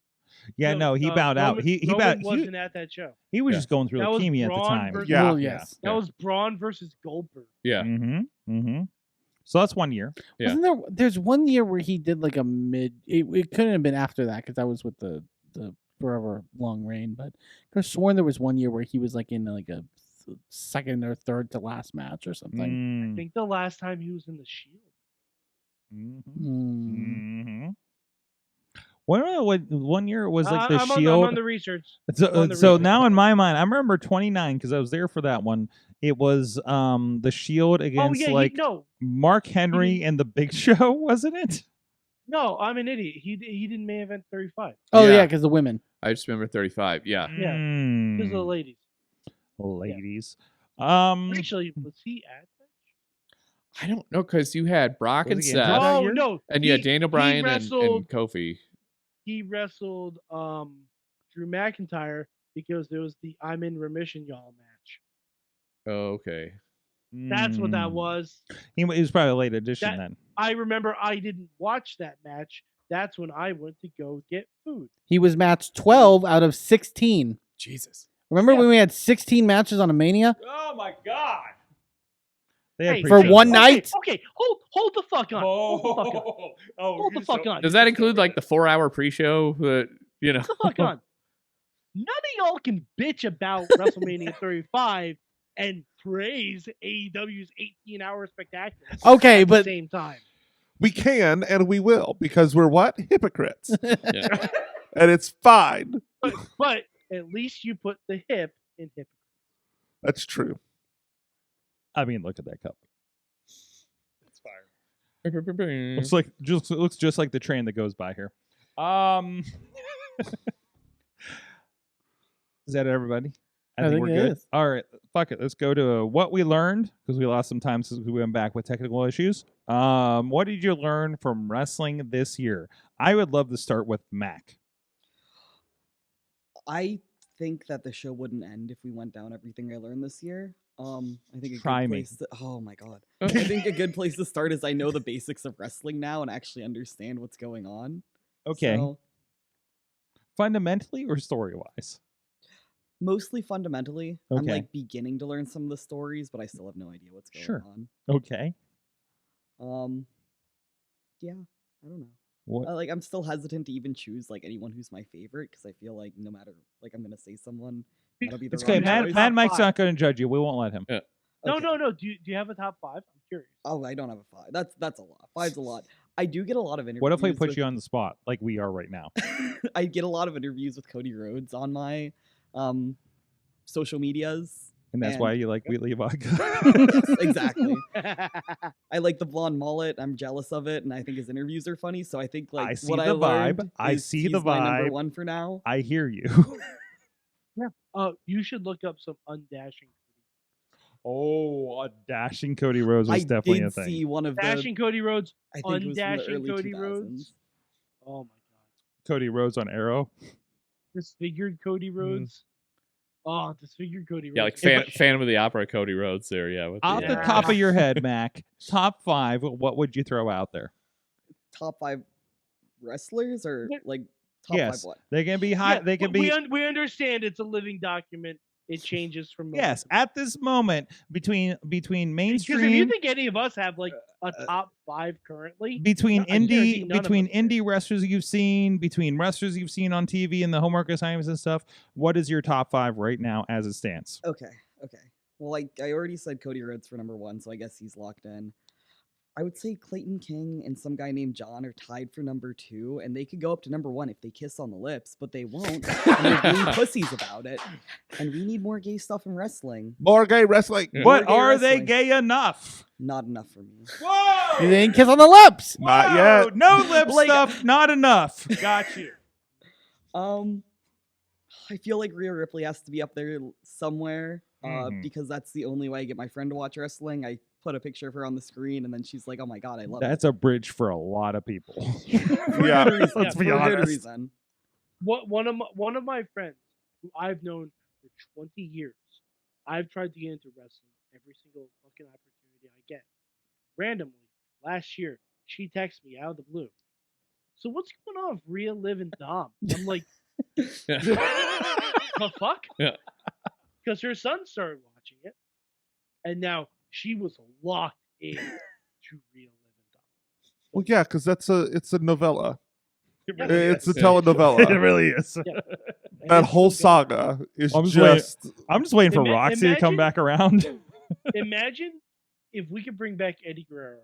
yeah, no, he bowed out. He Roman bowed. wasn't at that show. He was Yeah. just going through That was leukemia at the Braun time. versus- Yeah. Well, yes. That was Braun versus Goldberg. Yeah. Mm-hmm. So that's 1 year. Yeah. Wasn't there? There's 1 year where he did like a mid. It couldn't have been after that because I was with the forever long reign. But I could have sworn there was 1 year where he was like in like a second or third to last match or something. I think the last time he was in the Shield. Mm-hmm. What 1 year it was like the I'm Shield. on the research. So now in my mind, I remember 29 because I was there for that one. It was the Shield against Mark Henry and the Big Show, wasn't it? No, I'm an idiot. He didn't main event 35. Oh yeah, because the women. I just remember 35. Yeah. Yeah, because of the ladies. Ladies. Actually, was he at that? I don't know because you had Brock and Was he Seth. injured that Oh year? no! And you had Daniel Bryan and wrestled- Kofi. He wrestled Drew McIntyre because there was the "I'm in remission, y'all" match. Oh, okay. That's what that was. He was probably a late addition That- then. I remember I didn't watch that match. That's when I went to go get food. He was match 12 out of 16. Jesus. Remember when we had 16 matches on a Mania Oh my God! for one night? Okay, hold the fuck on. Hold the fuck on. Hold the fuck on. Does that include like the 4-hour pre-show? That you know. Hold the fuck on. None of y'all can bitch about WrestleMania 35 and praise AEW's 18-hour spectacular. Okay, at but the same time. We can and we will because we're what? Hypocrites. Yeah. And it's fine. But at least you put the hip in hip. That's true. I mean, look at that cup. It's fire. That's Looks just like the train that goes by here. Is that everybody? I think we're it good. is. All right, fuck it. Let's go to what we learned because we lost some time since we went back with technical issues. What did you learn from wrestling this year? I would love to start with Mac. I think that the show wouldn't end if we went down everything I learned this year. I think a Try good me. place to, oh my god. I think a good place to start is I know the basics of wrestling now and actually understand what's going on. Okay. So, Fundamentally or story wise? mostly fundamentally. I'm Okay. like beginning to learn some of the stories, but I still have no idea what's going Sure. on. Okay. Yeah, I don't know. What? Like I'm still hesitant to even choose like anyone who's my favorite because I feel like no matter like I'm gonna say someone, that'll be the It's okay. wrong choice. Mad Mike's five. not going to judge you. We won't let him. No, Okay. no. Do you have a top 5? I'm curious. Oh, I don't have a 5. That's a lot. 5's a lot. I do get a lot of interviews. What if we put with- you on the spot like we are right now? I get a lot of interviews with Cody Rhodes on my social medias. And that's why you like Wheatley vodka. Exactly. I like the blonde mullet. I'm jealous of it, and I think his interviews are funny. So I think like I see what the I learned vibe. I is see he's the my number vibe. 1 for now. I hear you. You should look up some undashing. Oh, a dashing Cody Rhodes was I definitely did a thing. see one of the. Dashing Cody Rhodes. I think it was from the undashing early Cody 2000s. Rhodes. Oh my god. Cody Rhodes on Arrow. Disfigured Cody Rhodes. Oh, disfigured Cody Rhodes. Yeah, like If I- Phantom of the Opera, Cody Rhodes there. Yeah. With Off the, the Yeah. top of your head, Mac, top 5, what would you throw out there? Top 5 wrestlers or Yeah. like top Yes. 5 what? They can be high. Yeah, They can we be. we understand it's a living document. It changes from moment Yes, to moment. at this moment between Because if you mainstream, think any of us have like a top 5 currently, between I guarantee indie, none of between us do. indie wrestlers you've seen, between wrestlers you've seen on TV and the homework assignments and stuff, what is your top 5 right now as it stands? Okay. Well, like I already said Cody Rhodes for number 1, so I guess he's locked in. I would say Clayton King and some guy named John are tied for number 2, and they could go up to number 1 if they kiss on the lips, but they won't. And they're being pussies about it. And we need more gay stuff in wrestling. More gay wrestling. Yeah. But gay are they wrestling. gay enough? Not enough for me. Whoa! you didn't kiss on the lips. Not Whoa! yet. No lip Like- stuff, not enough. Got you. I feel like Rhea Ripley has to be up there somewhere Mhm. because that's the only way I get my friend to watch wrestling. I put a picture of her on the screen, and then she's like, "Oh my god, I love That's a bridge for a lot of people. it." For Yeah. good reason. Let's be For good honest. reason. one of my friends who I've known for 20 years, I've tried to get into wrestling every single fucking opportunity I get. Randomly, last year, she texted me out of the blue. So what's going on with Rhea, Liv, and Dom? I'm like, the fuck? Yeah. Because her son started watching it, and now she was locked in to Rhea live and die. Well, yeah, because it's a novella. It It's a is. telenovela. It really is. Yeah. And That it's whole still gonna- saga is I'm just waiting- just. I'm just waiting for Ima- Roxy to come imagine- back around. Imagine if we could bring back Eddie Guerrero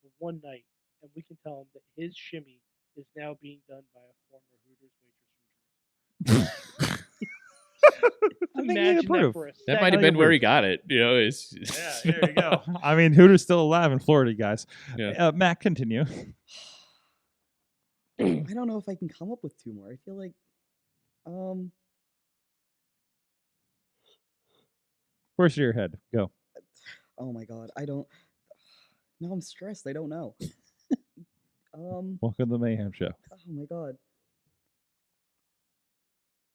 for one night, and we can tell him that his shimmy is now being done by a former Hooters waitress from Jersey. I think he'd Imagine that approve. for a That second. might have been where he got it. You know, it's Yeah, there you go. I mean, Hooter's still alive in Florida, guys. Yeah. Matt, continue. I don't know if I can come up with two more. I feel like, First of your head. Go. oh my god, I don't. Now I'm stressed. I don't know. Welcome to the Mayhem Show. Oh my god.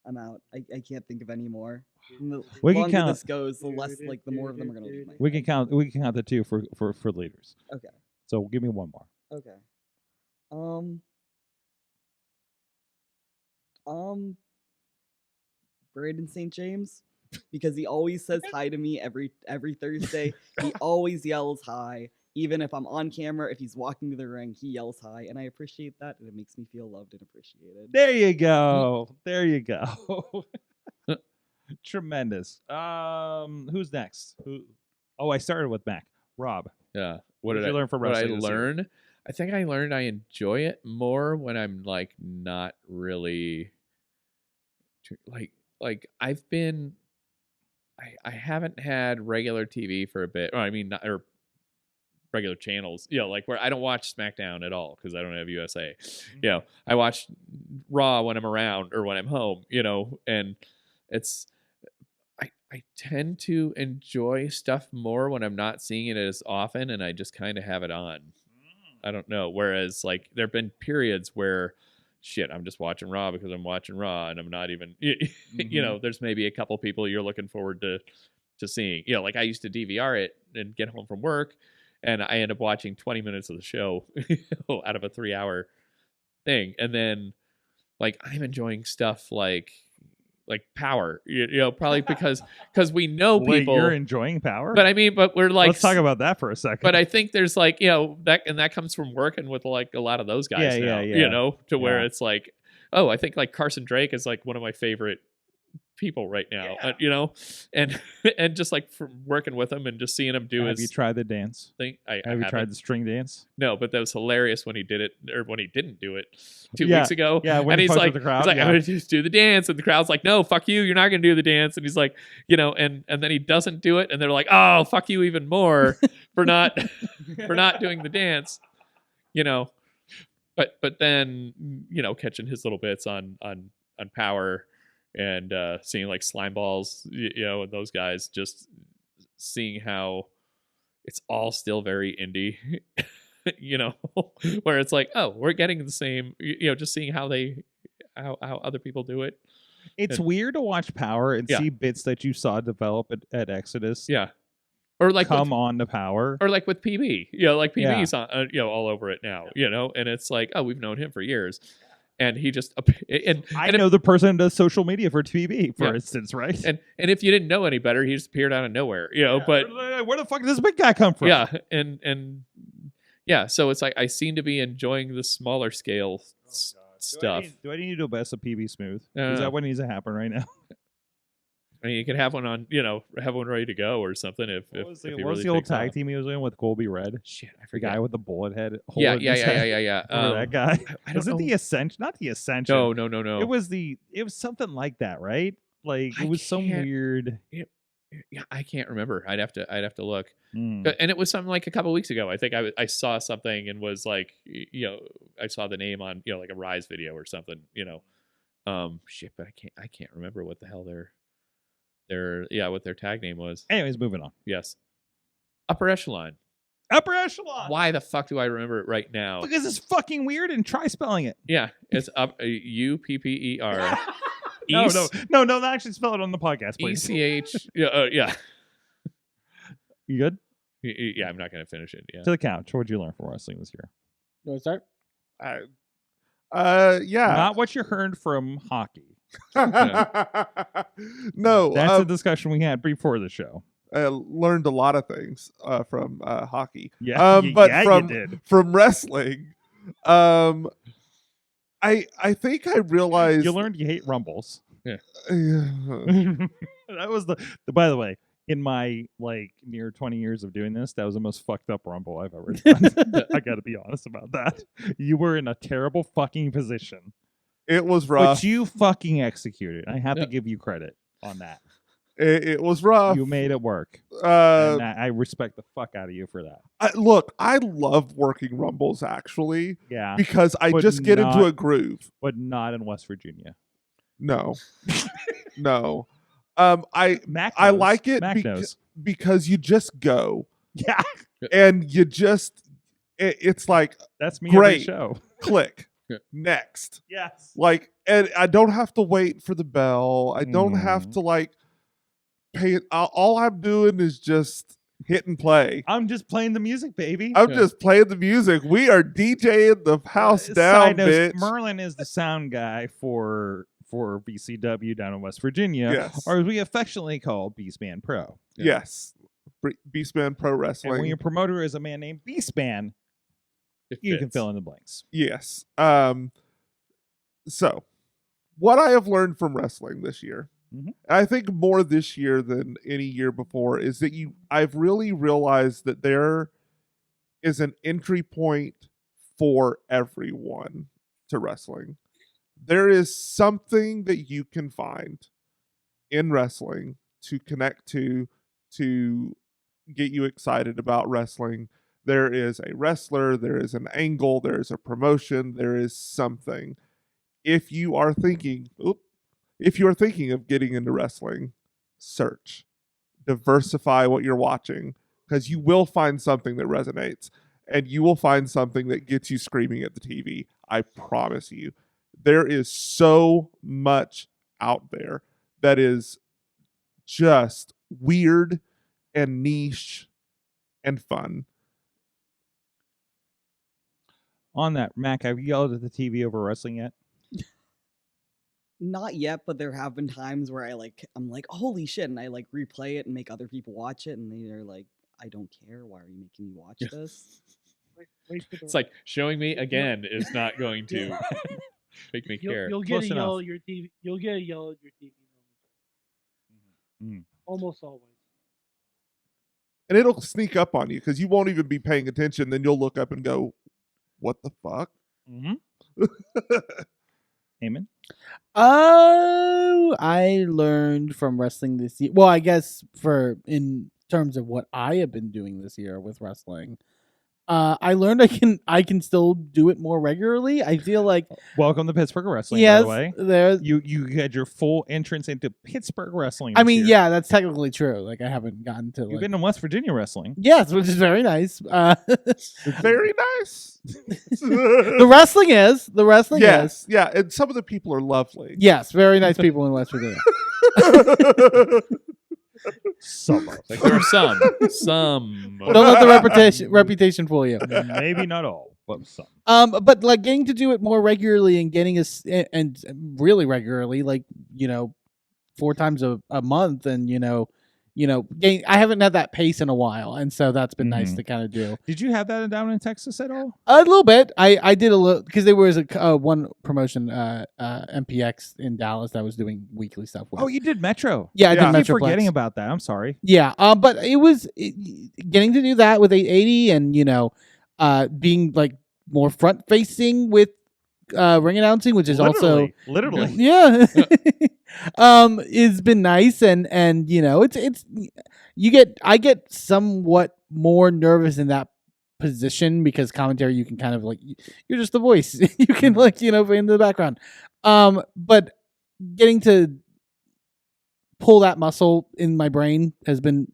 I'm out. I can't think of any more. And the We can longer count- this goes, the less like the more of them are gonna leave my We head. can count the two for leaders. Okay. So give me one more. Okay. Braden St. James, because he always says hi to me every Thursday. He always yells hi, even if I'm on camera. If he's walking to the ring, he yells hi, and I appreciate that, and it makes me feel loved and appreciated. There you go. There you go. Tremendous. Who's next? Who? Oh, I started with Mac. Rob. yeah. What did you learn from what wrestling I this year? learned? I think I learned I enjoy it more when I'm like not really like I've been I haven't had regular TV for a bit. Or I mean, not, or regular channels, you know, like where I don't watch SmackDown at all because I don't have USA. You know, I watch Raw when I'm around or when I'm home, you know, and it's I tend to enjoy stuff more when I'm not seeing it as often and I just kind of have it on. I don't know. Whereas like there have been periods where shit, I'm just watching Raw because I'm watching Raw and I'm not even, you know, there's maybe a couple people you're looking forward to seeing, you know, like I used to DVR it and get home from work and I end up watching 20 minutes of the show out of a 3-hour thing. And then like I'm enjoying stuff like Power, you know, probably because we know Wait, people. you're enjoying Power? But I mean, but we're like, let's talk about that for a second. but I think there's like, you know, that comes from working with like a lot of those guys now, yeah. you know, to where Yeah. it's like, oh, I think like Carson Drake is like one of my favorite people right now, you know, and just like from working with him and just seeing him do have you his tried the dance? thing. Have you tried the string dance? No, but that was hilarious when he did it or when he didn't do it 2 Yeah, weeks ago. yeah, when and he he's fucked like, with the crowd, he's like, yeah. I'm gonna just do the dance, and the crowd's like, no, fuck you, you're not gonna do the dance. And he's like, you know, and then he doesn't do it, and they're like, oh, fuck you even more for not doing the dance, you know. But then, you know, catching his little bits on Power and seeing like Slime Balls, you know, and those guys, just seeing how it's all still very indie, you know, where it's like, oh, we're getting the same, you know, just seeing how other people do it. It's And- weird to watch Power and Yeah. see bits that you saw develop at Exodus Yeah. Or like come on to Power. or like with PB, you know, like Yeah. PB's on, you know, all over it now, you know, and it's like, oh, we've known him for years. And he just, and I know the person that does social media for TVB, for Yeah. instance, right? and if you didn't know any better, he just appeared out of nowhere, you know, but where the fuck did this big guy come from? yeah, and yeah, so it's like I seem to be enjoying the smaller scale stuff. Do I need to do a best of PB Smooth? No. Is that what needs to happen right now? I mean, you can have one on, you know, have one ready to go or something if What was the, if he what was really the old takes tag off. team he was in with Colby Red? Shit, I The forget. guy with the bullet head. hole Yeah, in yeah, his yeah, head? yeah, yeah, yeah. Remember that guy? I Was don't it the know. Ascension? Not the Ascension. No. It was something like that, right? Like I it was some can't- weird. Yeah, I can't remember. I'd have to look. Mm. And it was something like a couple weeks ago. I think I saw something and was like, you know, I saw the name on, you know, like a Rise video or something, you know. Shit, but I can't remember what the hell what their tag name was. Anyways, moving on. Yes. Upper Echelon. Upper Echelon. Why the fuck do I remember it right now? Because it's fucking weird and try spelling it. Yeah, it's up UPPER. No, actually spell it on the podcast, please. ECH. Yeah. You good? Yeah, I'm not gonna finish it. Yeah. To the couch. What did you learn from wrestling this year? You want to start? Yeah. Not what you heard from hockey. No. That's the discussion we had before the show. learned a lot of things from hockey. Yeah, But yeah, from you did. from wrestling, I think I realized You learned you hate rumbles. Yeah. That was the. By the way, in my like near 20 years of doing this, that was the most fucked up rumble I've ever done. I got to be honest about that. You were in a terrible fucking position, It was rough. but you fucking executed. I have Yeah. to give you credit on that. It was rough. You made it work. Uh, And I respect the fuck out of you for that. Look, I love working rumbles actually Yeah, because I But just get into not- a groove. but not in West Virginia. No, no. Mac I knows. like it Mac knows. because you just go Yeah, and you just it's like that's me Great. every show. click Yeah. next. Yes. Like, and I don't have to wait for the bell. I don't have Mm. to like pay it. All I'm doing is just hit and play. I'm just playing the music, baby. I'm Yeah. just playing the music. We are DJing the house down, Side note, bitch. Merlin is the sound guy for VCW down in West Virginia, Yes. or as we affectionately call Beastman Pro. Yes. Beastman Pro And Wrestling. when your promoter is a man named Beastman, It you can fits. fill in the blanks. Yes. So, what I have learned from wrestling this year, Mhm. and I think more this year than any year before, is that I've really realized that there is an entry point for everyone to wrestling. There is something that you can find in wrestling to connect to get you excited about wrestling. There is a wrestler, there is an angle, there is a promotion, there is something. If you are thinking of getting into wrestling, search. Diversify what you're watching because you will find something that resonates and you will find something that gets you screaming at the TV. I promise you. There is so much out there that is just weird and niche and fun. On that, Mac, have you yelled at the TV over wrestling yet? Not yet, but there have been times where I'm like, holy shit, and I like replay it and make other people watch it, and they're like, I don't care. Why are you making me watch this? Wait for the It's like showing me again is not going to make me care. You'll get Close a yell enough. at your TV. You'll get a yell at your TV. Mm. Almost always. And it'll sneak up on you because you won't even be paying attention. Then you'll look up and go, what the fuck? Mm-hmm. Eamon? Oh, I learned from wrestling this year. Well, I guess in terms of what I have been doing this year with wrestling, I learned I can still do it more regularly. I feel like Welcome to Pittsburgh Wrestling, yes, by the way. there's. You had your full entrance into Pittsburgh Wrestling. I this mean, year. yeah, that's technically true. Like I haven't gotten to You've like. been in West Virginia wrestling. Yes, which is very nice. Very nice. The wrestling is. Yes, yeah, and some of the people are lovely. Yes, very nice people in West Virginia. Some of Like there are some. Don't let the reputation fool you. maybe not all, but some. But like getting to do it more regularly and getting us and really regularly, like 4 times a month, and I haven't had that pace in a while, and so that's been nice Mhm. to kind of do Did you have that down in Texas at all? a little bit. I did a little because there was a one promotion, MPX in Dallas that I was doing weekly stuff with. Oh, you did Metro. Yeah, I Yeah. did I keep Metroplex. forgetting about that. I'm sorry. Yeah, but it was getting to do that with 880 and being like more front facing with ring announcing, which is also literally. yeah, it's been nice and it's I get somewhat more nervous in that position because commentary you can kind of like you're just the voice you can like in the background, but getting to pull that muscle in my brain has been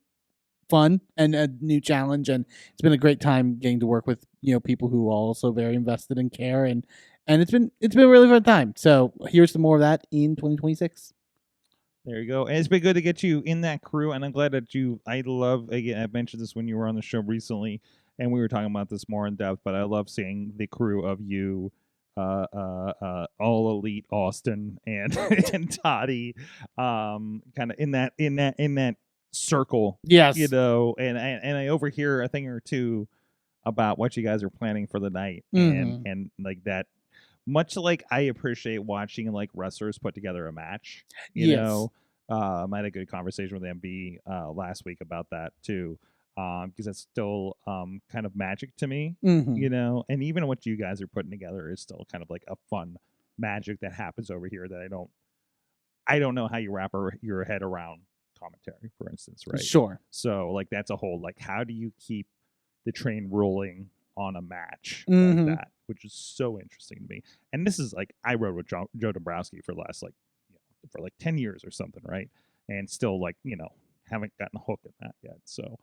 fun and a new challenge, and it's been a great time getting to work with people who are also very invested and care, and it's been a really fun time. So here's some more of that in 2026. There you go. And it's been good to get you in that crew, and I'm glad that I mentioned this when you were on the show recently, and we were talking about this more in depth, but I love seeing the crew of you, all elite Austin and and Toddy, kind of in that circle, Yes. you know, and I overhear a thing or two about what you guys are planning for the night, and like that. Much like I appreciate watching like wrestlers put together a match, you Yes. know. I had a good conversation with MB last week about that too, because that's still kind of magic to me, you know. And even what you guys are putting together is still kind of like a fun magic that happens over here that I don't know how you wrap your head around commentary, for instance, right? Sure. So like that's a whole like how do you keep the train rolling on a match like that, which is so interesting to me. And this is like I rode with Joe Dombrowski for the last like for like 10 years or something, right? And still like, you know, haven't gotten a hook in that yet. So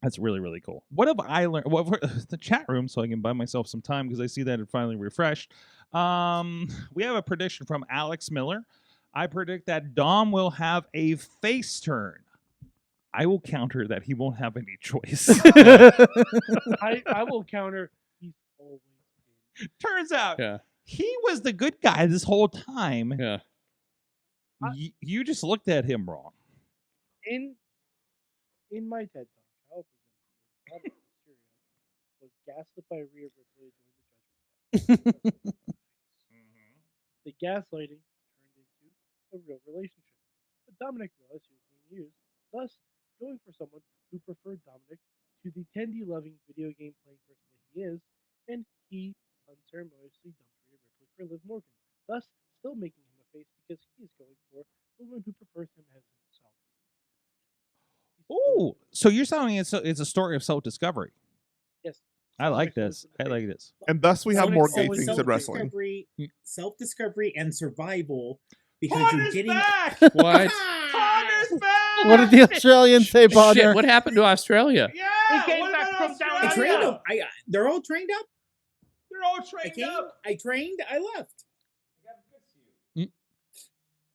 that's really, really cool. What have I learned? Well, the chat room, so I can buy myself some time because I see that it finally refreshed. We have a prediction from Alex Miller. I predict that Dom will have a face turn. I will counter that he won't have any choice. I will counter. He's always been. Turns out Yeah. he was the good guy this whole time. Yeah. You just looked at him wrong. In my TED Talk, I'll present to you. Bob Mysterio was gaslit by Rhea Ripley during the Judgment Day. The gaslighting turned into a real relationship. But Dominic realized he was being used, thus going for someone who preferred Dominic to the Tendy-loving video game playing person that he is, and he unceremoniously dumped Rhea Ripley for Liv Morgan, thus still making him a face because he is going for a woman who prefers him as himself. Ooh, so you're telling me it's a story of self-discovery. Yes. I like this. I like this. And thus we have Sonic more Soul gay is things in wrestling. Self-discovery and survival, because you're getting What? Connor's back! What did the Australians say, partner? Shit, what happened to Australia? Yeah, He came what back about from down I Australia? trained them. They're all trained up. They're all I trained came. up. I trained. I left.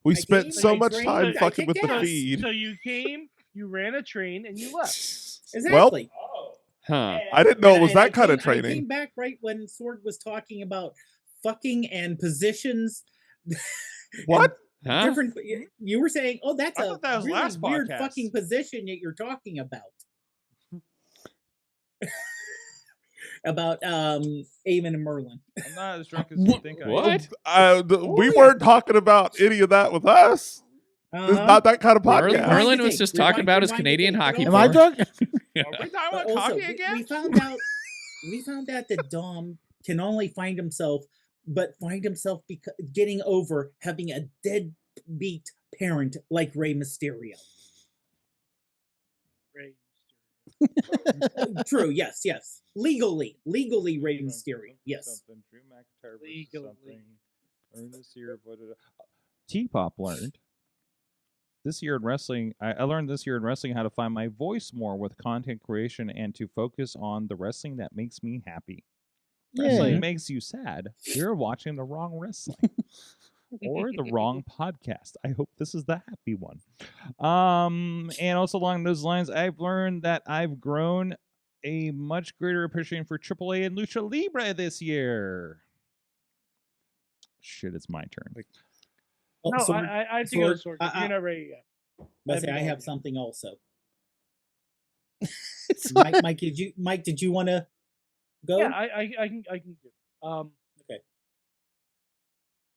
We I spent came, so I much trained, time I fucking with kicked the ass. feed. So you came, you ran a train, and you left. Exactly. Huh. I didn't know it And- was and I that kind of came- I training. came back right when Sorg was talking about fucking and positions. What? Huh? Different. You were saying, "Oh, that's I a thought that was really last weird podcast. fucking position that you're talking about." About Eamon and Merlin. I'm not as drunk as you think I am. What? We weren't talking about any of that with us. This is not that kind of Merlin- podcast. Merlin to was think. just talking about his Rewind to Canadian think. But hockey Am I form. drunk? Are we talking But about also, coffee we again? found out that Dom can only find himself getting over having a deadbeat parent like Rey Mysterio. Ray True, yes. Legally Rey Mysterio, yes. Drew McIntyre versus Legally. something. Learned this year. T-Pop learned this year in wrestling. I learned this year in wrestling how to find my voice more with content creation and to focus on the wrestling that makes me happy. Wrestling makes you sad. You're watching the wrong wrestling. Or the wrong podcast. I hope this is the happy one. And also along those lines, I've learned that I've grown a much greater appreciation for AAA and Lucha Libre this year. Shit, it's my turn. Oh, No, Sorg, I have to go, Sorg, Sorg. You're not ready yet. let's say I haven't have gone yet. something also. It's fine. Mike, did you want to go? Yeah, I can do. Okay.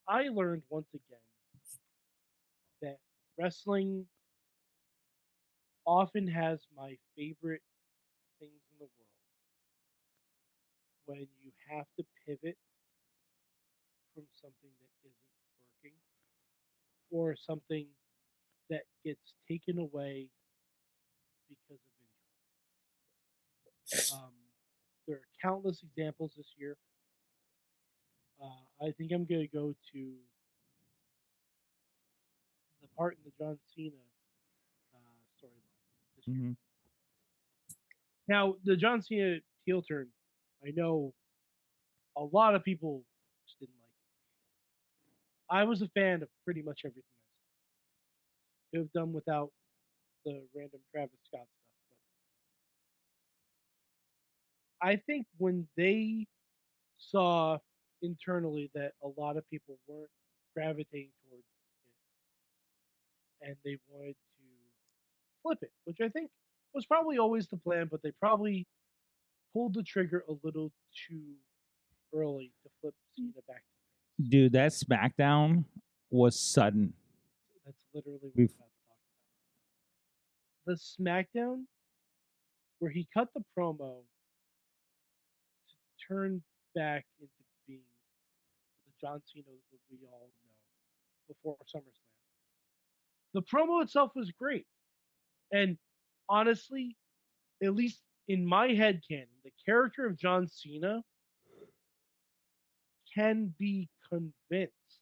I learned once again that wrestling often has my favorite things in the world when you have to pivot from something that isn't working or something that gets taken away because of injury. There are countless examples this year. I think I'm going to go to the part in the John Cena storyline this year. Now, the John Cena heel turn, I know a lot of people just didn't like it. I was a fan of pretty much everything I saw. Could have done without the random Travis Scott stuff, but I think when they saw internally that a lot of people weren't gravitating towards it, and they wanted to flip it, which I think was probably always the plan, but they probably pulled the trigger a little too early to flip Cena back to face. Dude, that SmackDown was sudden. That's literally what We've- I'm about to talk about. The SmackDown where he cut the promo to turn back into being the John Cena that we all know before SummerSlam. The promo itself was great. And honestly, at least in my head canon, the character of John Cena can be convinced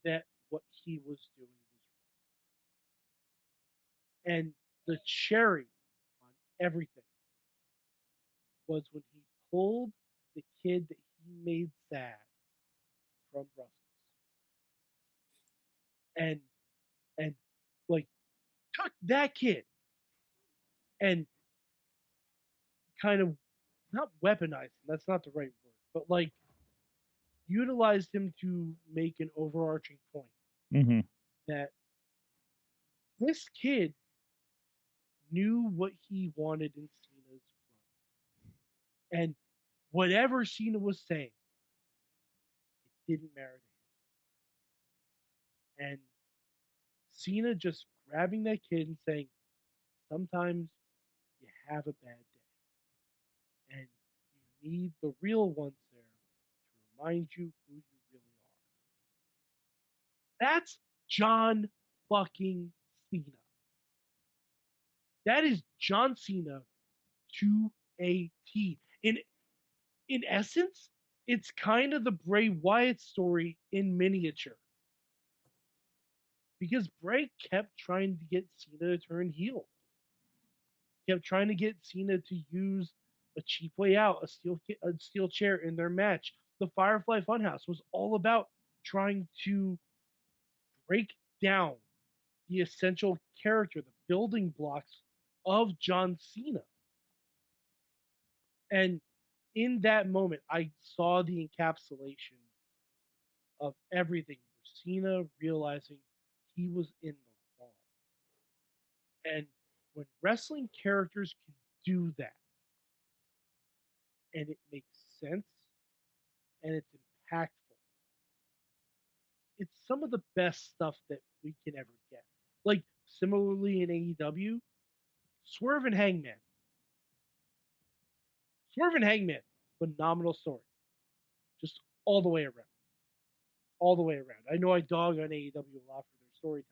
that what he was doing was wrong. And the cherry on everything was when he pulled the kid that he made sad from Brussels. And like took that kid and kind of not weaponized him, that's not the right word, but like utilized him to make an overarching point Mm-hmm. that this kid knew what he wanted in Cena's run. And whatever Cena was saying, it didn't matter to him. And Cena just grabbing that kid and saying, sometimes you have a bad day. And you need the real ones there to remind you who you really are. That's John fucking Cena. That is John Cena to a T. In essence, it's kind of the Bray Wyatt story in miniature. Because Bray kept trying to get Cena to turn heel. Kept trying to get Cena to use a cheap way out, a steel chair in their match. The Firefly Funhouse was all about trying to break down the essential character, the building blocks of John Cena. And in that moment, I saw the encapsulation of everything. Cena realizing he was in the wrong. And when wrestling characters can do that, and it makes sense, and it's impactful, it's some of the best stuff that we can ever get. Like, similarly in AEW, Swerve and Hangman. Swerve and Hangman, phenomenal story. Just all the way around. All the way around. I know I dog on AEW a lot for their storytelling,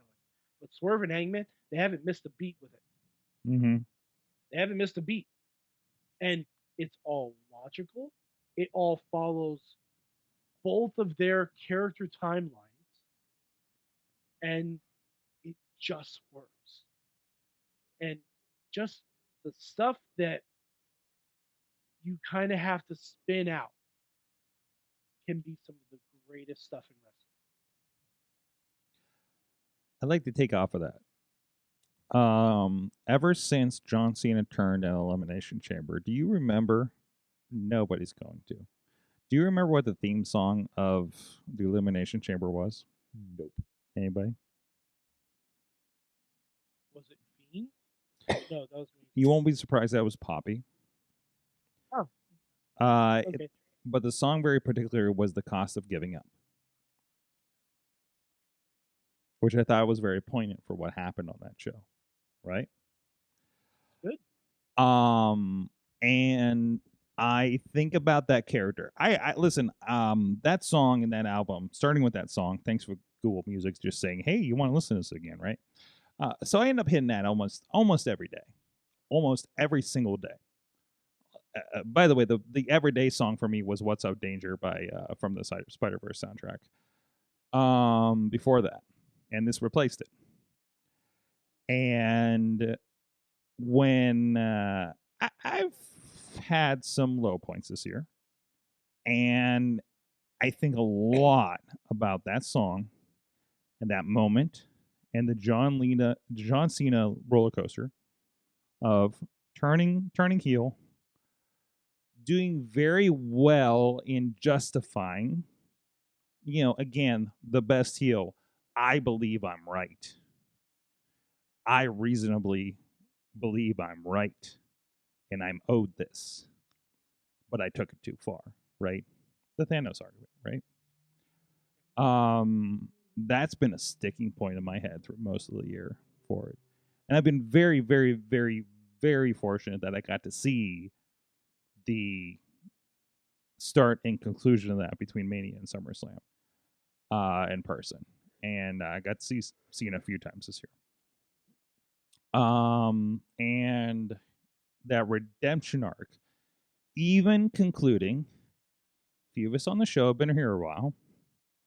but Swerve and Hangman, they haven't missed a beat with it. Mm-hmm. They haven't missed a beat. And it's all logical. It all follows both of their character timelines. And it just works. And just the stuff that you kind of have to spin out can be some of the greatest stuff in wrestling. I'd like to take off of that. Ever since John Cena turned an Elimination Chamber, do you remember? Nobody's going to. Do you remember what the theme song of the Elimination Chamber was? Nope. Anybody? Was it Fiend? No, that was me. You won't be surprised that was Poppy. Oh. Okay. But the song very particular was The Cost of Giving Up, which I thought was very poignant for what happened on that show, right? Good. And I think about that character. I listen, that song and that album, starting with that song, thanks for Google Music just saying, hey, you want to listen to this again, right? So I end up hitting that almost every day. Almost every single day. By the way, the everyday song for me was "What's Up Danger" by from the Spider-Verse soundtrack. Before that, and this replaced it. And when I've had some low points this year, and I think a lot about that song and that moment and the John Cena roller coaster of turning heel, doing very well in justifying, again, the best heel, I believe I'm right. I reasonably believe I'm right, and I'm owed this. But I took it too far, right? The Thanos argument, right? That's been a sticking point in my head through most of the year for it. And I've been very, very, very, very fortunate that I got to see the start and conclusion of that between Mania and SummerSlam in person. And I got to see Cena a few times this year. And that redemption arc, even concluding, a few of us on the show have been here a while.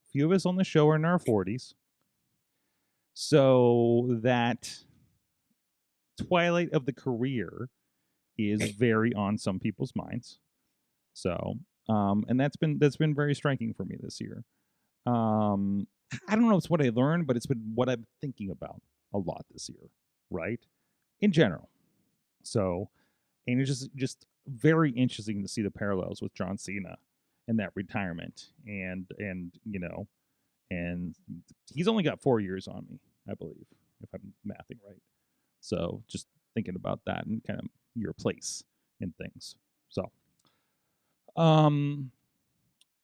A few of us on the show are in our 40s. So that twilight of the career is very on some people's minds. So, and that's been very striking for me this year. I don't know if it's what I learned, but it's been what I'm thinking about a lot this year, right? In general. So, and it's just very interesting to see the parallels with John Cena and that retirement, and you know, and he's only got 4 years on me, I believe, if I'm mathing right. So, just thinking about that and kind of your place in things. So,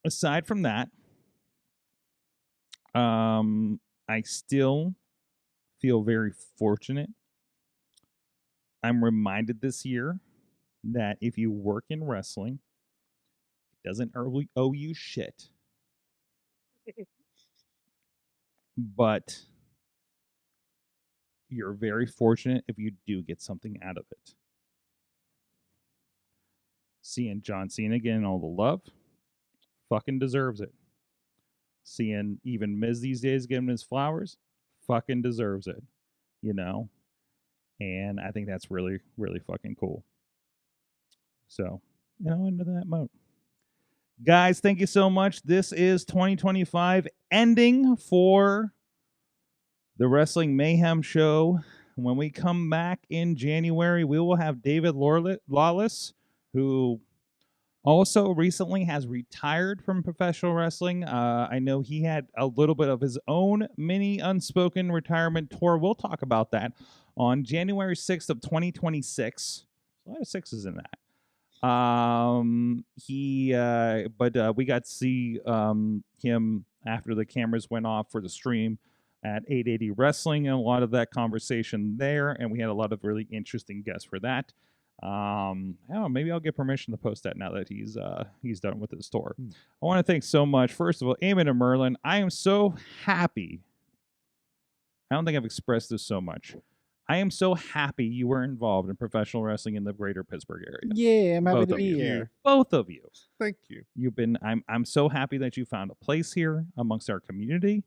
aside from that, I still feel very fortunate. I'm reminded this year that if you work in wrestling, it doesn't owe you shit. But you're very fortunate if you do get something out of it. Seeing John Cena getting all the love, fucking deserves it. Seeing even Miz these days giving his flowers, fucking deserves it. You know? And I think that's really, really fucking cool. So, you know, into that mode. Guys, thank you so much. This is 2025 ending for the Wrestling Mayhem Show. When we come back in January, we will have David Lawless, who also recently has retired from professional wrestling. I know he had a little bit of his own mini unspoken retirement tour. We'll talk about that on January 6th of 2026. A lot of sixes in that. But we got to see him after the cameras went off for the stream at 880 Wrestling, and a lot of that conversation there, and we had a lot of really interesting guests for that. I don't know, maybe I'll get permission to post that now that he's done with his tour. I want to thank so much, first of all, Eamon and Merlin. I am so happy. I don't think I've expressed this so much. I am so happy you were involved in professional wrestling in the greater Pittsburgh area. Yeah, I'm happy Both to of be you. here. Both of you. Thank you. You've been. I'm so happy that you found a place here amongst our community.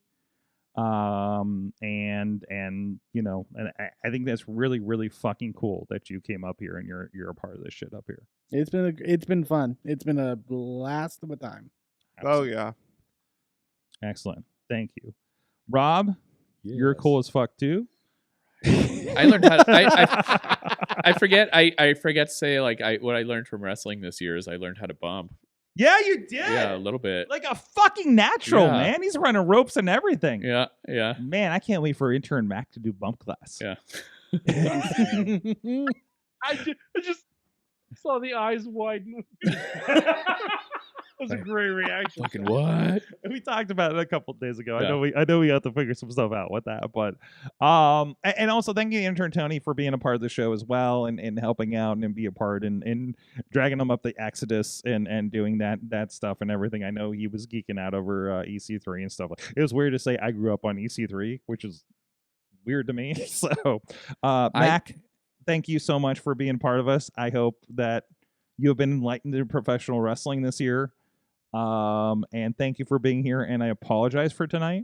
And you know, and I think that's really, really fucking cool that you came up here and you're a part of this shit up here. It's been fun. It's been a blast of a time. Absolutely. Oh yeah. Excellent. Thank you. Rob, you're cool as fuck too. I learned how to, I forget to say, like, what I learned from wrestling this year is I learned how to bump. Yeah, you did. Yeah, a little bit. Like a fucking natural, Yeah. man. He's running ropes and everything. Yeah. Man, I can't wait for Intern Mac to do bump class. Yeah. I just saw the eyes widen. That was a great reaction. Fucking what? We talked about it a couple of days ago. Yeah. I know we have to figure some stuff out with that, but and also thank you, Intern Tony, for being a part of the show as well, and helping out and be a part and dragging him up the Exodus and doing that stuff and everything. I know he was geeking out over EC3 and stuff. It was weird to say I grew up on EC3, which is weird to me. So Mac, thank you so much for being part of us. I hope that you have been enlightened in professional wrestling this year. And thank you for being here, and I apologize for tonight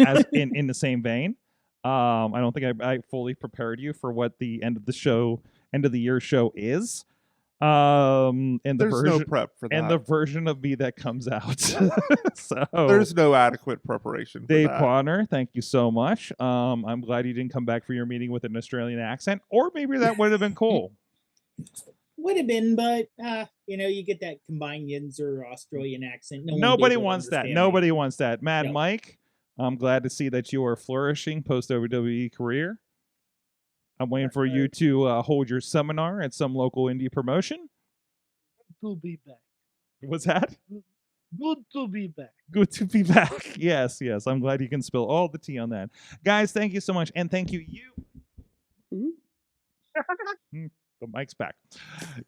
as in the same vein. I don't think I fully prepared you for what the end of the year show is. And There's no prep for that. And the version of me that comes out. So there's no adequate preparation for Dave that. Bonner, thank you so much. I'm glad you didn't come back for your meeting with an Australian accent, or maybe that would have been cool. Would have been, but you know, you get that combined Yinzer Australian accent. Nobody wants that. Nobody wants that. Mad No. Mike, I'm glad to see that you are flourishing post WWE career. I'm waiting for you to hold your seminar at some local indie promotion. To be back. What's that? Good to be back. Good to be back. Yes. I'm glad you can spill all the tea on that. Guys, thank you so much. And thank you. The mic's back.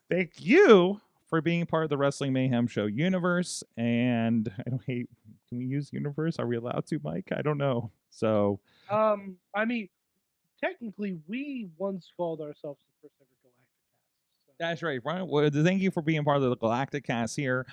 Thank you for being part of the Wrestling Mayhem Show universe. And I don't hate. Can we use universe? Are we allowed to, Mike? I don't know. So, I mean, technically, we once called ourselves the first ever Galactic Cast. So. that's right. Right. Well, thank you for being part of the Galactic Cast here,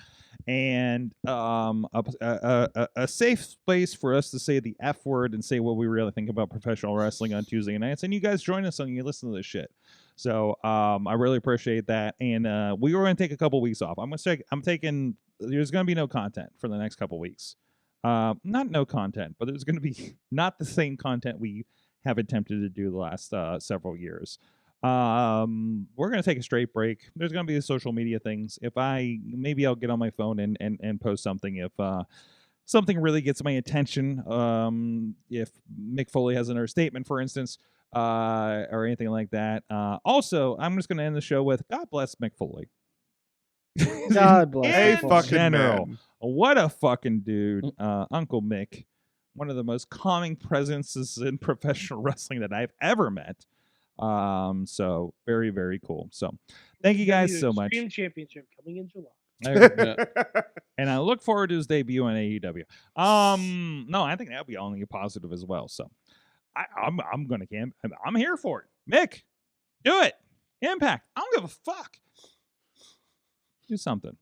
and a safe space for us to say the F word and say what we really think about professional wrestling on Tuesday nights. And you guys join us and you listen to this shit. So I really appreciate that. And we were going to take a couple weeks off. I'm taking. There's going to be no content for the next couple weeks. Not no content, but there's going to be not the same content we have attempted to do the last several years. We're going to take a straight break. There's going to be the social media things. Maybe I'll get on my phone and post something if something really gets my attention. If Mick Foley has another statement, for instance, or anything like that. Also, I'm just going to end the show with God bless Mick Foley. God bless. Hey, Mick Foley. fucking general. man. What a fucking dude. Uncle Mick. One of the most calming presences in professional wrestling that I've ever met. So very, very cool. So thank you guys so much. Extreme Championship coming in July. And I look forward to his debut on AEW. No, I think that'll be only a positive as well. So I'm gonna camp. I'm here for it. Mick, do it. Impact. I don't give a fuck. Do something.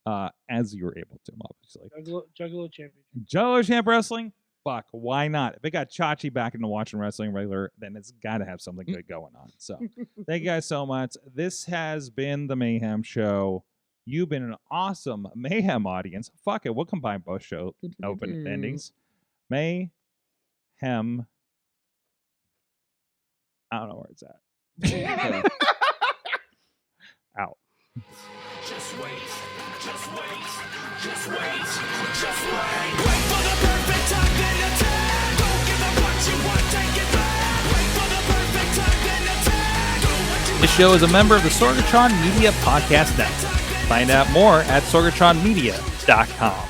As you're able to, obviously. Juggalo Championship. Juggalo Champ Wrestling. Fuck, why not? If it got Chachi back into watching wrestling regular, then it's got to have something good going on. So, thank you guys so much. This has been the Mayhem Show. You've been an awesome Mayhem audience. Fuck it, we'll combine both show open endings. Mayhem. I don't know where it's at. Out. Just wait, just wait, just wait, just wait. Wait for the perfect time, then attack. Don't give up what you want, take it back. Wait for the perfect time, then attack. Do what you This show is a member of the Sorgatron Media Podcast Network. Find out more at sorgatronmedia.com.